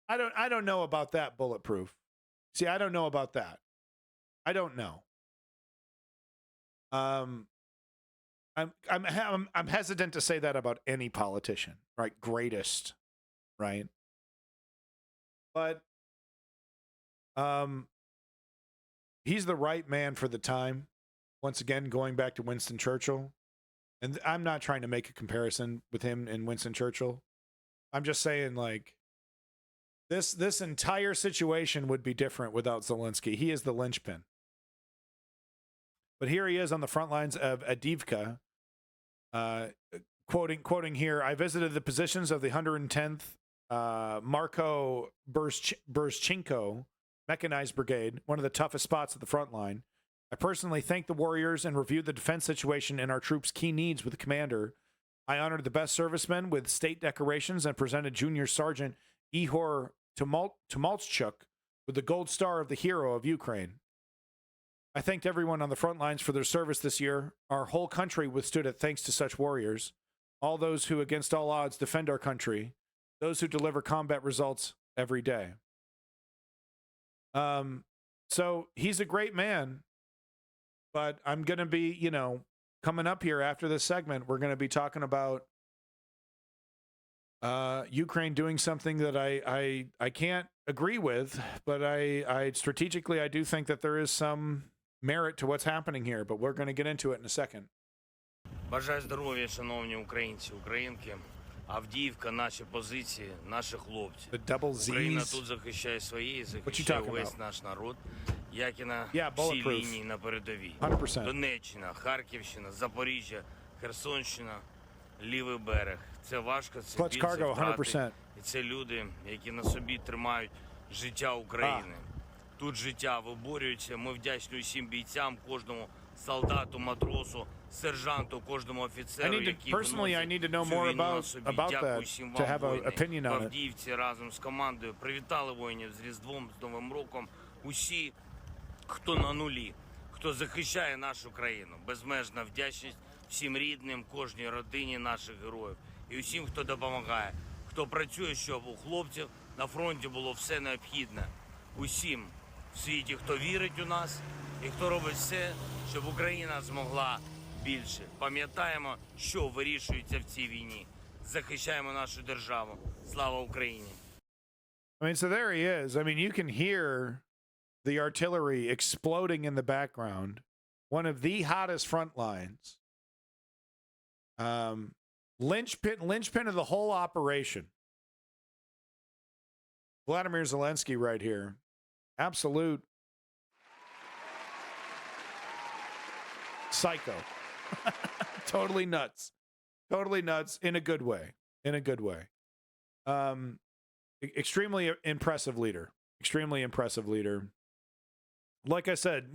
I don't know about that, Bulletproof. See, I don't know about that. I don't know. I'm hesitant to say that about any politician, right? Greatest right? But he's the right man for the time. Once again, going back to Winston Churchill. And I'm not trying to make a comparison with him and Winston Churchill. I'm just saying, like, this entire situation would be different without Zelensky. He is the linchpin. But here he is on the front lines of Avdiivka. Quoting here, I visited the positions of the 110th Marko Berezchenko Mechanized Brigade, one of the toughest spots at the front line. I personally thanked the warriors and reviewed the defense situation and our troops' key needs with the commander. I honored the best servicemen with state decorations and presented Junior Sergeant Ihor Tumalchuk with the Gold Star of the Hero of Ukraine. I thanked everyone on the front lines for their service this year. Our whole country withstood it thanks to such warriors. All those who, against all odds, defend our country. Those who deliver combat results every day. So he's a great man. But I'm going to be, you know, coming up here after this segment, we're going to be talking about Ukraine doing something that I can't agree with, but I strategically, I do think that there is some merit to what's happening here, but we're going to get into it in a second. Бажаю здоров'я, шановні українці, українки. Авдіївка, наші позиції, наші хлопці. Україна тут захищає свої, захищає весь наш народ, як і на всій лінії на передовій. 100%. Донеччина, Харківщина, Запоріжжя, Херсонщина, лівий берег. Це важко, це біль, це втрати. І це люди, які на собі тримають життя України. Тут життя виборюється. Ми вдячні усім бійцям, кожному солдату, матросу, сержанту, кожному офіцеру, який виносить цю війну на собі. Дякую всім вам, воїни. В Авдіївці разом з командою привітали воїнів з Різдвом, з Новим роком. Усі, хто на нулі, хто захищає нашу країну. Безмежна вдячність всім рідним, кожній родині наших героїв. І усім, хто допомагає, хто працює, щоб у хлопців на фронті було все необхідне. Усім в світі, хто вірить у нас і хто робить все, щоб Україна змогла більше. Пам'ятаємо, що вирішується в цій війні. Захищаємо нашу державу. Слава Україні! I mean, so there he is. I mean, you can hear the artillery exploding in the background. One of the hottest front lines. Linchpin of the whole operation. Vladimir Zelensky right here. Absolute psycho. Totally nuts. Totally nuts in a good way. In a good way. Extremely impressive leader. Extremely impressive leader. Like I said,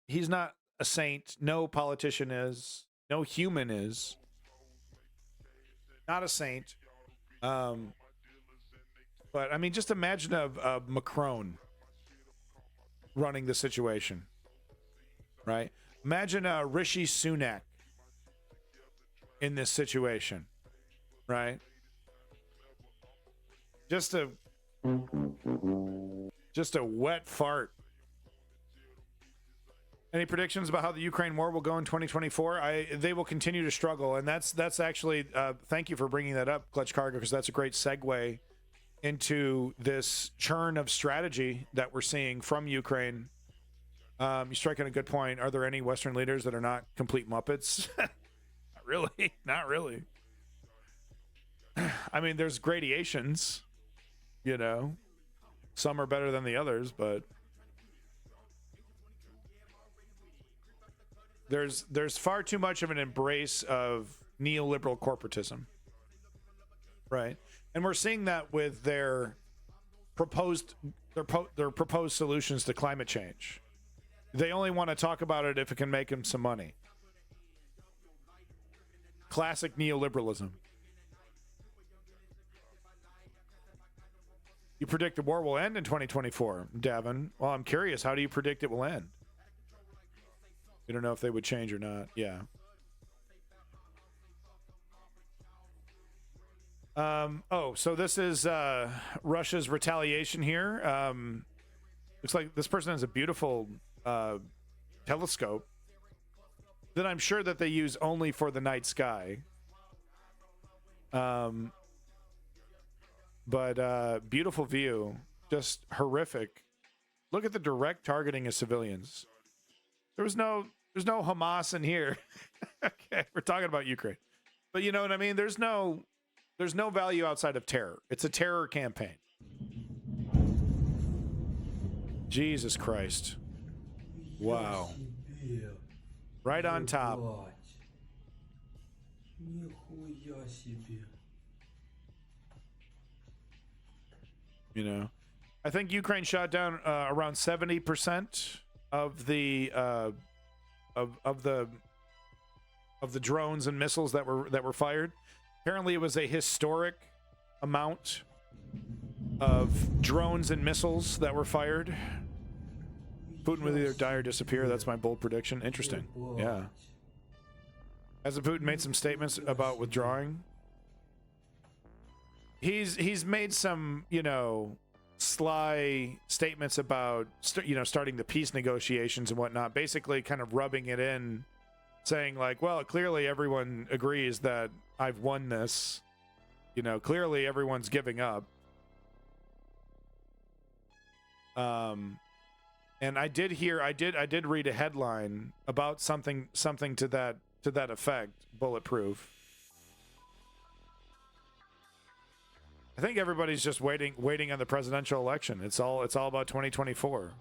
he's not a saint. No politician is. No human is. Not a saint. But I mean, just imagine a Macron running the situation, right? Imagine Rishi Sunak in this situation, right? Just a wet fart. Any predictions about how the Ukraine war will go in 2024? They will continue to struggle, and that's actually thank you for bringing that up, Clutch Cargo, because that's a great segue into this churn of strategy that we're seeing from Ukraine. You strike on a good point. Are there any Western leaders that are not complete Muppets? Not really. Not really. I mean, there's gradations, you know. Some are better than the others, but there's far too much of an embrace of neoliberal corporatism, right? And we're seeing that with their proposed solutions to climate change. They only want to talk about it if it can make them some money. Classic neoliberalism. You predict the war will end in 2024, Davin. Well, I'm curious, how do you predict it will end? You don't know if they would change or not. Yeah. So this is Russia's retaliation here. Looks like this person has a beautiful telescope that I'm sure that they use only for the night sky. But beautiful view, just horrific. Look at the direct targeting of civilians. There's no Hamas in here. Okay, we're talking about Ukraine. But you know what I mean? There's no value outside of terror. It's a terror campaign. Jesus Christ. Wow. Right on top. You know, I think Ukraine shot down around 70% of the of the drones and missiles that were fired. Apparently, it was a historic amount of drones and missiles that were fired. Putin will either die or disappear. That's my bold prediction. Interesting. Yeah. Hasn't Putin made some statements about withdrawing? He's made some, you know, sly statements about, starting the peace negotiations and whatnot, basically kind of rubbing it in, saying like, well, clearly everyone agrees that I've won this. You know, clearly everyone's giving up. And I did read a headline about something to that effect, bulletproof. I think everybody's just waiting on the presidential election. It's all about 2024.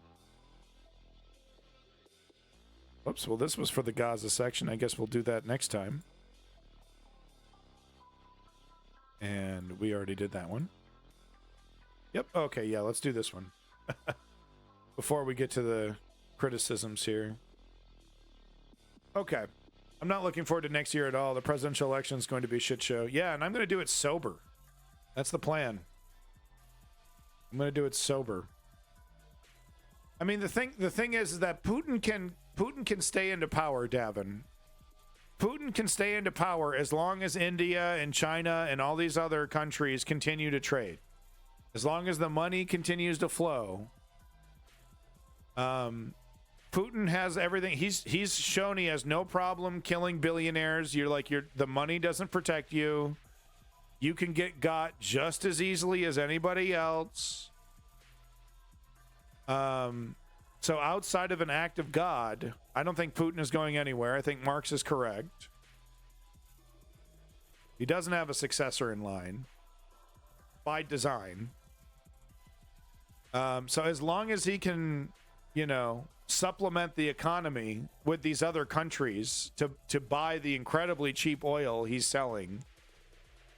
Oops, well, this was for the Gaza section. I guess we'll do that next time. And we already did that one. Yep, okay, yeah, let's do this one. Before we get to the criticisms here. Okay. I'm not looking forward to next year at all. The presidential election is going to be a shit show. Yeah, and I'm going to do it sober. That's the plan. I'm going to do it sober. I mean, the thing is that Putin can stay into power, Davin. Putin can stay into power as long as India and China and all these other countries continue to trade. As long as the money continues to flow. Putin has everything. He's shown he has no problem killing billionaires. The money doesn't protect you. You can get got just as easily as anybody else. So outside of an act of God, I don't think Putin is going anywhere. I think Marx is correct. He doesn't have a successor in line by design. So as long as he can, supplement the economy with these other countries to buy the incredibly cheap oil he's selling,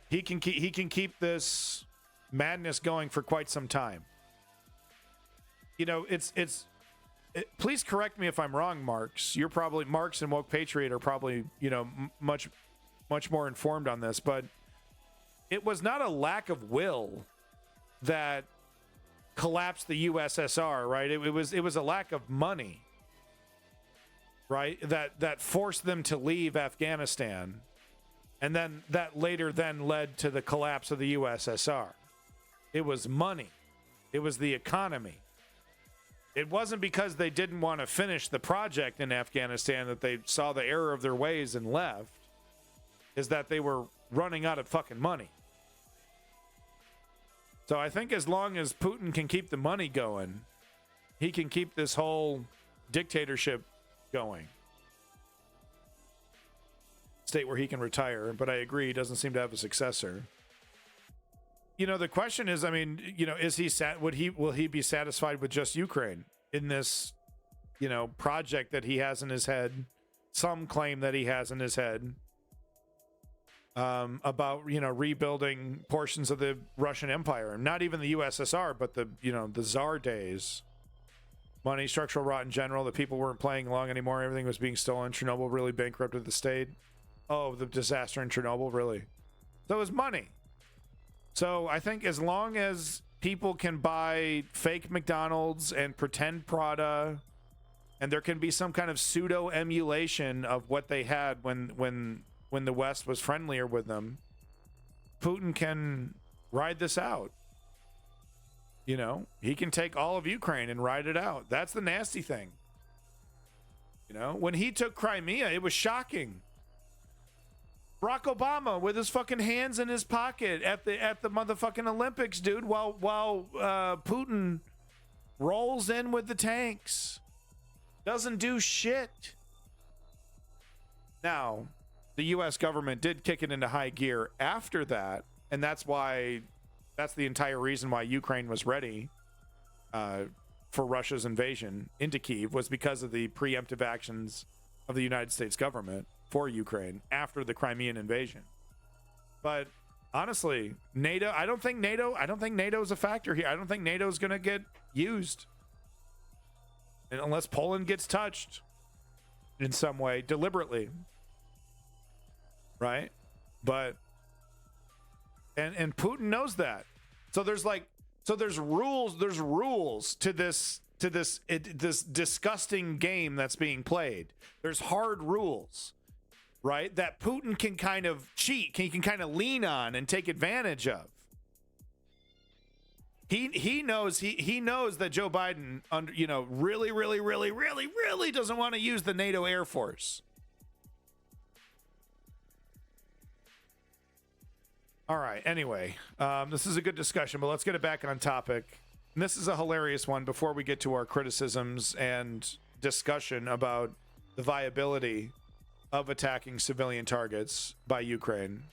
he can keep this madness going for quite some time. Please correct me if I'm wrong, Marx. Marx and Woke Patriot are probably, much more informed on this, but it was not a lack of will that collapsed the USSR, right? It was a lack of money, right? That forced them to leave Afghanistan, and then that later led to the collapse of the USSR. It was money. It was the economy. It wasn't because they didn't want to finish the project in Afghanistan that they saw the error of their ways and left. Is that they were running out of fucking money. So I think as long as Putin can keep the money going, he can keep this whole dictatorship going. State where he can retire, but I agree he doesn't seem to have a successor. The question is, is he will he be satisfied with just Ukraine in this, project that he has in his head? Some claim that he has in his head. About rebuilding portions of the Russian Empire, not even the USSR, but the Tsar days. Money, structural rot in general. The people weren't playing along anymore. Everything was being stolen. Chernobyl really bankrupted the state. Oh, the disaster in Chernobyl, really. So it was money. So I think as long as people can buy fake McDonald's and pretend Prada, and there can be some kind of pseudo emulation of what they had when the West was friendlier with them, Putin can ride this out. He can take all of Ukraine and ride it out. That's the nasty thing. When he took Crimea, it was shocking. Barack Obama with his fucking hands in his pocket at the motherfucking Olympics, dude, while Putin rolls in with the tanks. Doesn't do shit. Now, the U.S. government did kick it into high gear after that, and that's the entire reason why Ukraine was ready for Russia's invasion into Kyiv, was because of the preemptive actions of the United States government for Ukraine after the Crimean invasion. But honestly, I don't think NATO is a factor here. I don't think NATO is going to get used unless Poland gets touched in some way deliberately. Right? But and Putin knows that. So there's rules to this disgusting game that's being played. There's hard rules, right? That Putin can kind of cheat, he can kind of lean on and take advantage of. He knows that Joe Biden really doesn't want to use the NATO Air Force. All right. Anyway, this is a good discussion, but let's get it back on topic. And this is a hilarious one before we get to our criticisms and discussion about the viability of attacking civilian targets by Ukraine.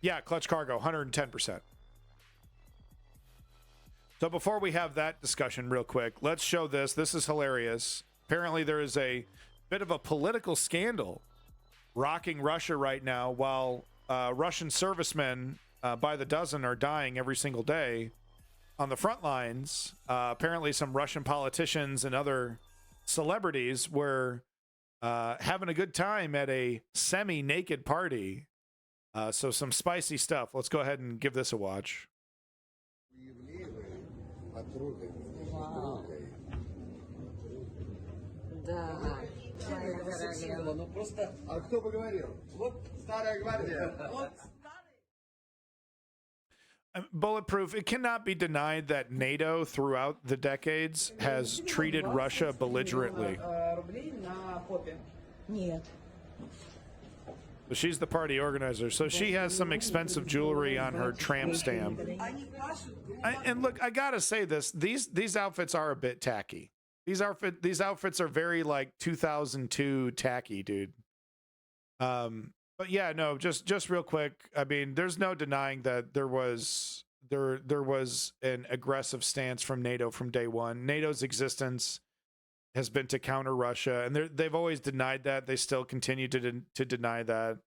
Yeah, clutch cargo, 110%. So before we have that discussion real quick, let's show this. This is hilarious. Apparently there is a bit of a political scandal rocking Russia right now while Russian servicemen by the dozen are dying every single day on the front lines. Apparently some Russian politicians and other celebrities were having a good time at a semi-naked party. So some spicy stuff. Let's go ahead and give this a watch. Wow. Да. Ну просто, а кто бы говорил? Вот старая гвардия. Bulletproof, it cannot be denied that NATO throughout the decades has treated Russia belligerently. So she's the party organizer, so she has some expensive jewelry on her tramp stamp. And look, I gotta say this: these outfits are a bit tacky. These outfits are very like 2002 tacky, dude. But yeah, no, just real quick. I mean, there's no denying that there was an aggressive stance from NATO from day one. NATO's existence has been to counter Russia, and they've always denied that. They still continue to deny that.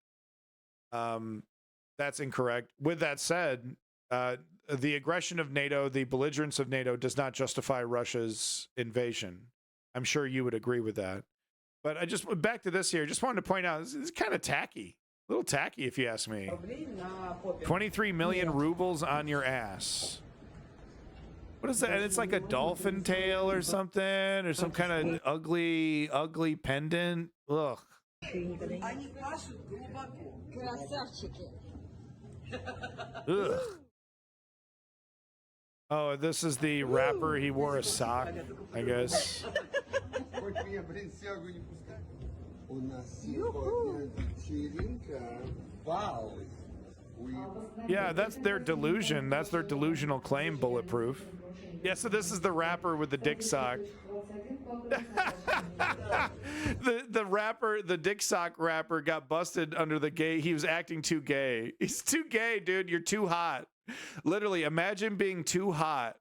That's incorrect. With that said, the aggression of NATO, the belligerence of NATO, does not justify Russia's invasion. I'm sure you would agree with that. But I just back to this here. Just wanted to point out this is kind of tacky, a little tacky, if you ask me. 23 million rubles on your ass. What is that? It's like a dolphin tail or something, or some kind of ugly pendant. Ugh. Ugh. Oh, this is the rapper. He wore a sock, I guess. Yeah, that's their delusion. That's their delusional claim, Bulletproof. Yeah, so this is the rapper with the dick sock. the dick sock rapper got busted under the gay. He was acting too gay. He's too gay, dude. You're too hot. Literally, imagine being too hot.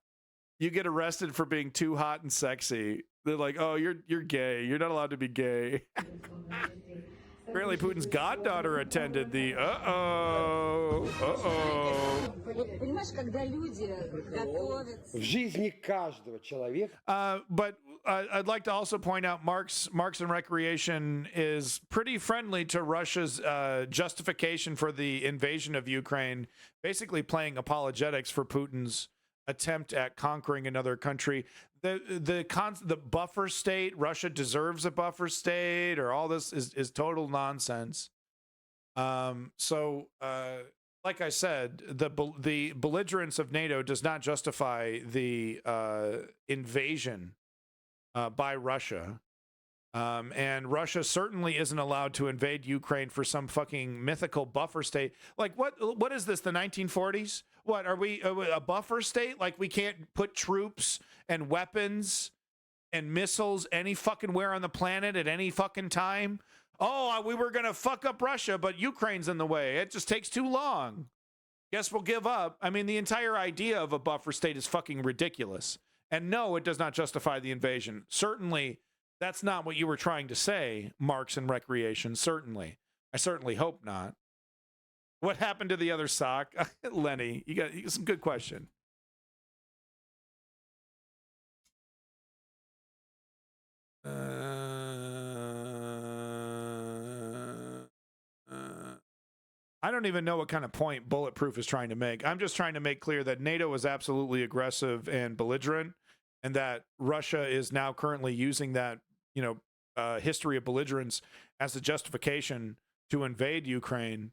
You get arrested for being too hot and sexy. They're like, oh, you're gay. You're not allowed to be gay. Apparently, Putin's goddaughter attended the But I'd like to also point out Marks and Recreation is pretty friendly to Russia's justification for the invasion of Ukraine, basically playing apologetics for Putin's attempt at conquering another country. The buffer state, Russia deserves a buffer state, or all this is total nonsense. So like I said, the belligerence of NATO does not justify the invasion by Russia. And Russia certainly isn't allowed to invade Ukraine for some fucking mythical buffer state. Like, what is this, the 1940s? What, are we a buffer state? Like, we can't put troops and weapons and missiles any fucking where on the planet at any fucking time? Oh, we were going to fuck up Russia, but Ukraine's in the way. It just takes too long. Guess we'll give up. I mean, the entire idea of a buffer state is fucking ridiculous. And no, it does not justify the invasion. Certainly, that's not what you were trying to say, Marks and Recreation. Certainly. I certainly hope not. What happened to the other sock? Lenny, you got some good question. I don't even know what kind of point Bulletproof is trying to make. I'm just trying to make clear that NATO is absolutely aggressive and belligerent, and that Russia is now currently using that, history of belligerence as a justification to invade Ukraine.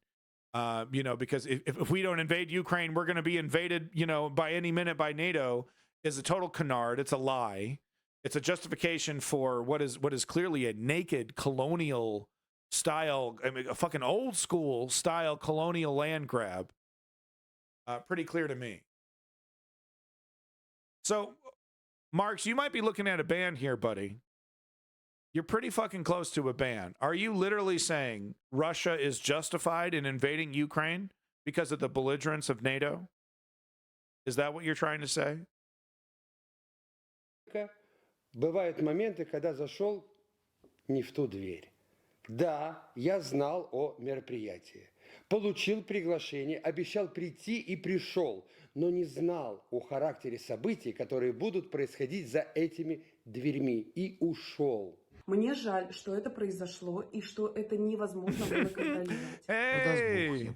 Because if we don't invade Ukraine, we're going to be invaded, by any minute by NATO, is a total canard. It's a lie. It's a justification for what is clearly a naked colonial style, a fucking old school style colonial land grab. Pretty clear to me. So, Marks, you might be looking at a ban here, buddy. You're pretty fucking close to a ban. Are you literally saying Russia is justified in invading Ukraine because of the belligerence of NATO? Is that what you're trying to say? Бывают моменты, когда зашел не в ту дверь. Да, я знал о мероприятии. Получил приглашение, обещал прийти и пришел, но не знал о характере событий, которые будут происходить за этими дверьми, и ушел. Мне жаль, что это произошло и что это невозможно было контролировать. Hey!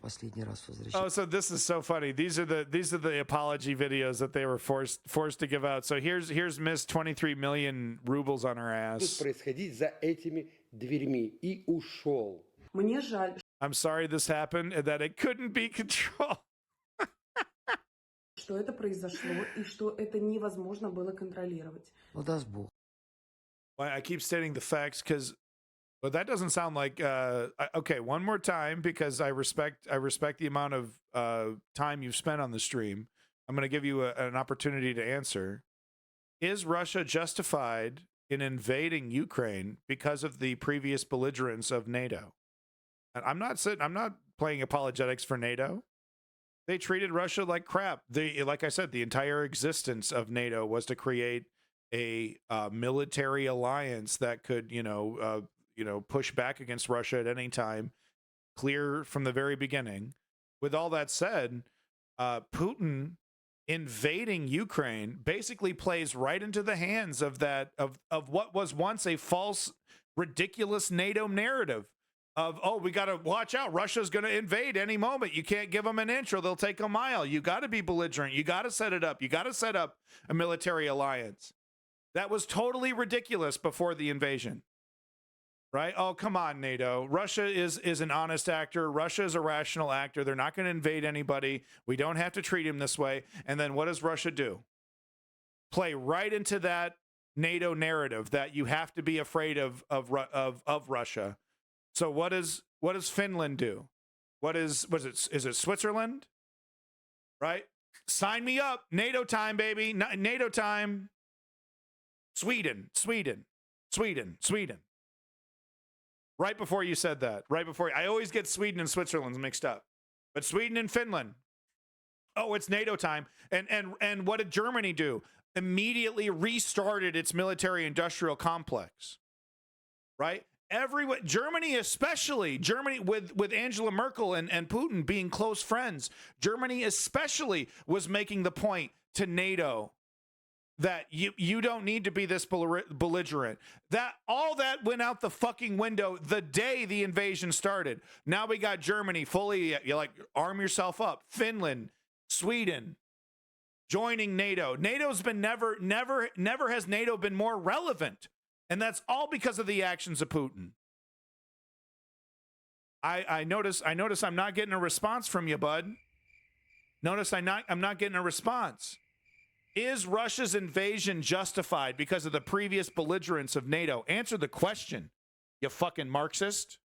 Oh, so this is so funny. These are the apology videos that they were forced to give out. So here's Miss 23 million rubles on her ass. Будут происходить за этими дверьми, и ушел. Мне жаль. I'm sorry this happened and that it couldn't be controlled. Что это произошло и что это невозможно было контролировать. Well, даст Бог. I keep stating the facts because, but that doesn't sound like. Okay, one more time, because I respect the amount of time you've spent on the stream. I'm going to give you an opportunity to answer. Is Russia justified in invading Ukraine because of the previous belligerence of NATO? And I'm not playing apologetics for NATO. They treated Russia like crap. Like I said, the entire existence of NATO was to create a military alliance that could, push back against Russia at any time, clear from the very beginning. With all that said, Putin invading Ukraine basically plays right into the hands of what was once a false, ridiculous NATO narrative of, oh, we got to watch out. Russia's going to invade any moment. You can't give them an inch or they'll take a mile. You got to be belligerent. You got to set it up. You got to set up a military alliance. That was totally ridiculous before the invasion, right? Oh, come on, NATO. Russia is an honest actor. Russia is a rational actor. They're not going to invade anybody. We don't have to treat him this way. And then what does Russia do? Play right into that NATO narrative that you have to be afraid of Russia. So what does Finland do? Is it Switzerland? Right? Sign me up. NATO time, baby. NATO time. Sweden. Right before you said that. I always get Sweden and Switzerland mixed up. But Sweden and Finland. Oh, it's NATO time. And what did Germany do? Immediately restarted its military industrial complex. Right? Germany especially, with Angela Merkel and Putin being close friends, Germany especially was making the point to NATO that you don't need to be this belligerent. All that went out the fucking window the day the invasion started. Now we got Germany fully, arm yourself up. Finland, Sweden, joining NATO. NATO's been never has NATO been more relevant. And that's all because of the actions of Putin. I notice I'm not getting a response from you, bud. Notice I'm not getting a response. Is Russia's invasion justified because of the previous belligerence of NATO? Answer the question, you fucking Marxist.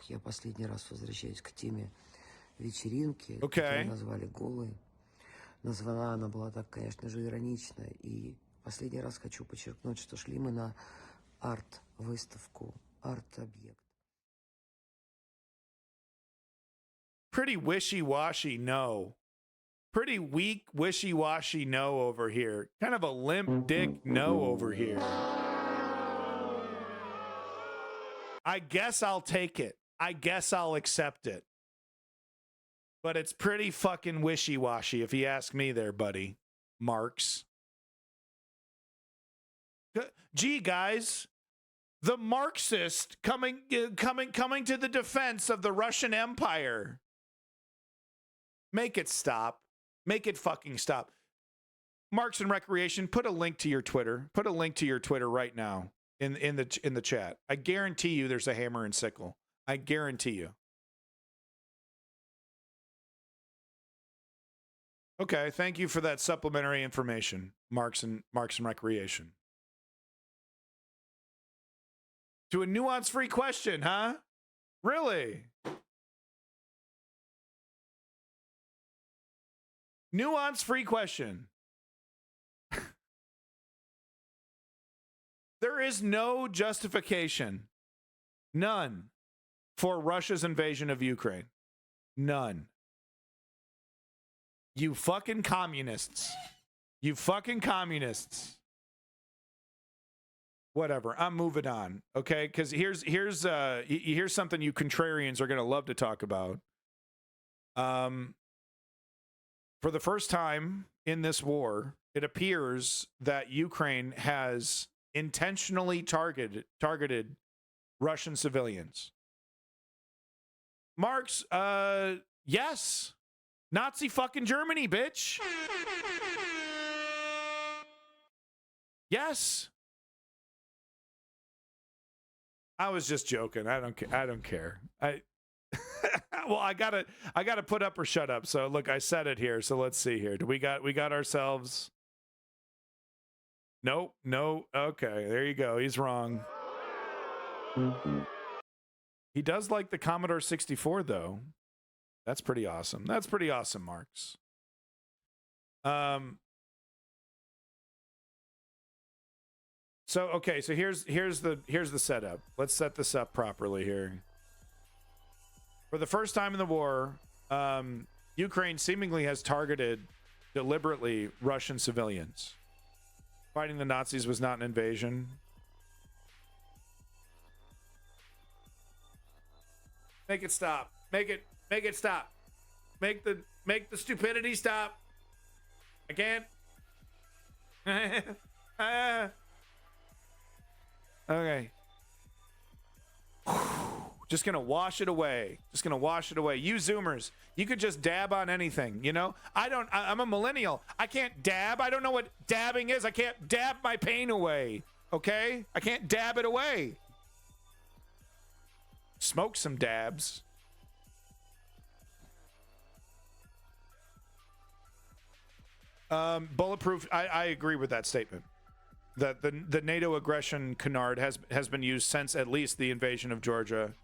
Я последний раз возвращаюсь к теме вечеринки, которую назвали голой. Названа она была так, конечно же, иронично. И последний раз хочу подчеркнуть, что шли мы на арт-выставку, арт-объект. Pretty wishy-washy no. Pretty weak, wishy-washy no over here. Kind of a limp dick no over here. I guess I'll take it. I guess I'll accept it. But it's pretty fucking wishy-washy if you ask me there, buddy. Marx. Gee, guys, the Marxist coming to the defense of the Russian Empire. Make it stop. Make it fucking stop. Marx and Recreation, put a link to your Twitter. Put a link to your Twitter right now in the chat. I guarantee you there's a hammer and sickle. I guarantee you. Okay, thank you for that supplementary information, Marx and Recreation. To a nuance-free question, huh? Really? Nuance-free question. There is no justification, none, for Russia's invasion of Ukraine. None. You fucking communists. You fucking communists. Whatever. I'm moving on. Okay? Because here's something you contrarians are going to love to talk about. For the first time in this war, it appears that Ukraine has intentionally targeted Russian civilians. Marx, yes. Nazi fucking Germany, bitch. Yes. I was just joking. I don't care. Well, I gotta put up or shut up. So look, I said it here. So let's see here. We got ourselves. Nope. No. Okay. There you go. He's wrong. He does like the Commodore 64 though. That's pretty awesome. That's pretty awesome, Marx. So okay, so here's the setup. Let's set this up properly here. For the first time in the war, Ukraine seemingly has targeted deliberately Russian civilians. Fighting the Nazis was not an invasion. Make it stop. Make it stop. Make the stupidity stop. I can't. Okay. Just gonna wash it away. Just gonna wash it away. You Zoomers, you could just dab on anything, you know? I'm a millennial. I can't dab. I don't know what dabbing is. I can't dab my pain away. Okay? I can't dab it away. Smoke some dabs. Bulletproof. I agree with that statement. That the NATO aggression canard has been used since at least the invasion of Georgia,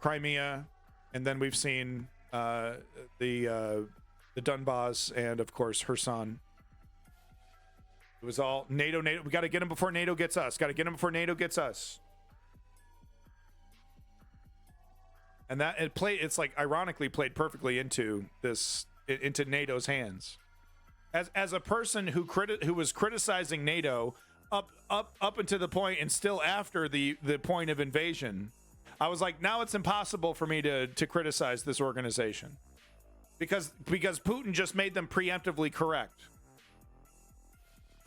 Crimea, and then we've seen the Donbass and of course Kherson. It was all NATO. We got to get them before NATO gets us. Got to get them before NATO gets us. And that it's like ironically played perfectly into NATO's hands. As a person who was criticizing NATO up until the point and still after the point of invasion, I was like, now it's impossible for me to criticize this organization because Putin just made them preemptively correct.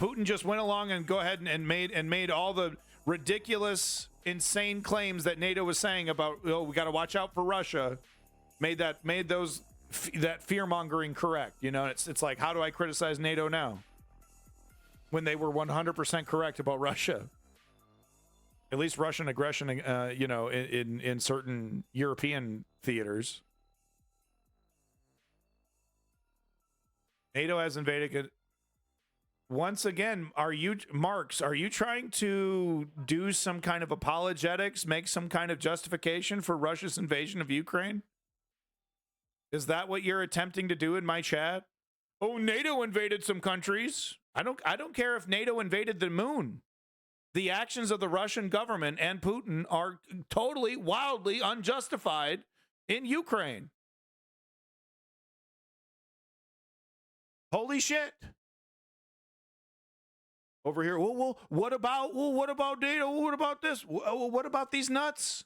Putin just went along and go ahead and made all the ridiculous, insane claims that NATO was saying about, oh, we got to watch out for Russia. Made that fear-mongering correct. You know, it's like, how do I criticize NATO now when they were 100% correct about Russia? At least Russian aggression, in certain European theaters. NATO has invaded. Once again, are you trying to do some kind of apologetics, make some kind of justification for Russia's invasion of Ukraine? Is that what you're attempting to do in my chat? Oh, NATO invaded some countries. I don't care if NATO invaded the moon. The actions of the Russian government and Putin are totally, wildly unjustified in Ukraine. Holy shit. Over here, well, what about NATO? What about this? What about these nuts?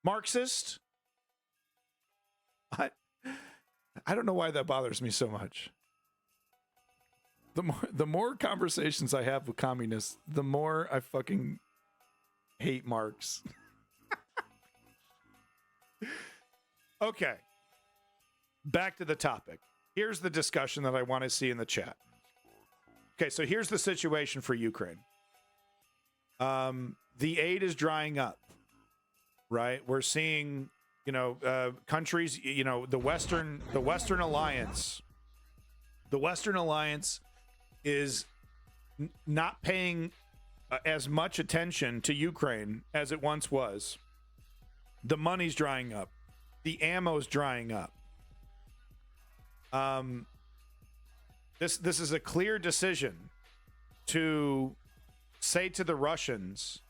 Marxist? I don't know why that bothers me so much. The more conversations I have with communists, the more I fucking hate Marx. Okay. Back to the topic. Here's the discussion that I want to see in the chat. Okay, so here's the situation for Ukraine. The aid is drying up, right? We're seeing, countries, the Western Alliance. The Western Alliance is not paying as much attention to Ukraine as it once was. The money's drying up. The ammo's drying up. This is a clear decision to say to the Russians,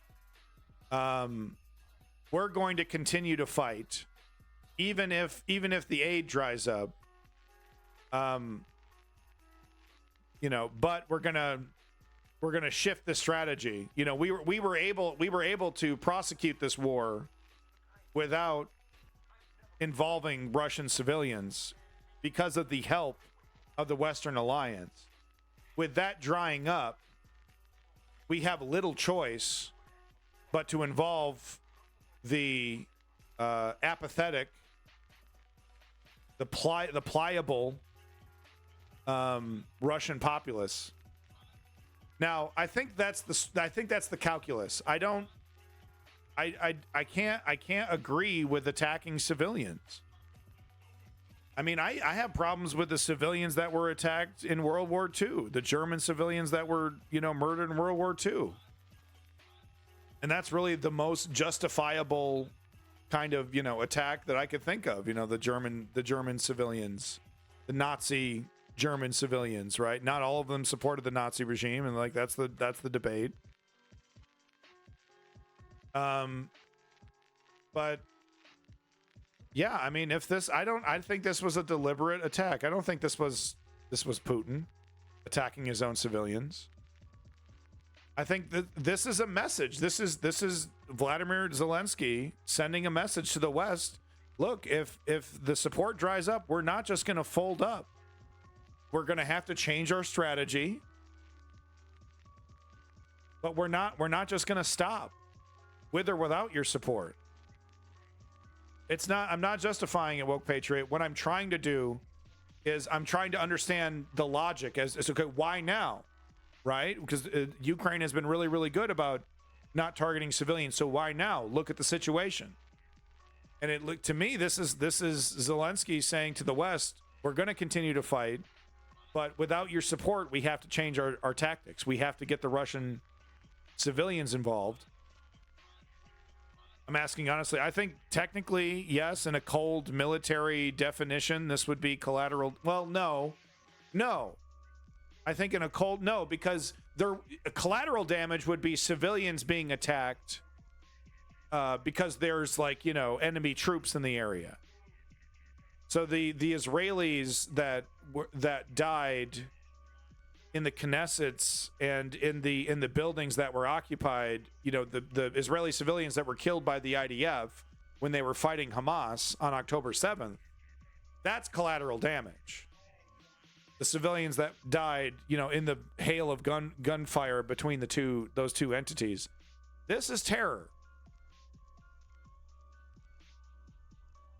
we're going to continue to fight, even if the aid dries up. But we're gonna shift the strategy. We were able to prosecute this war without involving Russian civilians because of the help of the Western Alliance. With that drying up, we have little choice but to involve the apathetic, the pliable Russian populace. Now, I think that's the calculus. I can't agree with attacking civilians. I mean, I have problems with the civilians that were attacked in World War II, the German civilians that were, murdered in World War II. And that's really the most justifiable kind of, attack that I could think of, the German civilians, the Nazi German civilians, right? Not all of them supported the Nazi regime, and that's the debate. But yeah, I mean, I think this was a deliberate attack. I don't think this was Putin attacking his own civilians. I think that this is a message. This is Vladimir Zelensky sending a message to the West. Look, if the support dries up, we're not just going to fold up. We're going to have to change our strategy. But we're not just going to stop with or without your support. I'm not justifying it, Woke Patriot. What I'm trying to do is I'm trying to understand the logic as okay, why now? Right? Because Ukraine has been really, really good about not targeting civilians. So why now? Look at the situation. And to me, this is Zelensky saying to the West, we're going to continue to fight, but without your support, we have to change our tactics. We have to get the Russian civilians involved. I'm asking honestly. I think technically, yes, in a cold military definition, this would be collateral. Well, no. I think in a cold, no, because collateral damage would be civilians being attacked because there's enemy troops in the area. So the Israelis that died in the Knessets and in the buildings that were occupied, the Israeli civilians that were killed by the IDF when they were fighting Hamas on October 7th, that's collateral damage. The civilians that died, in the hail of gunfire between those two entities, this is terror.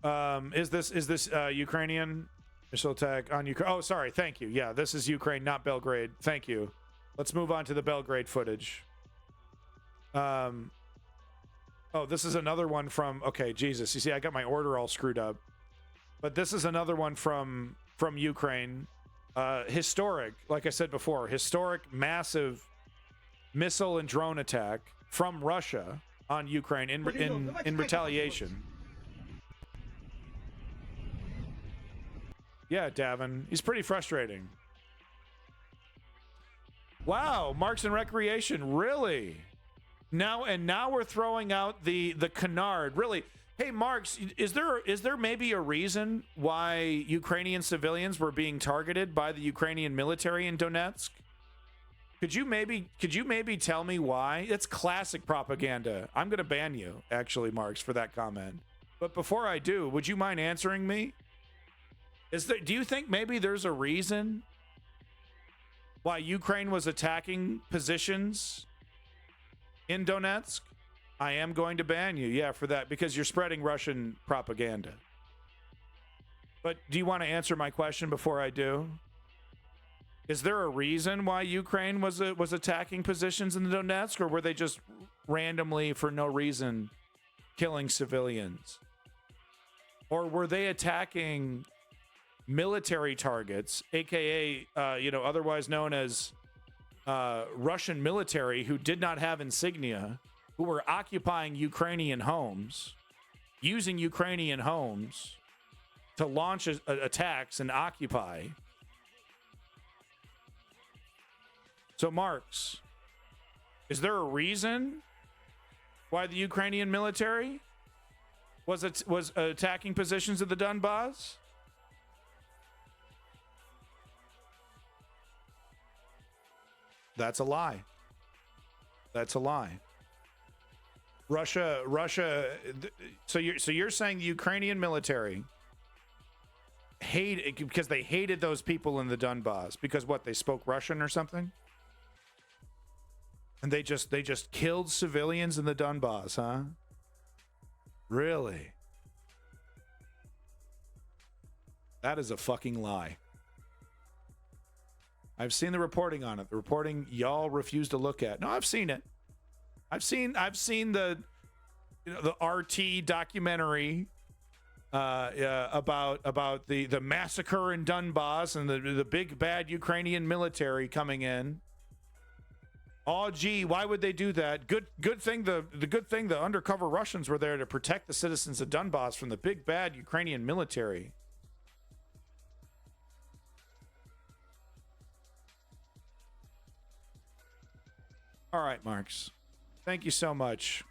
Is this Ukrainian missile attack on Ukraine? Oh, sorry. Thank you. Yeah, this is Ukraine, not Belgrade. Thank you. Let's move on to the Belgrade footage. Oh, this is another one from. Okay, Jesus. You see, I got my order all screwed up. But this is another one from Ukraine. historic, like I said before, historic massive missile and drone attack from Russia on Ukraine in retaliation. Yeah, Davin, he's pretty frustrating. Wow, Marks and Recreation, really? Now we're throwing out the canard, really. Hey, Marks, is there maybe a reason why Ukrainian civilians were being targeted by the Ukrainian military in Donetsk? Could you maybe tell me why? It's classic propaganda. I'm going to ban you, actually, Marks, for that comment. But before I do, would you mind answering me? Do you think maybe there's a reason why Ukraine was attacking positions in Donetsk? I am going to ban you, yeah, for that, because you're spreading Russian propaganda. But do you want to answer my question before I do? Is there a reason why Ukraine was attacking positions in the Donetsk, or were they just randomly, for no reason, killing civilians? Or were they attacking military targets, aka, otherwise known as Russian military, who did not have insignia, who were occupying Ukrainian homes, using Ukrainian homes to launch attacks and occupy? So, Marks, is there a reason why the Ukrainian military was attacking positions of the Donbass? That's a lie. That's a lie. Russia. So you're saying the Ukrainian military because they hated those people in the Donbass because what, they spoke Russian or something? And they just killed civilians in the Donbass, huh? Really? That is a fucking lie. I've seen the reporting on it. The reporting y'all refuse to look at. No, I've seen it. I've seen the the RT documentary about the massacre in Donbass and the big bad Ukrainian military coming in. Oh, gee, why would they do that? Good thing the undercover Russians were there to protect the citizens of Donbass from the big bad Ukrainian military. All right, Marks. Thank you so much.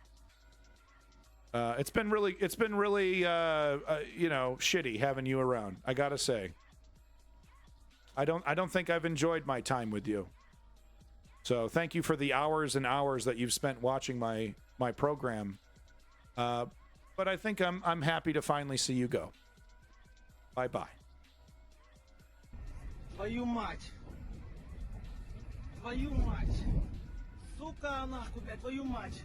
It's been really shitty having you around. I gotta say. I don't think I've enjoyed my time with you. So thank you for the hours and hours that you've spent watching my program. But I think I'm happy to finally see you go. Bye bye. Твою мать. Твою мать. Сука, нахуй, блядь, твою мать.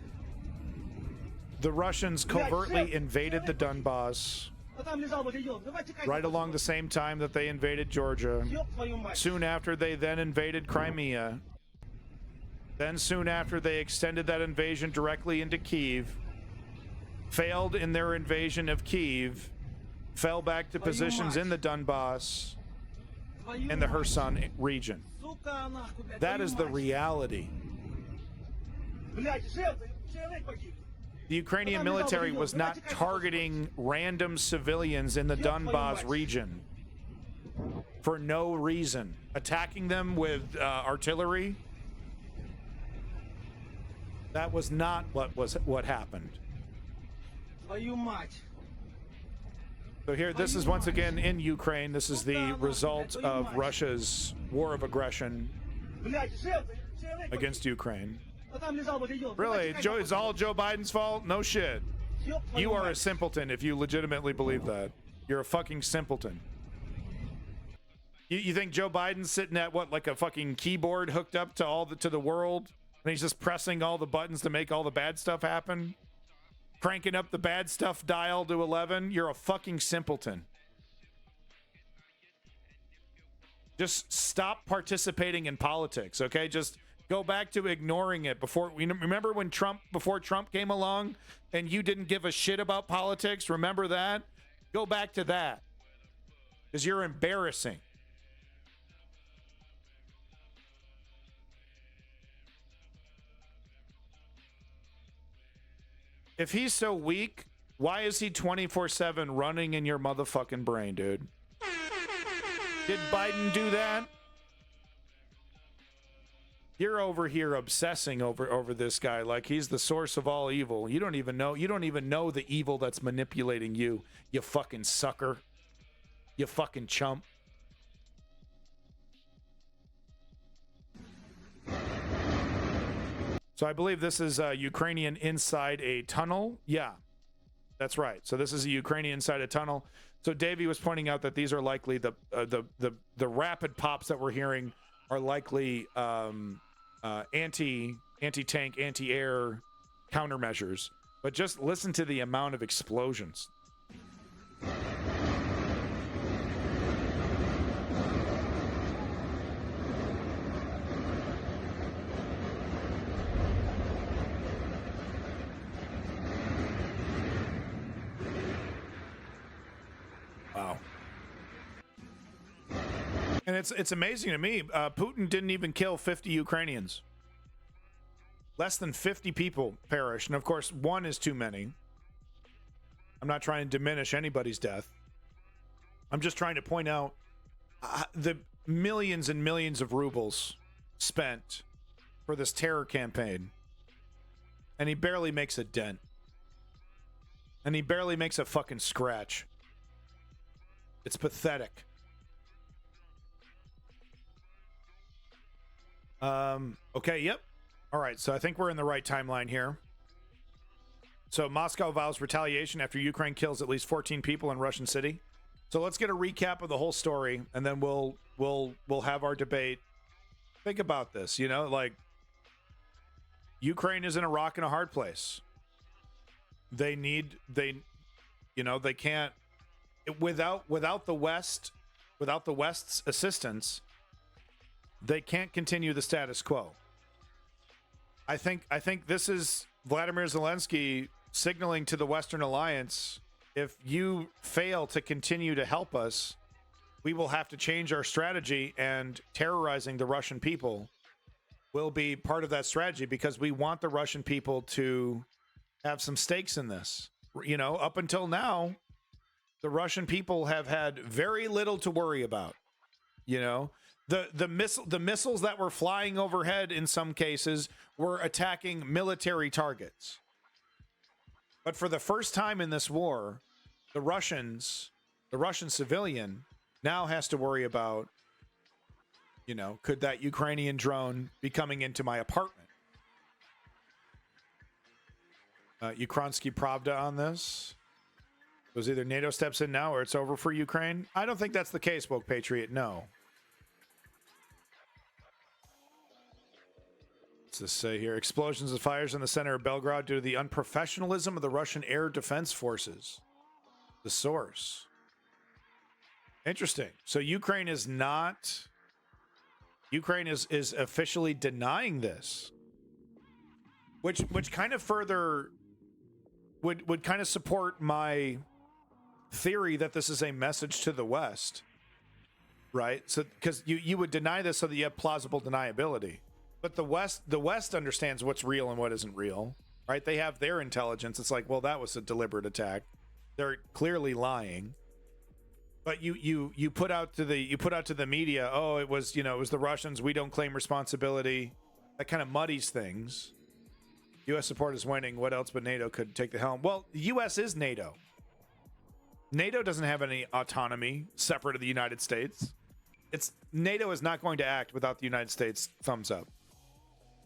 The Russians covertly invaded the Donbass right along the same time that they invaded Georgia. Soon after, they then invaded Crimea. Then soon after, they extended that invasion directly into Kyiv, failed in their invasion of Kyiv, fell back to positions in the Donbass and the Kherson region. That is the reality. The Ukrainian military was not targeting random civilians in the Donbass region for no reason. Attacking them with artillery, that was not what happened. So here, this is once again in Ukraine. This is the result of Russia's war of aggression against Ukraine. Really? It's all Joe Biden's fault? No shit. You are a simpleton if you legitimately believe that. You're a fucking simpleton. You think Joe Biden's sitting at what, like a fucking keyboard hooked up to the world, and he's just pressing all the buttons to make all the bad stuff happen? Cranking up the bad stuff dial to 11? You're a fucking simpleton. Just stop participating in politics, okay? Just go back to ignoring it. Remember when before Trump came along and you didn't give a shit about politics? Remember that? Go back to that. Because you're embarrassing. If he's so weak, why is he 24/7 running in your motherfucking brain, dude? Did Biden do that? You're over here obsessing over this guy like he's the source of all evil. You don't even know the evil that's manipulating you, you fucking sucker. You fucking chump. So I believe this is Ukrainian inside a tunnel. Yeah, that's right. So this is a Ukrainian inside a tunnel. So Davey was pointing out that these are likely the rapid pops that we're hearing are likely anti-tank, anti-air countermeasures. But just listen to the amount of explosions. Wow. And it's amazing to me. Putin didn't even kill 50 Ukrainians. Less than 50 people perished. And of course, one is too many. I'm not trying to diminish anybody's death. I'm just trying to point out the millions and millions of rubles spent for this terror campaign. And he barely makes a dent. And he barely makes a fucking scratch. It's pathetic. Okay, yep. All right, so I think we're in the right timeline here. So Moscow vows retaliation after Ukraine kills at least 14 people in Russian city. So let's get a recap of the whole story, and then we'll have our debate. Think about this, you know, like Ukraine is in a rock and a hard place. They can't without the West's assistance, they can't continue the status quo. I think this is Vladimir Zelensky signaling to the Western Alliance, if you fail to continue to help us, we will have to change our strategy, and terrorizing the Russian people will be part of that strategy because we want the Russian people to have some stakes in this. You know, up until now, the Russian people have had very little to worry about. You know, the missiles that were flying overhead in some cases were attacking military targets. But for the first time in this war, the Russian civilian now has to worry about, you know, could that Ukrainian drone be coming into my apartment? Ukrainsky Pravda on this. It was either NATO steps in now or it's over for Ukraine. I don't think that's the case, Woke Patriot. No. What's this say here? Explosions and fires in the center of Belgrade due to the unprofessionalism of the Russian air defense forces. The source. Interesting. So Ukraine is officially denying this. Which kind of further would kind of support my theory that this is a message to the West. Right? So because you would deny this so that you have plausible deniability. But the West understands what's real and what isn't real, right? They have their intelligence. It's like, well, that was a deliberate attack. They're clearly lying. But you put out to the media, oh, it was the Russians. We don't claim responsibility. That kind of muddies things. U.S. support is winning. What else but NATO could take the helm? Well, the U.S. is NATO. NATO doesn't have any autonomy separate of the United States. NATO is not going to act without the United States thumbs up.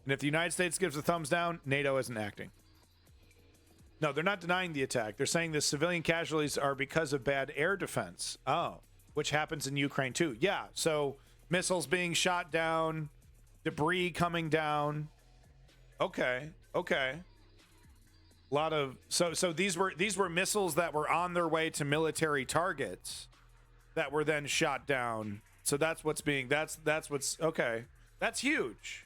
And if the United States gives a thumbs down, NATO isn't acting. No, they're not denying the attack. They're saying the civilian casualties are because of bad air defense. Oh, which happens in Ukraine too. Yeah, so missiles being shot down, debris coming down. Okay. A lot of so these were missiles that were on their way to military targets that were then shot down. So that's what's okay. That's huge.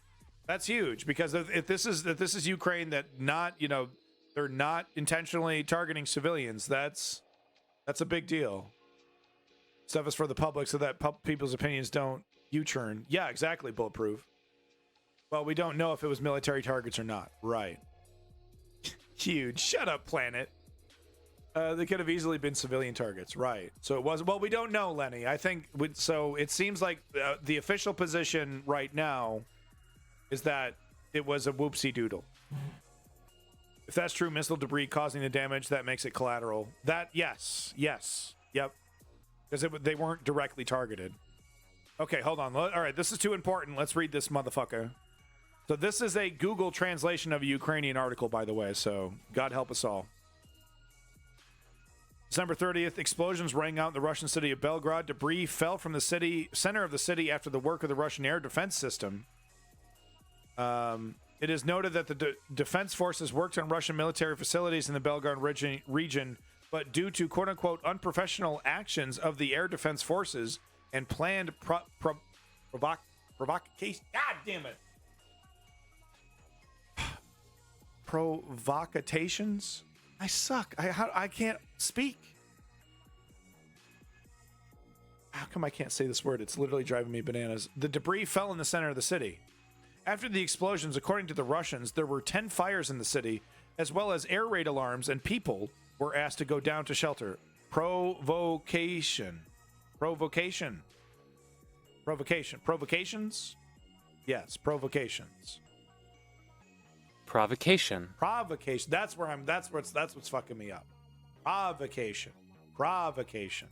That's huge because if this is Ukraine that they're not intentionally targeting civilians, that's a big deal. Stuff is for the public so that people's opinions don't U-turn. Yeah, exactly, Bulletproof. Well, we don't know if it was military targets or not. Right. Huge. Shut up, Planet. They could have easily been civilian targets, right? So it was. Well, we don't know, Lenny. I think so. It seems like the official position right now is that it was a whoopsie doodle. If that's true, missile debris causing the damage, that makes it collateral. That yes, yep, because they weren't directly targeted. Okay, hold on. All right, this is too important. Let's read this motherfucker. So this is a Google translation of a Ukrainian article, by the way. So God help us all. December 30th, explosions rang out in the Russian city of Belgrade. Debris fell from the center of the city after the work of the Russian air defense system. It is noted that the defense forces worked on Russian military facilities in the Belgrade region, but due to quote-unquote unprofessional actions of the air defense forces and planned provocation. God damn it. Provocations? I suck. I can't speak. How come I can't say this word? It's literally driving me bananas. The debris fell in the center of the city. After the explosions, according to the Russians, there were 10 fires in the city, as well as air raid alarms, and people were asked to go down to shelter. Provocations? Yes, provocations. Provocation. That's what's fucking me up. Provocation.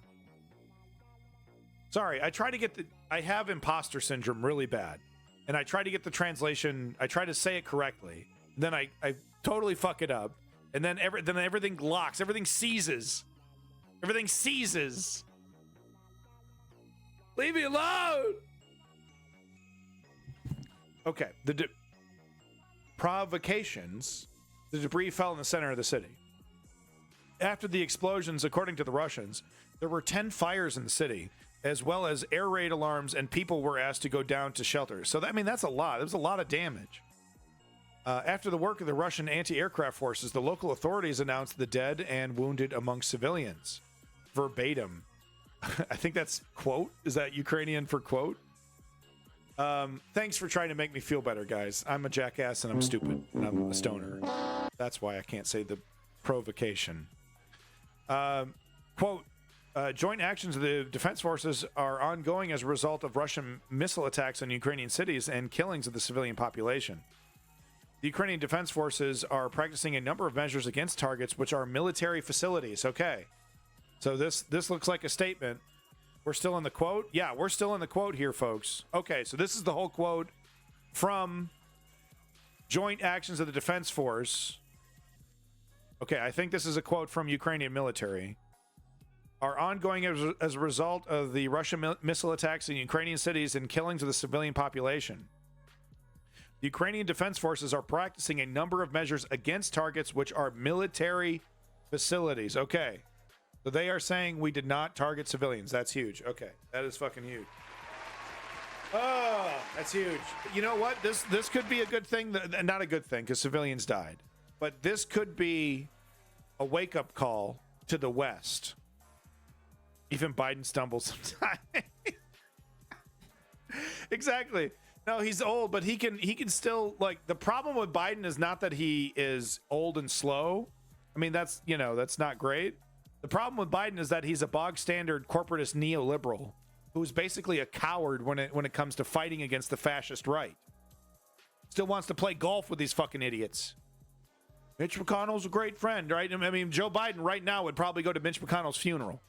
Sorry, I have imposter syndrome really bad. And I try to get the translation, I try to say it correctly. Then I totally fuck it up. And then everything locks, everything seizes. Leave me alone. Okay, provocations. The debris fell in the center of the city. After the explosions, according to the Russians, there were 10 fires in the city, as well as air raid alarms, and people were asked to go down to shelter. So, that's a lot. There's a lot of damage. After the work of the Russian anti-aircraft forces, the local authorities announced the dead and wounded among civilians. Verbatim. I think that's quote. Is that Ukrainian for quote? Thanks for trying to make me feel better, guys. I'm a jackass and I'm stupid and I'm a stoner. That's why I can't say the provocation. Quote, joint actions of the defense forces are ongoing as a result of Russian missile attacks on Ukrainian cities and killings of the civilian population. The Ukrainian defense forces are practicing a number of measures against targets, which are military facilities. Okay. So this looks like a statement. We're still in the quote? Yeah, we're still in the quote here, folks. Okay, so this is the whole quote from Joint Actions of the Defense Force. Okay, I think this is a quote from Ukrainian military. Are ongoing as a result of the Russian missile attacks in Ukrainian cities and killings of the civilian population. The Ukrainian Defense Forces are practicing a number of measures against targets which are military facilities. Okay. So they are saying we did not target civilians. That's huge. Okay. That is fucking huge. Oh, that's huge. You know what? This could be a good thing. Not a good thing because civilians died. But this could be a wake-up call to the West. Even Biden stumbles sometimes. Exactly. No, he's old, but he can still, like, the problem with Biden is not that he is old and slow. I mean, that's not great. The problem with Biden is that he's a bog standard corporatist neoliberal who's basically a coward when it comes to fighting against the fascist right. Still wants to play golf with these fucking idiots. Mitch McConnell's a great friend, right? I mean, Joe Biden right now would probably go to Mitch McConnell's funeral.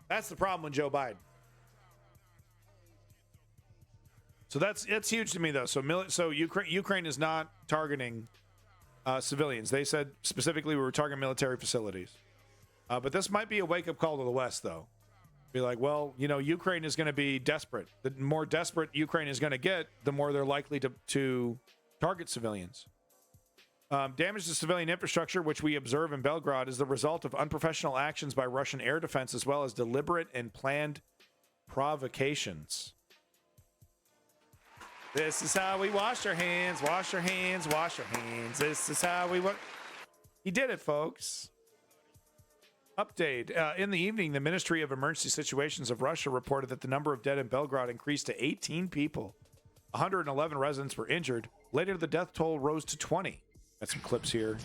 That's the problem with Joe Biden. So that's huge to me, though. So Ukraine is not targeting civilians. They said specifically we were targeting military facilities. But this might be a wake-up call to the West, though. Be like, well, Ukraine is going to be desperate. The more desperate Ukraine is going to get, the more they're likely to target civilians. Damage to civilian infrastructure, which we observe in Belgrade, is the result of unprofessional actions by Russian air defense, as well as deliberate and planned provocations. This is how we wash our hands, wash our hands, wash our hands. This is how we He did it, folks. Update. In the evening, the Ministry of Emergency Situations of Russia reported that the number of dead in Belgrade increased to 18 people. 111 residents were injured. Later, the death toll rose to 20. Got some clips here.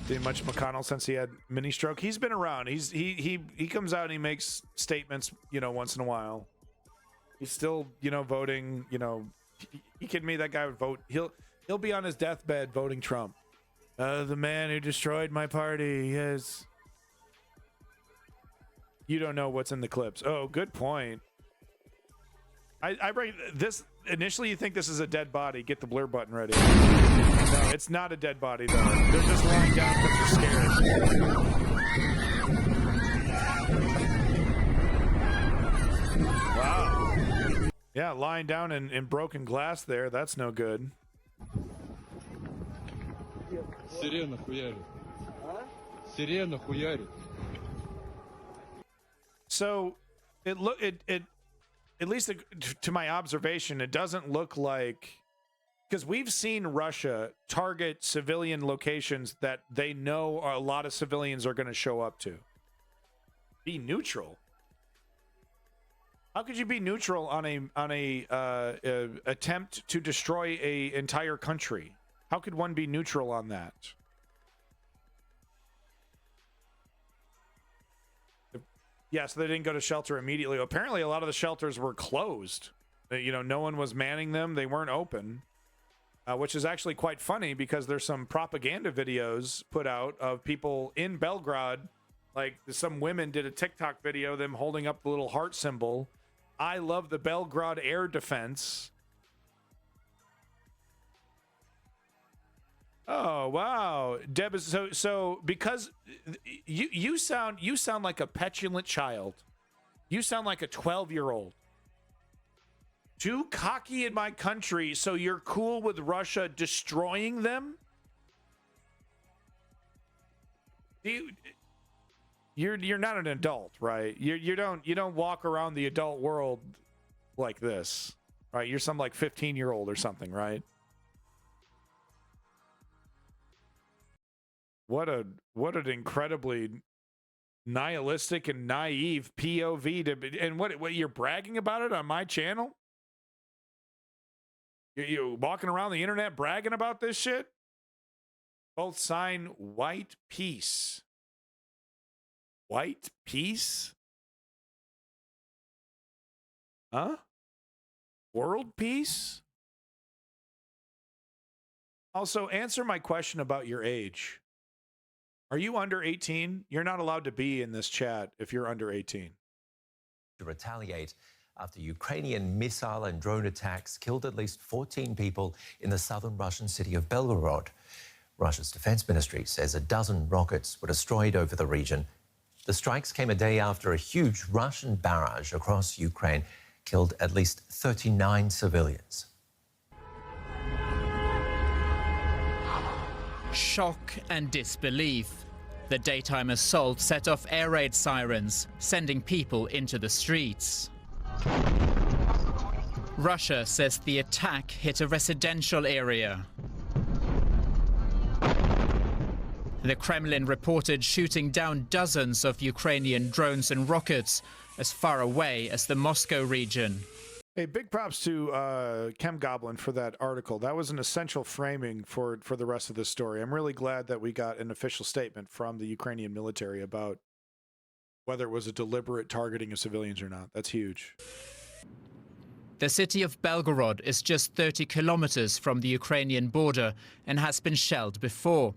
Did much McConnell since he had mini stroke. He's been around. He comes out and he makes statements, once in a while. He's still, voting. You kidding me? That guy would vote. He'll be on his deathbed voting Trump. The man who destroyed my party has. You don't know what's in the clips. Oh, good point. I bring this. Initially, you think this is a dead body. Get the blur button ready. No, it's not a dead body, though. They're just lying down because they're scared. Wow. Yeah, lying down in broken glass there. That's no good. Сирена хуярит. Сирена хуярит. So, it at least to my observation, it doesn't look like, because we've seen Russia target civilian locations that they know a lot of civilians are going to show up to. Be neutral. How could you be neutral on a attempt to destroy a entire country? How could one be neutral on that? Yeah, so they didn't go to shelter immediately. Apparently, a lot of the shelters were closed. No one was manning them. They weren't open, which is actually quite funny because there's some propaganda videos put out of people in Belgrade. Like some women did a TikTok video, them holding up the little heart symbol. I love the Belgrade air defense. Oh wow, Deb is so because you sound like a petulant child. You sound like a 12-year-old. Too cocky in my country, so you're cool with Russia destroying them? You're not an adult, right? You don't walk around the adult world like this, right? You're some like 15-year-old or something, right? What an incredibly nihilistic and naive POV to be, and what you're bragging about it on my channel? You walking around the internet bragging about this shit? Both sign white peace. White peace? Huh? World peace? Also, answer my question about your age. Are you under 18? You're not allowed to be in this chat if you're under 18. To retaliate after Ukrainian missile and drone attacks killed at least 14 people in the southern Russian city of Belgorod. Russia's defense ministry says a dozen rockets were destroyed over the region. The strikes came a day after a huge Russian barrage across Ukraine killed at least 39 civilians. Shock and disbelief. The daytime assault set off air raid sirens, sending people into the streets. Russia says the attack hit a residential area. The Kremlin reported shooting down dozens of Ukrainian drones and rockets as far away as the Moscow region. Hey, big props to Chem Goblin for that article. That was an essential framing for the rest of this story. I'm really glad that we got an official statement from the Ukrainian military about whether it was a deliberate targeting of civilians or not. That's huge. The city of Belgorod is just 30 kilometers from the Ukrainian border and has been shelled before.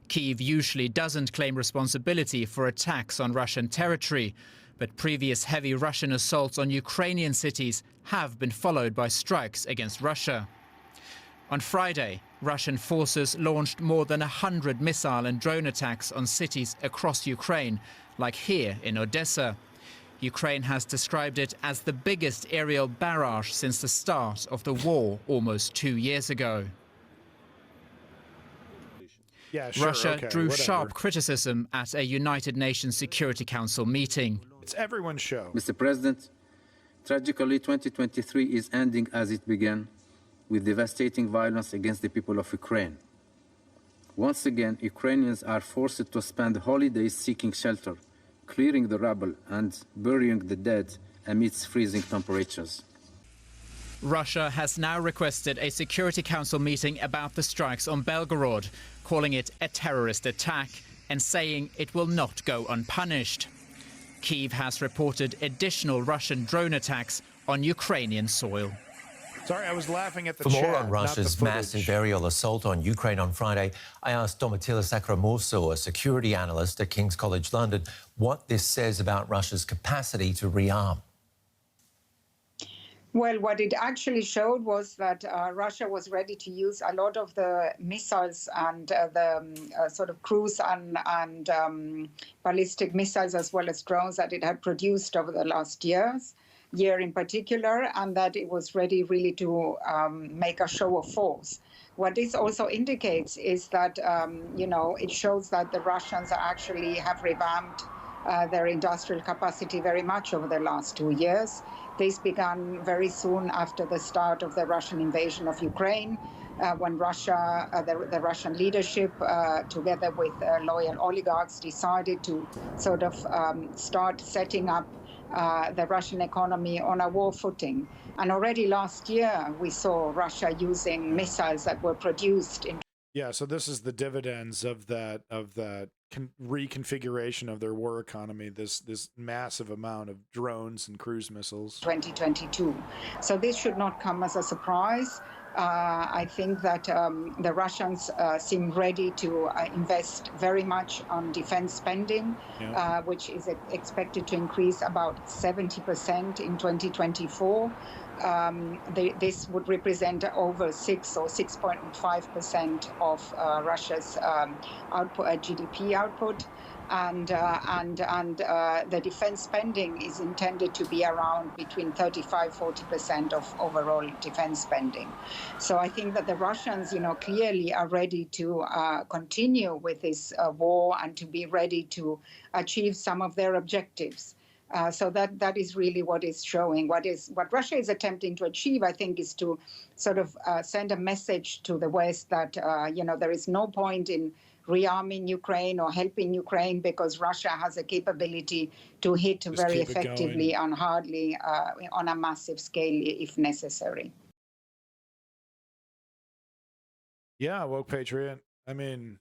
Kyiv usually doesn't claim responsibility for attacks on Russian territory, but previous heavy Russian assaults on Ukrainian cities have been followed by strikes against Russia. On Friday, Russian forces launched more than 100 missile and drone attacks on cities across Ukraine, like here in Odessa. Ukraine has described it as the biggest aerial barrage since the start of the war almost 2 years ago. Yeah, sure, Russia drew sharp criticism at a United Nations Security Council meeting. It's everyone's show. Mr. President, tragically 2023 is ending as it began, with devastating violence against the people of Ukraine. Once again, Ukrainians are forced to spend holidays seeking shelter, clearing the rubble and burying the dead amidst freezing temperatures. Russia has now requested a Security Council meeting about the strikes on Belgorod, calling it a terrorist attack and saying it will not go unpunished. Kyiv has reported additional Russian drone attacks on Ukrainian soil. Sorry, I was laughing at the For chat, more on Russia's massive aerial assault on Ukraine on Friday, I asked Domitila Sakramoursou, a security analyst at King's College London, what this says about Russia's capacity to rearm. Well, what it actually showed was that Russia was ready to use a lot of the missiles and the sort of cruise and ballistic missiles as well as drones that it had produced over the last year in particular, and that it was ready really to make a show of force. What this also indicates is that, it shows that the Russians actually have revamped their industrial capacity very much over the last 2 years. This began very soon after the start of the Russian invasion of Ukraine, when Russia, the Russian leadership, together with loyal oligarchs, decided to sort of start setting up the Russian economy on a war footing. And already last year, we saw Russia using missiles that were produced in. Yeah, so this is the dividends of that reconfiguration of their war economy, this massive amount of drones and cruise missiles. 2022. So this should not come as a surprise. I think that the Russians seem ready to invest very much on defense spending, which is expected to increase about 70% in 2024. This would represent over 6 or 6.5% of Russia's output, GDP output. And the defense spending is intended to be around between 35-40% of overall defense spending. So I think that the Russians, clearly are ready to continue with this war and to be ready to achieve some of their objectives. So that is really what is showing. What Russia is attempting to achieve, I think, is to sort of send a message to the West that there is no point in rearming Ukraine or helping Ukraine because Russia has a capability to hit just very effectively and hardly on a massive scale if necessary. Yeah, woke patriot. I mean,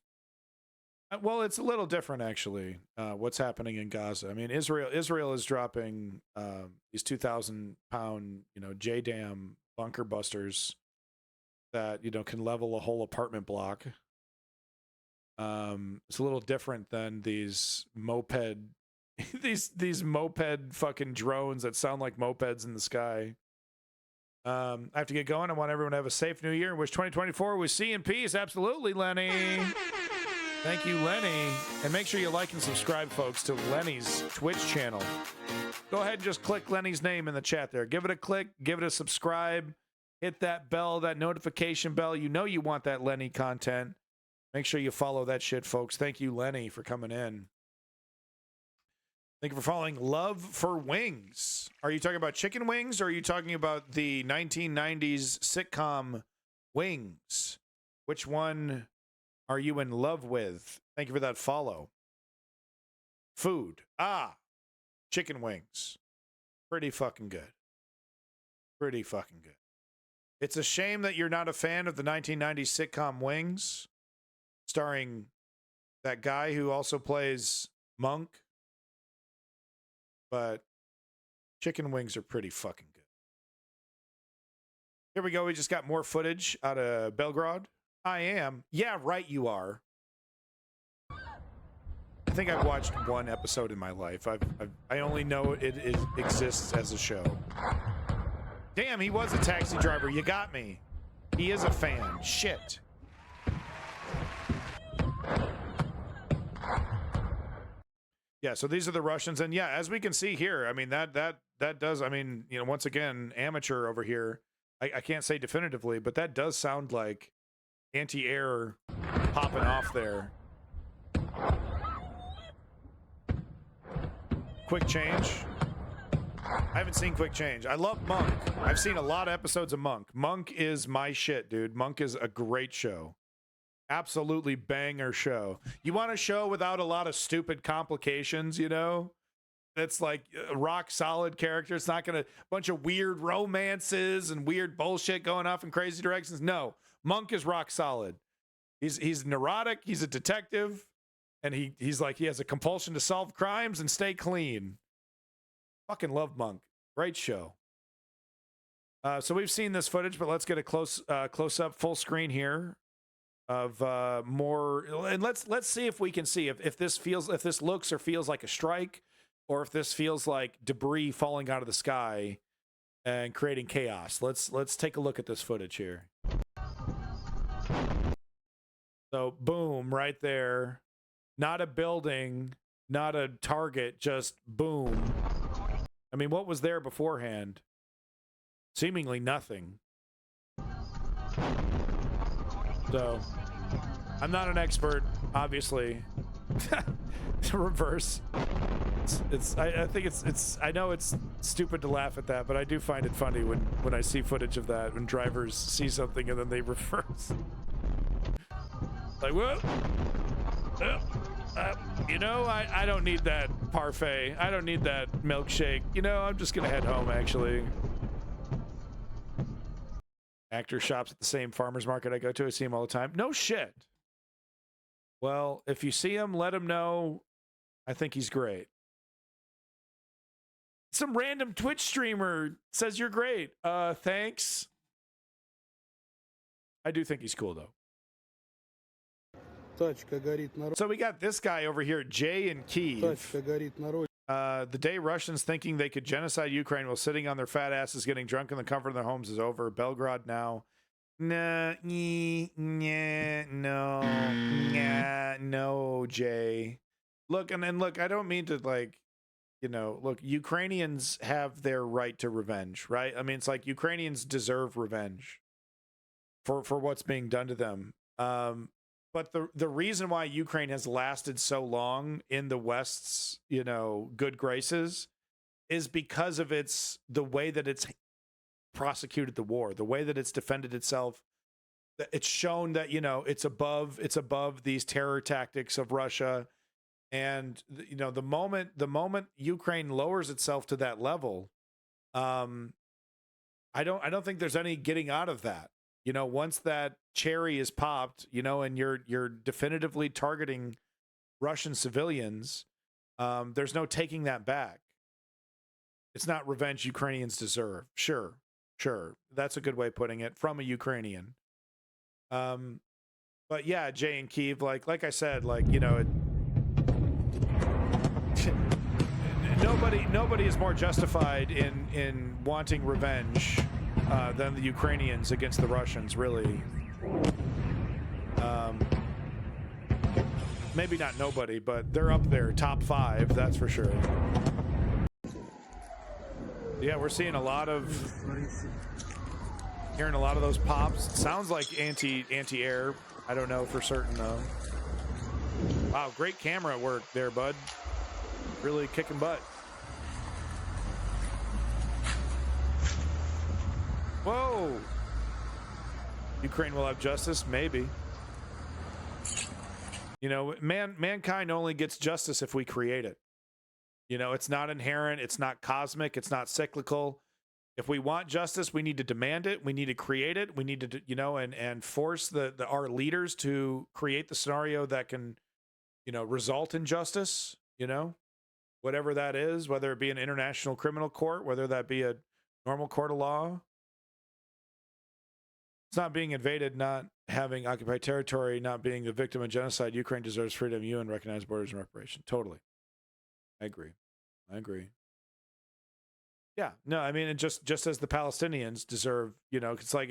well, it's a little different actually. What's happening in Gaza? I mean, Israel is dropping these 2,000-pound, JDAM bunker busters that can level a whole apartment block. It's a little different than these moped, these moped fucking drones that sound like mopeds in the sky. I have to get going. I want everyone to have a safe new year, in which 2024 we see in peace. Absolutely, Lenny. Thank you, Lenny. And make sure you like and subscribe, folks, to Lenny's Twitch channel. Go ahead and just click Lenny's name in the chat there. Give it a click. Give it a subscribe. Hit that bell, that notification bell. You know you want that Lenny content. Make sure you follow that shit, folks. Thank you, Lenny, for coming in. Thank you for following Love for Wings. Are you talking about chicken wings, or are you talking about the 1990s sitcom Wings? Which one are you in love with? Thank you for that follow. Food. Chicken wings. Pretty fucking good. Pretty fucking good. It's a shame that you're not a fan of the 1990s sitcom Wings, starring that guy who also plays Monk. But chicken wings are pretty fucking good. Here we go. We just got more footage out of Belgorod. I am. Yeah, right, you are. I think I've watched one episode in my life. I only know it exists as a show. Damn, he was a taxi driver. You got me. He is a fan. Shit. Yeah, so these are the Russians, and yeah, as we can see here, I mean that does, I mean, once again, amateur over here. I can't say definitively, but that does sound like anti-air popping off there. Quick Change. I haven't seen Quick Change. I love Monk. I've seen a lot of episodes of Monk. Monk is my shit, dude. Monk is a great show. Absolutely banger show. You want a show without a lot of stupid complications, that's like a rock solid character. It's not gonna bunch of weird romances and weird bullshit going off in crazy directions. No, Monk is rock solid. He's neurotic. He's a detective, and he's like he has a compulsion to solve crimes and stay clean. Fucking love Monk. Great show. So we've seen this footage, but let's get a close up full screen here of more. And let's see if we can see if this looks or feels like a strike, or if this feels like debris falling out of the sky and creating chaos. Let's take a look at this footage here. So boom, right there. Not a building, not a target, just boom. I mean, what was there beforehand? Seemingly nothing. So, I'm not an expert, obviously. Reverse. I think it's. I know it's stupid to laugh at that, but I do find it funny when I see footage of that, when drivers see something and then they reverse. Like, what? You know, I don't need that parfait. I don't need that milkshake. You know, I'm just gonna head home, actually. Actor shops at the same farmer's market I go to. I see him all the time. No shit. Well, if you see him, let him know. I think he's great. Some random Twitch streamer says you're great. Thanks. I do think he's cool, though. So we got this guy over here, Jay in Kyiv. The day Russians thinking they could genocide Ukraine while sitting on their fat asses getting drunk in the comfort of their homes is over. Belgrade now. No, Jay. Look, and look, I don't mean to, like, you know, look, Ukrainians have their right to revenge, right? I mean, it's like Ukrainians deserve revenge for what's being done to them. But the reason why Ukraine has lasted so long in the West's, you know, good graces is because of the way that it's prosecuted the war, the way that it's defended itself. It's shown that, you know, it's above these terror tactics of Russia. And, you know, the moment Ukraine lowers itself to that level, I don't think there's any getting out of that. You know, once that cherry is popped, you know, and you're definitively targeting Russian civilians, there's no taking that back. It's not revenge Ukrainians deserve. Sure. That's a good way of putting it from a Ukrainian. But yeah, Jay and Kyiv, like I said, like, you know, nobody is more justified in wanting revenge than the Ukrainians against the Russians, really. Maybe not nobody, but they're up there, top 5, that's for sure. Yeah, we're seeing hearing a lot of those pops. Sounds like anti-air. I don't know for certain though. Wow, great camera work there, bud. Really kicking butt. Whoa! Ukraine will have justice? Maybe. You know, mankind only gets justice if we create it. You know, it's not inherent, it's not cosmic, it's not cyclical. If we want justice, we need to demand it, we need to create it, we need to, you know, and force our leaders to create the scenario that can, you know, result in justice, you know, whatever that is, whether it be an international criminal court, whether that be a normal court of law. It's not being invaded, not having occupied territory, not being the victim of genocide. Ukraine deserves freedom, UN recognized borders and reparation. Totally. I agree. Yeah, no, I mean, just as the Palestinians deserve, you know, it's like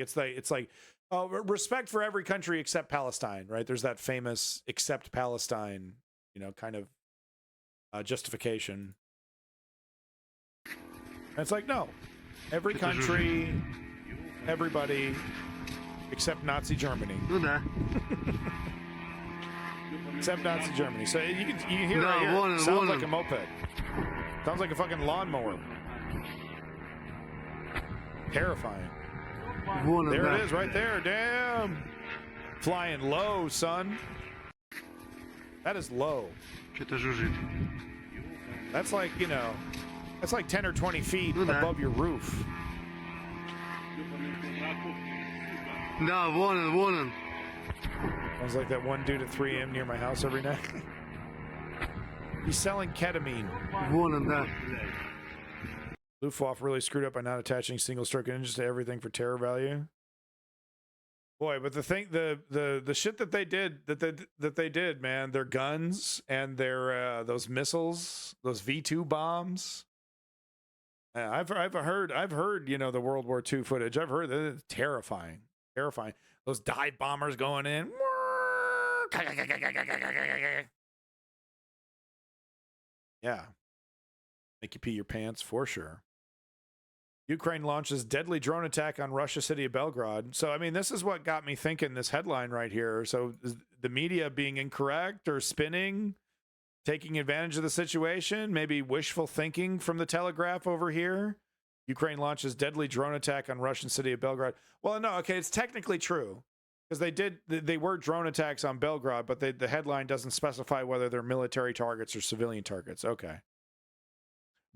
respect for every country except Palestine, right? There's that famous "except Palestine," you know, kind of justification. And it's like, no, every country, everybody except Nazi Germany. Except Nazi Germany. So you can hear it right here. It sounds like a moped. Sounds like a fucking lawnmower. Terrifying. There it is right there. Damn. Flying low, son. That is low. That's like, you know, that's like 10 or 20 feet above your roof. Да, вон он. Sounds like that one dude at 3 a.m. near my house every night. He's selling ketamine. Вон он, да. Luftwaffe really screwed up by not attaching single-stroke engines to everything for terror value. Boy, but the thing, the shit that they did, man, their guns and their those missiles, those V2 bombs. I've heard, you know, the World War II footage. I've heard that it's terrifying. Those dive bombers going in. Yeah. Make you pee your pants for sure. Ukraine launches deadly drone attack on Russia city of Belgrade. So, I mean, this is what got me thinking this headline right here. So the media being incorrect or spinning, taking advantage of the situation, maybe wishful thinking from the Telegraph over here. Ukraine launches deadly drone attack on Russian city of Belgrade. Well, no, okay, it's technically true because they were drone attacks on Belgrade, but the headline doesn't specify whether they're military targets or civilian targets. Okay.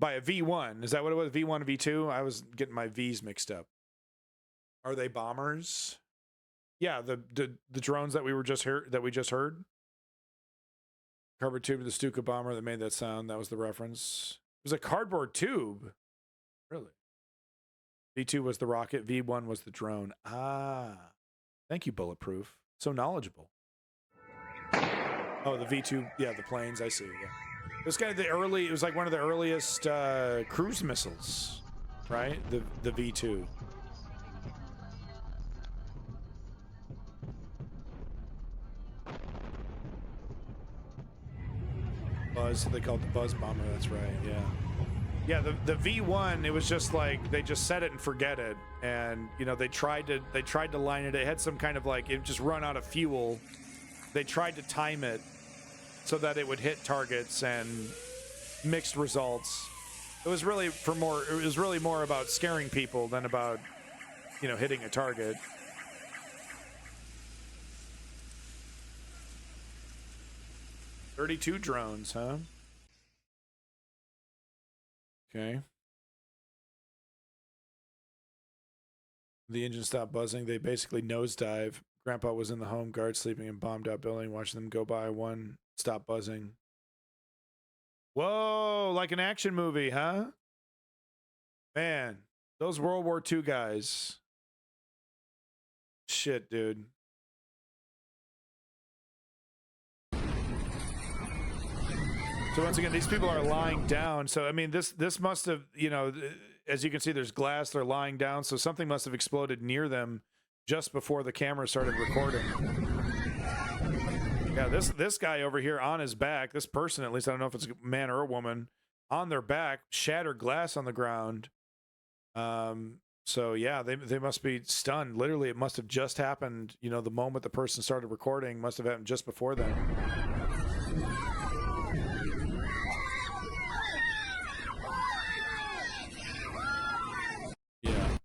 By a V1. Is that what it was? V1, V2? I was getting my V's mixed up. Are they bombers? Yeah, the drones that we just heard. Cardboard tube of the Stuka bomber that made that sound. That was the reference. It was a cardboard tube. Really? V2 was the rocket. V1 was the drone. Ah. Thank you, Bulletproof. So knowledgeable. Oh, the V2. Yeah, the planes. I see. Yeah. This guy, it was like one of the earliest cruise missiles, right? The V2. Buzz, they called it the Buzz Bomber, that's right, yeah. Yeah, the V1, it was just like, they just set it and forget it. And, you know, they tried to line it. It had some kind of like, it just run out of fuel. They tried to time it so that it would hit targets and mixed results. It was really more about scaring people than about, you know, hitting a target. $32 drones, huh? Okay. The engine stopped buzzing. They basically nosedive. Grandpa was in the home guard sleeping in bombed out building, watching them go by. One stopped buzzing. Whoa, like an action movie, huh? Man, those World War II guys. Shit, dude. So once again, these people are lying down. So, I mean, this must have, you know, as you can see, there's glass. They're lying down. So something must have exploded near them just before the camera started recording. Yeah, this guy over here on his back, this person, at least, I don't know if it's a man or a woman, on their back, shattered glass on the ground. So yeah, they must be stunned. Literally, it must have just happened, you know, the moment the person started recording must have happened just before then. Yeah.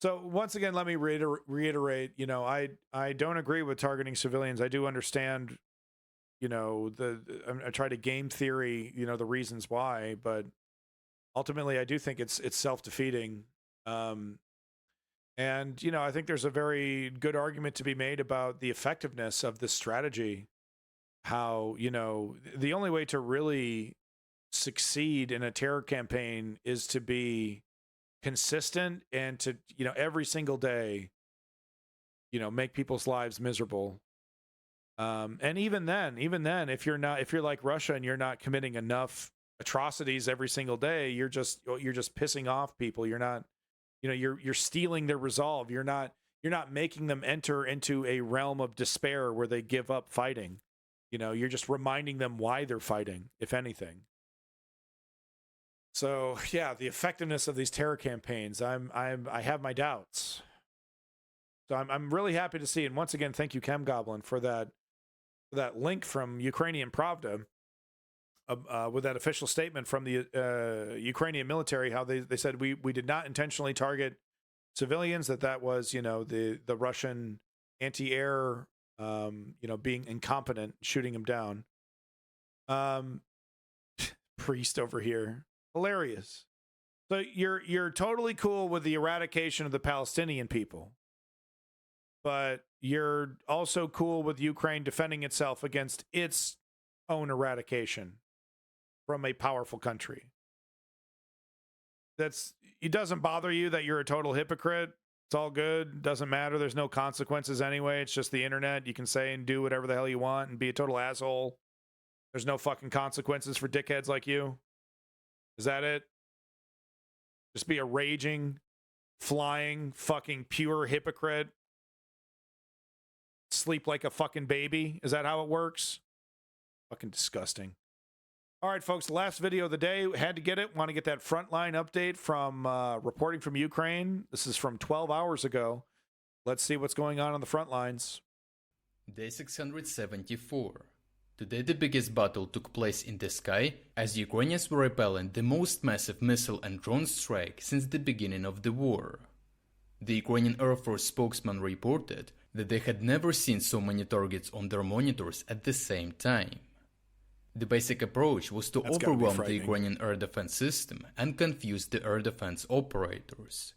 So once again, let me reiterate, you know, I don't agree with targeting civilians. I do understand, you know, I try to game theory, you know, the reasons why, but ultimately I do think it's self-defeating. And, you know, I think there's a very good argument to be made about the effectiveness of this strategy. How, you know, the only way to really succeed in a terror campaign is to be consistent and to, you know, every single day, you know, make people's lives miserable. And even then, if you're like Russia and you're not committing enough atrocities every single day, you're just pissing off people. You're not, you know, you're stealing their resolve. You're not making them enter into a realm of despair where they give up fighting. You know, you're just reminding them why they're fighting, if anything. So yeah, the effectiveness of these terror campaigns, I have my doubts. So I'm really happy to see, and once again, thank you, Chem Goblin, for that link from Ukrainian Pravda with that official statement from the Ukrainian military, how they said we did not intentionally target civilians, that was, you know, the Russian anti-air, you know, being incompetent, shooting them down. Priest over here. Hilarious. So you're totally cool with the eradication of the Palestinian people, but you're also cool with Ukraine defending itself against its own eradication from a powerful country. It doesn't bother you that you're a total hypocrite. It's all good. Doesn't matter. There's no consequences anyway. It's just the internet. You can say and do whatever the hell you want and be a total asshole. There's no fucking consequences for dickheads like you. Is that it? Just be a raging, flying, fucking pure hypocrite. Sleep like a fucking baby. Is that how it works? Fucking disgusting. All right, folks, last video of the day. Had to get it. Want to get that frontline update from reporting from Ukraine. This is from 12 hours ago. Let's see what's going on the front lines. Day 674. Today the biggest battle took place in the sky as Ukrainians were repelling the most massive missile and drone strike since the beginning of the war. The Ukrainian Air Force spokesman reported that they had never seen so many targets on their monitors at the same time. The basic approach was to overwhelm the Ukrainian air defense system and confuse the air defense operators.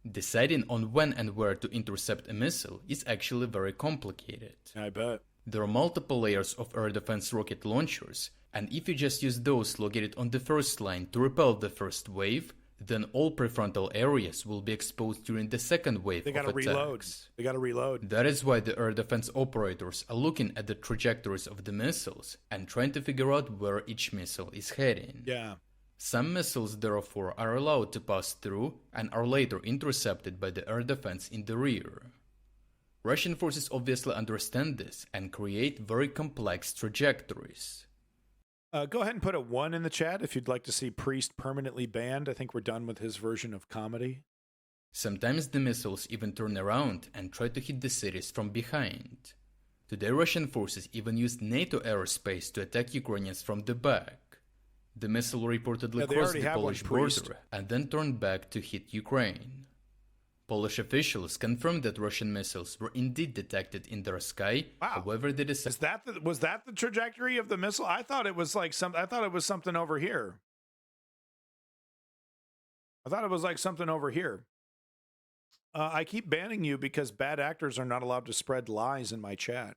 Deciding on when and where to intercept a missile is actually very complicated. I bet. There are multiple layers of air defense rocket launchers, and if you just use those located on the first line to repel the first wave, then all prefrontal areas will be exposed during the second wave of attacks. They gotta reload. That is why the air defense operators are looking at the trajectories of the missiles and trying to figure out where each missile is heading. Yeah. Some missiles, therefore, are allowed to pass through and are later intercepted by the air defense in the rear. Russian forces obviously understand this and create very complex trajectories. Go ahead and put a 1 in the chat if you'd like to see Priest permanently banned. I think we're done with his version of comedy. Sometimes the missiles even turn around and try to hit the cities from behind. Today Russian forces even used NATO airspace to attack Ukrainians from the back. The missile reportedly crossed the Polish border and then turned back to hit Ukraine. Polish officials confirmed that Russian missiles were indeed detected in their sky. Wow. However, they decided was that the trajectory of the missile? I thought it was like something over here. I thought it was like something over here. I keep banning you because bad actors are not allowed to spread lies in my chat.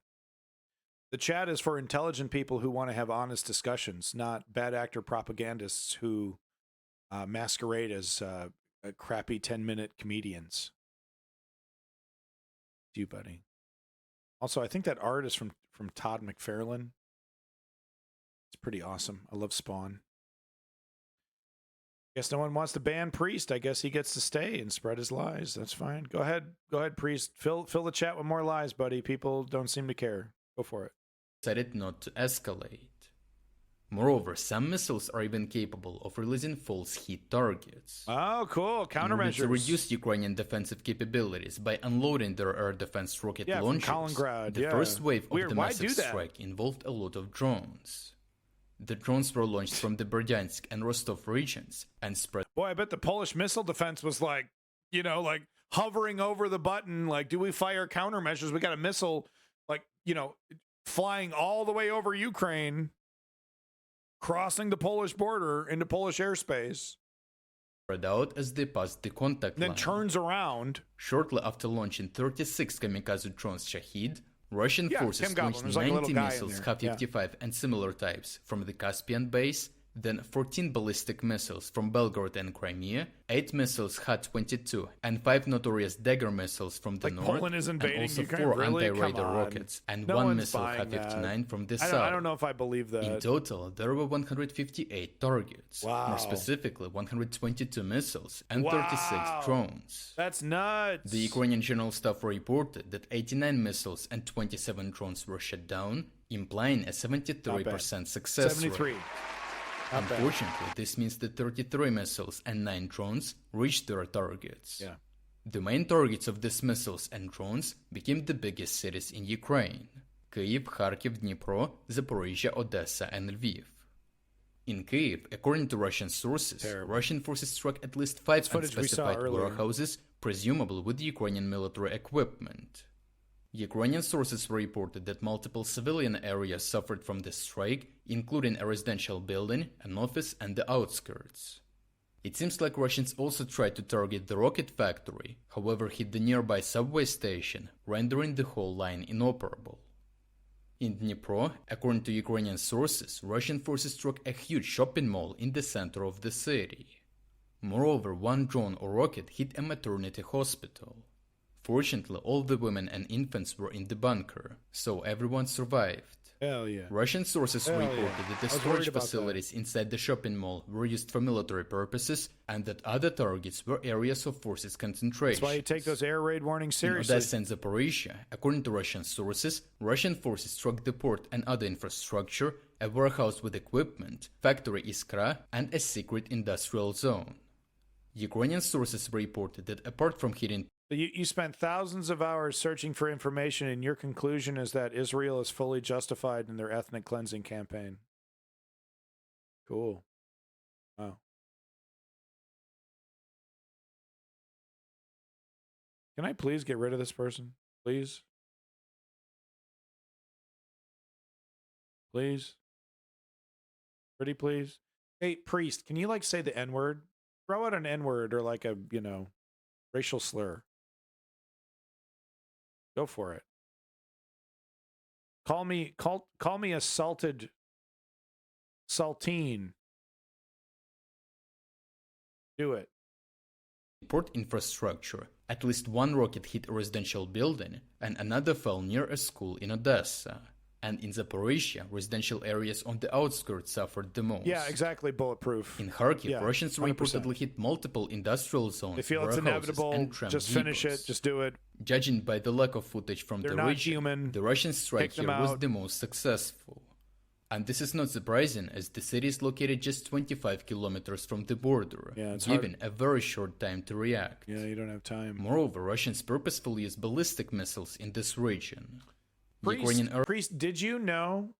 The chat is for intelligent people who want to have honest discussions, not bad actor propagandists who masquerade as crappy 10-minute comedians. You, buddy. Also, I think that art is from Todd McFarlane. It's pretty awesome. I love Spawn. Guess no one wants to ban Priest. I guess he gets to stay and spread his lies. That's fine. Go ahead, Priest. Fill the chat with more lies, buddy. People don't seem to care. Go for it. Decided not to escalate. Moreover, some missiles are even capable of releasing false hit targets. Oh, cool. Countermeasures. In order to reduce Ukrainian defensive capabilities by unloading their air defense rocket launchers, the first wave of the massive strike involved a lot of drones. The drones were launched from the Berdyansk and Rostov regions and spread. Boy, I bet the Polish missile defense was like, like hovering over the button, like, do we fire countermeasures? We got a missile, like, flying all the way over Ukraine, crossing the Polish border into Polish airspace. Spread out as they passed the contact line. Then turns around. Shortly after launching 36 kamikaze drones Shahid, Russian forces launched 90 missiles Kh-55 and similar types from the Caspian base, then 14 ballistic missiles from Belgorod and Crimea, 8 missiles Kh-22, and 5 notorious Dagger missiles from the north, and also 4 anti-radar rockets, and 1 missile Kh-59 from the south. I don't know if I believe that. In total, there were 158 targets. Wow. More specifically, 122 missiles and 36 drones. That's nuts. The Ukrainian General Staff reported that 89 missiles and 27 drones were shot down, implying a 73% success rate. Unfortunately, this means that 33 missiles and 9 drones reached their targets. Yeah. The main targets of these missiles and drones became the biggest cities in Ukraine: Kyiv, Kharkiv, Dnipro, Zaporizhia, Odessa, and Lviv. In Kyiv, according to Russian sources, Russian forces struck at least 5 unspecified warehouses, presumably with Ukrainian military equipment. Ukrainian sources reported that multiple civilian areas suffered from the strike, including a residential building, an office, and the outskirts. It seems like Russians also tried to target the rocket factory, however hit the nearby subway station, rendering the whole line inoperable. In Dnipro, according to Ukrainian sources, Russian forces struck a huge shopping mall in the center of the city. Moreover, one drone or rocket hit a maternity hospital. Fortunately, all the women and infants were in the bunker, so everyone survived. Hell yeah. Russian sources reported that the storage facilities inside the shopping mall were used for military purposes and that other targets were areas of forces concentration. That's why you take those air raid warnings seriously. In Odessa and Zaporizhia, according to Russian sources, Russian forces struck the port and other infrastructure, a warehouse with equipment, factory Iskra, and a secret industrial zone. Ukrainian sources reported that apart from hitting You spent thousands of hours searching for information, and your conclusion is that Israel is fully justified in their ethnic cleansing campaign. Cool. Wow. Can I please get rid of this person? Please? Please? Pretty please? Hey, priest, can you, like, say the N-word? Throw out an N-word or, like, a, racial slur. Go for it. Call me a saltine. Do it. Port infrastructure. At least one rocket hit a residential building, and another fell near a school in Odessa. And in Zaporizhia, residential areas on the outskirts suffered the most. Yeah, exactly, bulletproof. In Kharkiv, Yeah, Russians 100%. reportedly hit multiple industrial zones, They feel it's inevitable. and tram Just finish depots. it. Just do it. Judging by the lack of footage from They're the not region, human. the Russian strike Take them here was out. the most successful. And this is not surprising, as the city is located just 25 kilometers from the border, Yeah, it's given a very short time to react. Yeah, you don't have time. Moreover, Russians purposefully use ballistic missiles in this region. Priest, did you know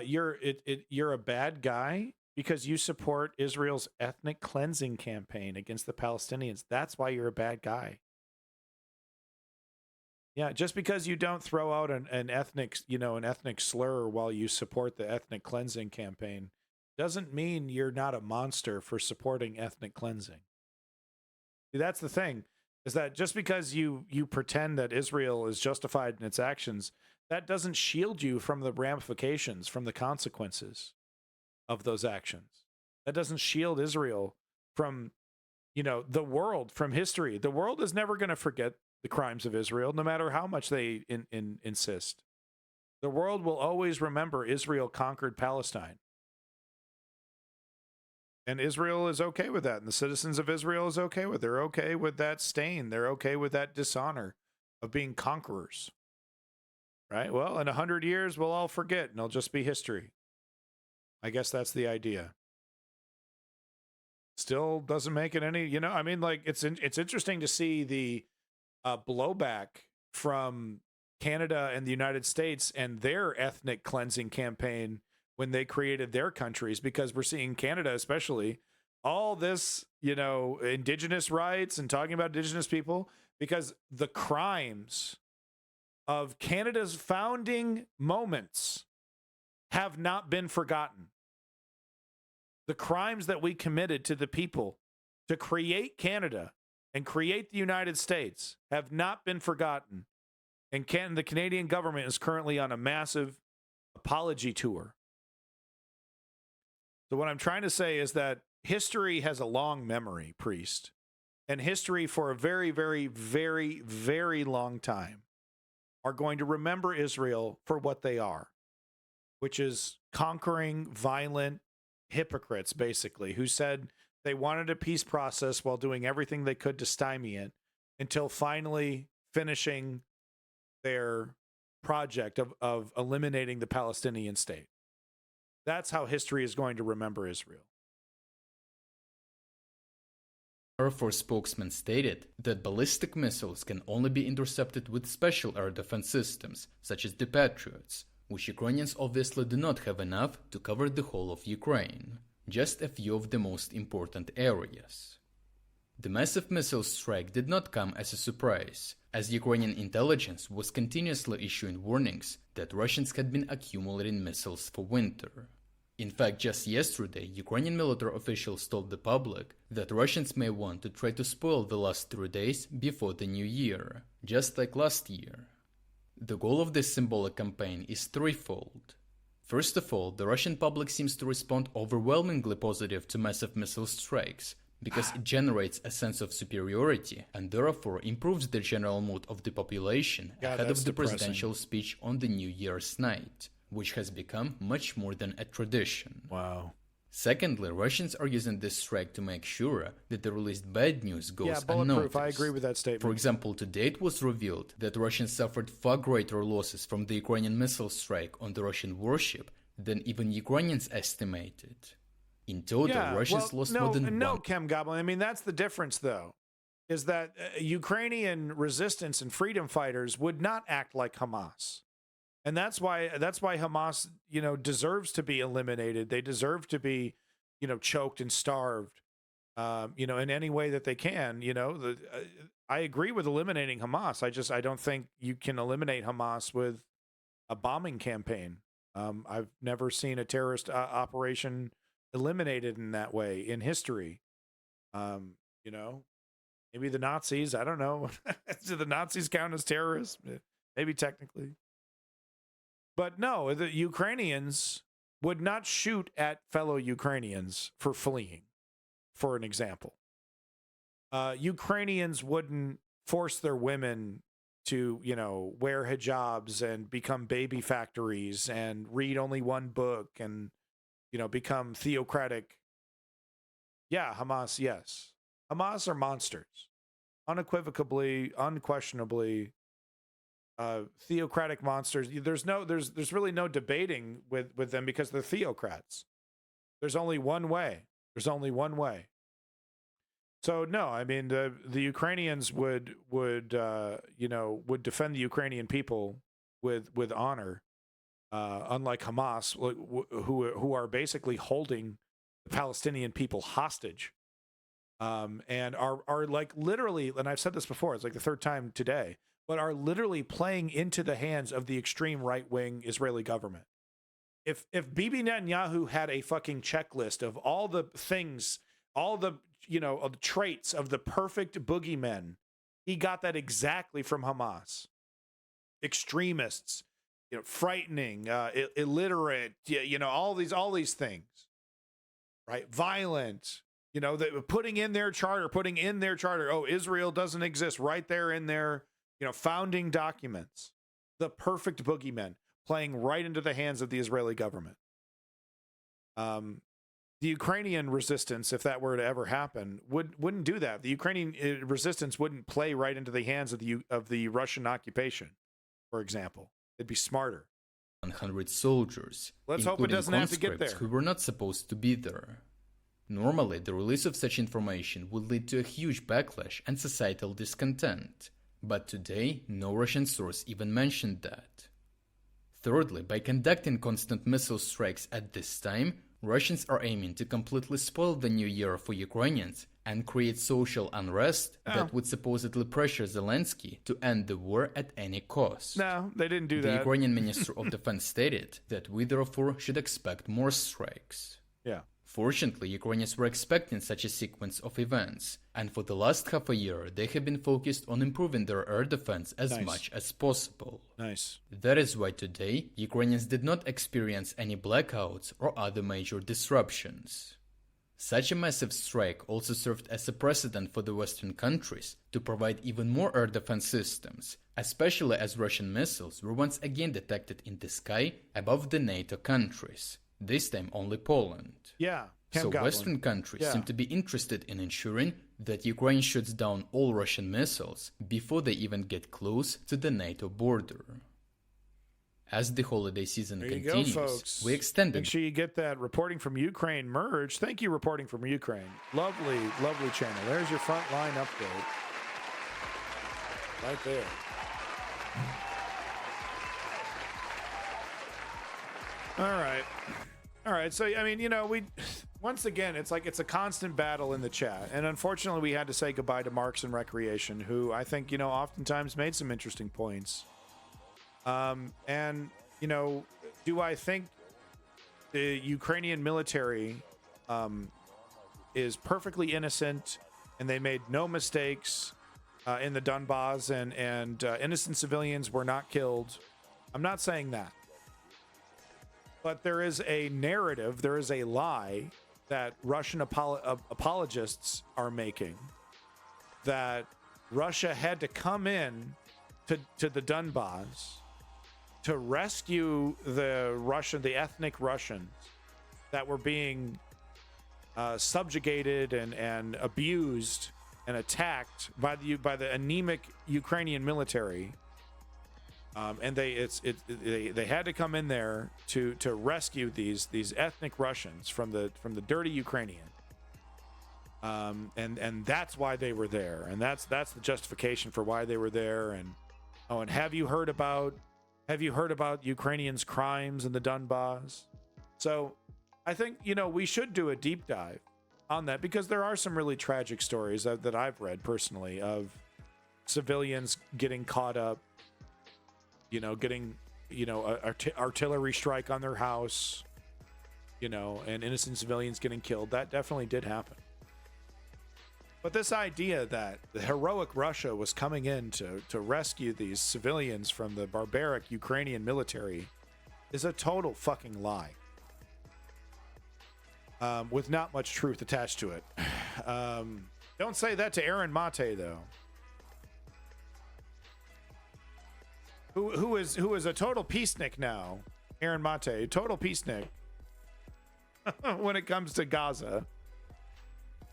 you're a bad guy because you support Israel's ethnic cleansing campaign against the Palestinians? That's why you're a bad guy. Yeah, just because you don't throw out an ethnic slur while you support the ethnic cleansing campaign doesn't mean you're not a monster for supporting ethnic cleansing. See, that's the thing, is that just because you pretend that Israel is justified in its actions, that doesn't shield you from the ramifications, from the consequences of those actions. That doesn't shield Israel from, the world, from history. The world is never going to forget the crimes of Israel, no matter how much they insist. The world will always remember Israel conquered Palestine. And Israel is okay with that. And the citizens of Israel is okay with it. They're okay with that stain. They're okay with that dishonor of being conquerors. Right? Well, in 100 years, we'll all forget, and it'll just be history. I guess that's the idea. Still doesn't make it any, it's interesting to see the blowback from Canada and the United States and their ethnic cleansing campaign when they created their countries, because we're seeing Canada, especially, all this, indigenous rights and talking about indigenous people, because the crimes of Canada's founding moments have not been forgotten. The crimes that we committed to the people to create Canada and create the United States have not been forgotten. And the Canadian government is currently on a massive apology tour. So what I'm trying to say is that history has a long memory, priest. And history for a very, very, very, very long time are going to remember Israel for what they are, which is conquering, violent hypocrites, basically, who said they wanted a peace process while doing everything they could to stymie it, until finally finishing their project of eliminating the Palestinian state. That's how history is going to remember Israel. Air Force spokesman stated that ballistic missiles can only be intercepted with special air defense systems, such as the Patriots, which Ukrainians obviously do not have enough to cover the whole of Ukraine, just a few of the most important areas. The massive missile strike did not come as a surprise, as Ukrainian intelligence was continuously issuing warnings that Russians had been accumulating missiles for winter. In fact, just yesterday, Ukrainian military officials told the public that Russians may want to try to spoil the last 3 days before the new year, just like last year. The goal of this symbolic campaign is threefold. First of all, the Russian public seems to respond overwhelmingly positive to massive missile strikes, because it generates a sense of superiority and therefore improves the general mood of the population ahead of the presidential speech on the New Year's night, which has become much more than a tradition. Wow. Secondly, Russians are using this strike to make sure that the released bad news goes bulletproof. unnoticed. I agree with that statement. For example, today it was revealed that Russians suffered far greater losses from the Ukrainian missile strike on the Russian warship than even Ukrainians estimated. In total, Russians lost more than No, Chem Goblin. I mean, that's the difference, though, is that Ukrainian resistance and freedom fighters would not act like Hamas. And that's why Hamas, deserves to be eliminated. They deserve to be, choked and starved, in any way that they can. I agree with eliminating Hamas. I don't think you can eliminate Hamas with a bombing campaign. I've never seen a terrorist operation eliminated in that way in history. Maybe the Nazis. I don't know. Do the Nazis count as terrorists? Maybe technically. But no, the Ukrainians would not shoot at fellow Ukrainians for fleeing, for an example. Ukrainians wouldn't force their women to, wear hijabs and become baby factories and read only one book and, become theocratic. Yeah, Hamas, yes. Hamas are monsters. Unequivocally, unquestionably, theocratic monsters. There's really no debating with them because they're theocrats. There's only one way. So no, I mean the Ukrainians would defend the Ukrainian people with honor, unlike Hamas, who are basically holding the Palestinian people hostage, and are like literally, and I've said this before, it's like the third time today, but are literally playing into the hands of the extreme right-wing Israeli government. If Bibi Netanyahu had a fucking checklist of all the things, all the of the traits of the perfect boogeymen, he got that exactly from Hamas. Extremists, frightening, illiterate, all these things, right? Violent, putting in their charter. Oh, Israel doesn't exist, right there in their founding documents. The perfect boogeymen playing right into the hands of the Israeli government. The Ukrainian resistance, if that were to ever happen, wouldn't do that. The Ukrainian resistance wouldn't play right into the hands of the Russian occupation, for example. It'd be smarter. 100 soldiers, let's hope it doesn't have to get there, who were not supposed to be there. Normally, the release of such information would lead to a huge backlash and societal discontent. But today, no Russian source even mentioned that. Thirdly, by conducting constant missile strikes at this time, Russians are aiming to completely spoil the new year for Ukrainians and create social unrest that would supposedly pressure Zelensky to end the war at any cost. No, they didn't do that. The Ukrainian Minister of Defense stated that we therefore should expect more strikes. Yeah. Fortunately, Ukrainians were expecting such a sequence of events, and for the last half a year, they have been focused on improving their air defense as much as possible. Nice. That is why today, Ukrainians did not experience any blackouts or other major disruptions. Such a massive strike also served as a precedent for the Western countries to provide even more air defense systems, especially as Russian missiles were once again detected in the sky above the NATO countries. This time only Poland. Yeah. So Western countries seem to be interested in ensuring that Ukraine shuts down all Russian missiles before they even get close to the NATO border. As the holiday season continues, folks. We extended... Make sure you get that Reporting from Ukraine merge. Thank you, Reporting from Ukraine. Lovely, lovely channel. There's your frontline update. Right there. All right. So, I mean, once again, it's like it's a constant battle in the chat. And unfortunately, we had to say goodbye to Marks and Recreation, who I think, you know, oftentimes made some interesting points. And, you know, do I think the Ukrainian military is perfectly innocent and they made no mistakes in the Donbass and innocent civilians were not killed? I'm not saying that. But there is a narrative, there is a lie that Russian apologists are making, that Russia had to come in to the Donbass to rescue the ethnic Russians that were being subjugated and abused and attacked by the anemic Ukrainian military. And they had to come in there to rescue these ethnic Russians from the dirty Ukrainian. And that's why they were there, and that's the justification for why they were there. And have you heard about Ukrainians' crimes in the Donbass? So I think, you know, we should do a deep dive on that, because there are some really tragic stories that I've read personally of civilians getting caught up, you know, getting, you know, artillery strike on their house, you know, and innocent civilians getting killed. That definitely did happen. But this idea that the heroic Russia was coming in to rescue these civilians from the barbaric Ukrainian military is a total fucking lie. With not much truth attached to it. Don't say that to Aaron Mate, though. Who is a total peacenik now? Aaron Mate, total peacenik when it comes to Gaza,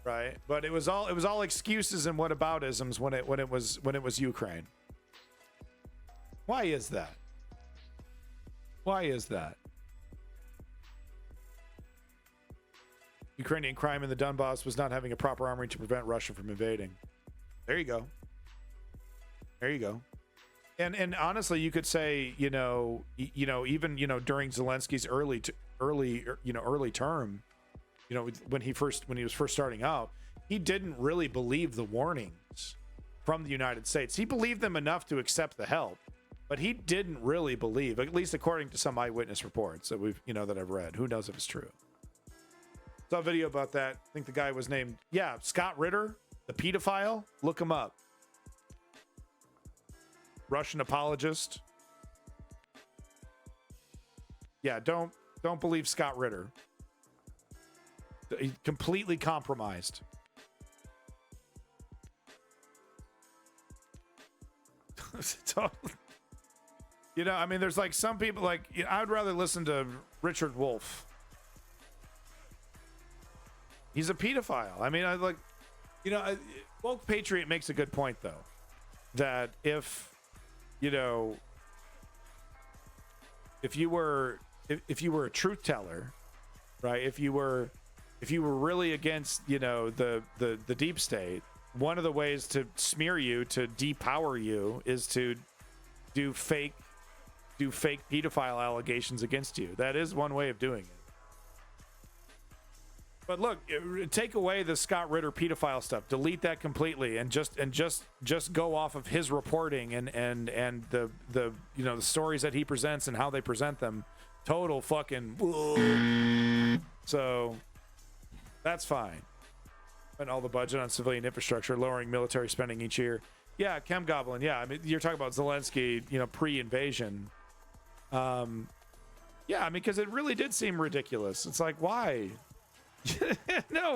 right? But it was all excuses and whataboutisms when it was Ukraine. Why is that? Why is that? Ukrainian crime in the Donbass was not having a proper armory to prevent Russia from invading. There you go. There you go. And honestly, you could say, you know, even, you know, during Zelensky's early term, you know, when he was first starting out, he didn't really believe the warnings from the United States. He believed them enough to accept the help, but he didn't really believe, at least according to some eyewitness reports that that I've read. Who knows if it's true? Saw a video about that. I think the guy was named, Scott Ritter, the pedophile. Look him up. Russian apologist. Yeah, don't believe Scott Ritter. He's completely compromised. You know, I mean, there's like some people like, you know, I'd rather listen to Richard Wolff. He's a pedophile. I mean, Woke Patriot makes a good point, though, that if you were a truth teller, right? If you were really against, you know, the deep state, one of the ways to smear you, to depower you, is to do fake pedophile allegations against you. That is one way of doing it. But look, take away the Scott Ritter pedophile stuff, delete that completely, and just go off of his reporting and the you know, the stories that he presents and how they present them. Total fucking so that's fine. And all the budget on civilian infrastructure, lowering military spending each year. Yeah, Chem Goblin. Yeah, I mean, you're talking about Zelensky, you know, pre-invasion. Yeah, I mean, because it really did seem ridiculous. It's like, why? No,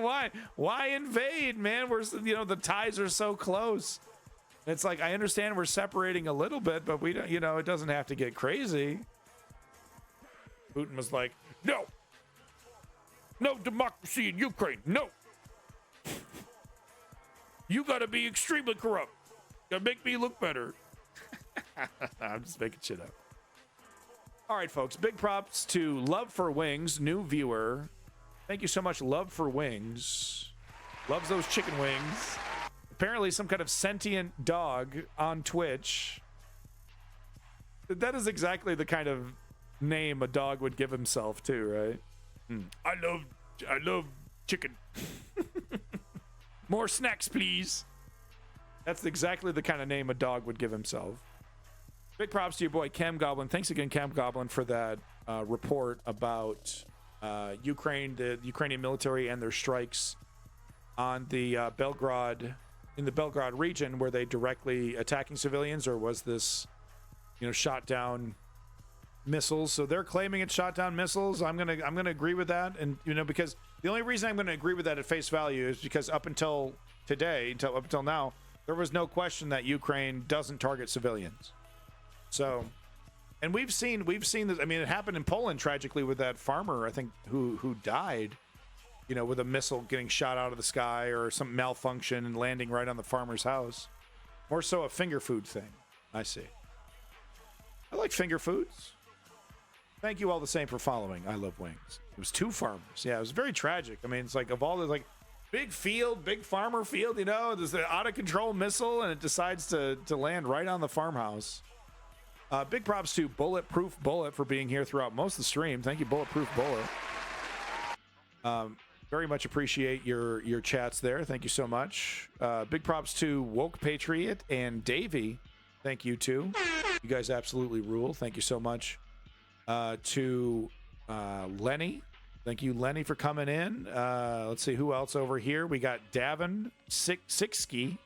why invade, man? The ties are so close. It's like, I understand we're separating a little bit, but we don't, you know, it doesn't have to get crazy. Putin was like, no democracy in Ukraine, no. You gotta be extremely corrupt. Gotta make me look better. I'm just making shit up. All right, folks, big props to Love for Wings, new viewer. Thank you so much, Love for Wings. Loves those chicken wings. Apparently some kind of sentient dog on Twitch. That is exactly the kind of name a dog would give himself too, right? I love Chicken. More snacks, please. That's exactly the kind of name a dog would give himself. Big props to your boy Cam Goblin. Thanks again, Cam Goblin, for that report about Ukraine, the Ukrainian military, and their strikes on the in the Belgrade region. Were they directly attacking civilians, or was this, shot down missiles? So they're claiming it's shot down missiles. I'm gonna agree with that, and because the only reason I'm gonna agree with that at face value is because up until today, up until now, there was no question that Ukraine doesn't target civilians. So, and we've seen this. I mean, it happened in Poland tragically with that farmer, I think, who died, with a missile getting shot out of the sky or some malfunction and landing right on the farmer's house. More so a finger food thing. I see. I like finger foods. Thank you all the same for following. I love wings. It was 2 farmers. Yeah, it was very tragic. I mean, it's like of all the big field, big farmer field, there's an out of control missile and it decides to land right on the farmhouse. Big props to Bulletproof Bullet for being here throughout most of the stream. Thank you, Bulletproof Bullet. Very much appreciate your chats there. Thank you so much. Big props to Woke Patriot and Davey. Thank you too. You guys absolutely rule. Thank you so much. To Lenny. Thank you, Lenny, for coming in. Let's see who else over here. We got Davin Sixski.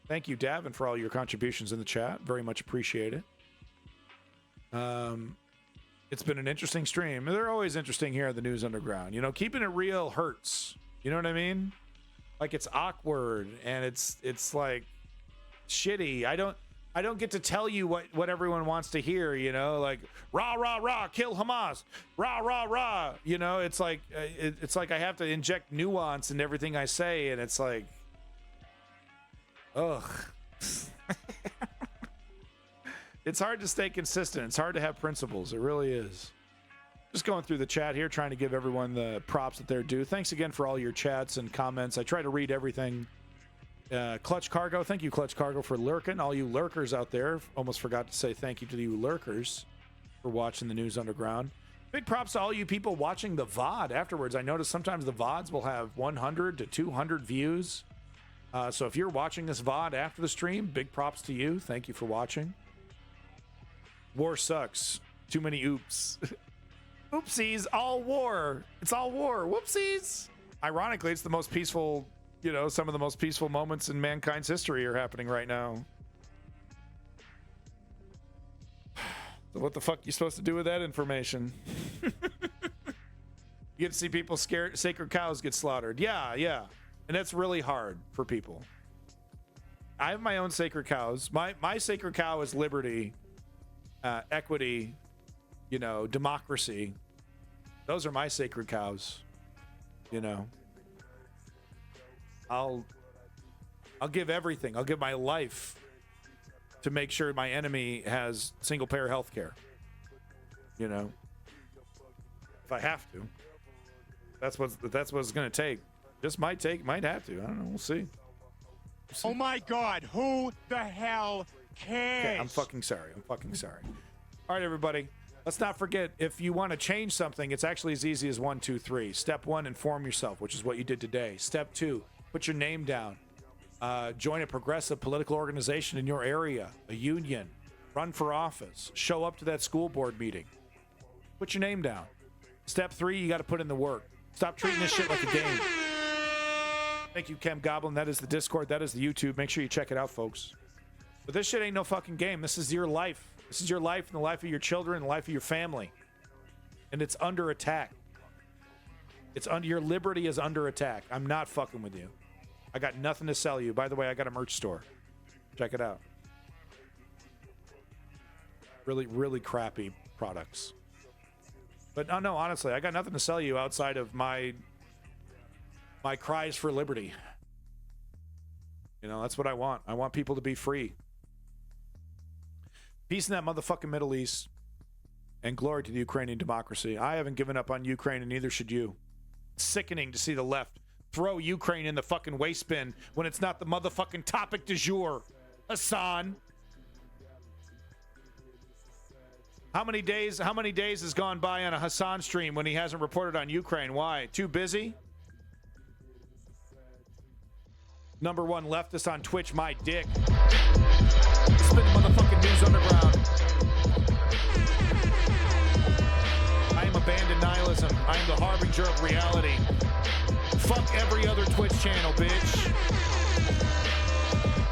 Thank you, Davin, for all your contributions in the chat. Very much appreciate it. It's been an interesting stream. They're always interesting here at the News Underground. Keeping it real hurts. You know what I mean? Like, it's awkward and it's like shitty. I don't get to tell you what everyone wants to hear, like rah rah rah, kill Hamas, rah rah rah. It's like I have to inject nuance in everything I say, and it's like, ugh. It's hard to stay consistent. It's hard to have principles. It really is. Just going through the chat here, trying to give everyone the props that they're due. Thanks again for all your chats and comments. I try to read everything. Clutch Cargo, thank you, Clutch Cargo, for lurking. All you lurkers out there, almost forgot to say thank you to you lurkers for watching the News Underground. Big props to all you people watching the VOD afterwards. I notice sometimes the VODs will have 100 to 200 views. So if you're watching this VOD after the stream, big props to you. Thank you for watching. War sucks. Too many oops. Oopsies, all war. It's all war. Whoopsies. Ironically, it's the most peaceful, some of the most peaceful moments in mankind's history are happening right now. So what the fuck are you supposed to do with that information? You get to see people scared, sacred cows get slaughtered. Yeah. And that's really hard for people. I have my own sacred cows. My sacred cow is liberty, equity, democracy. Those are my sacred cows. I'll give everything. I'll give my life to make sure my enemy has single payer health care. If I have to. That's what it's gonna take. Just might have to. I don't know. We'll see. Oh my God, who the hell cares? Okay, I'm fucking sorry. All right, everybody. Let's not forget, if you want to change something, it's actually as easy as 1, 2, 3. Step 1, inform yourself, which is what you did today. Step 2, put your name down. Join a progressive political organization in your area, a union. Run for office. Show up to that school board meeting. Put your name down. Step 3, you got to put in the work. Stop treating this shit like a game. Thank you, Cam Goblin. That is the Discord. That is the YouTube. Make sure you check it out, folks. But this shit ain't no fucking game. This is your life. This is your life and the life of your children and the life of your family. And it's under attack. Your liberty is under attack. I'm not fucking with you. I got nothing to sell you. By the way, I got a merch store. Check it out. Really, really crappy products. But no, honestly, I got nothing to sell you outside of my cries for liberty. That's what I want. I want people to be free. Peace in that motherfucking Middle East. And glory to the Ukrainian democracy. I haven't given up on Ukraine, and neither should you. It's sickening to see the left throw Ukraine in the fucking waste bin when it's not the motherfucking topic du jour. Hassan. How many days has gone by on a Hassan stream when he hasn't reported on Ukraine? Why? Too busy? Number one leftist on Twitch, my dick. Spin the motherfucking News Underground. I am abandoned nihilism. I am the harbinger of reality. Fuck every other Twitch channel, bitch.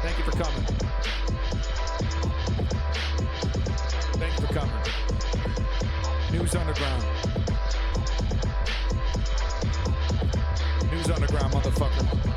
Thank you for coming. Thank you for coming. News Underground. News Underground, motherfucker.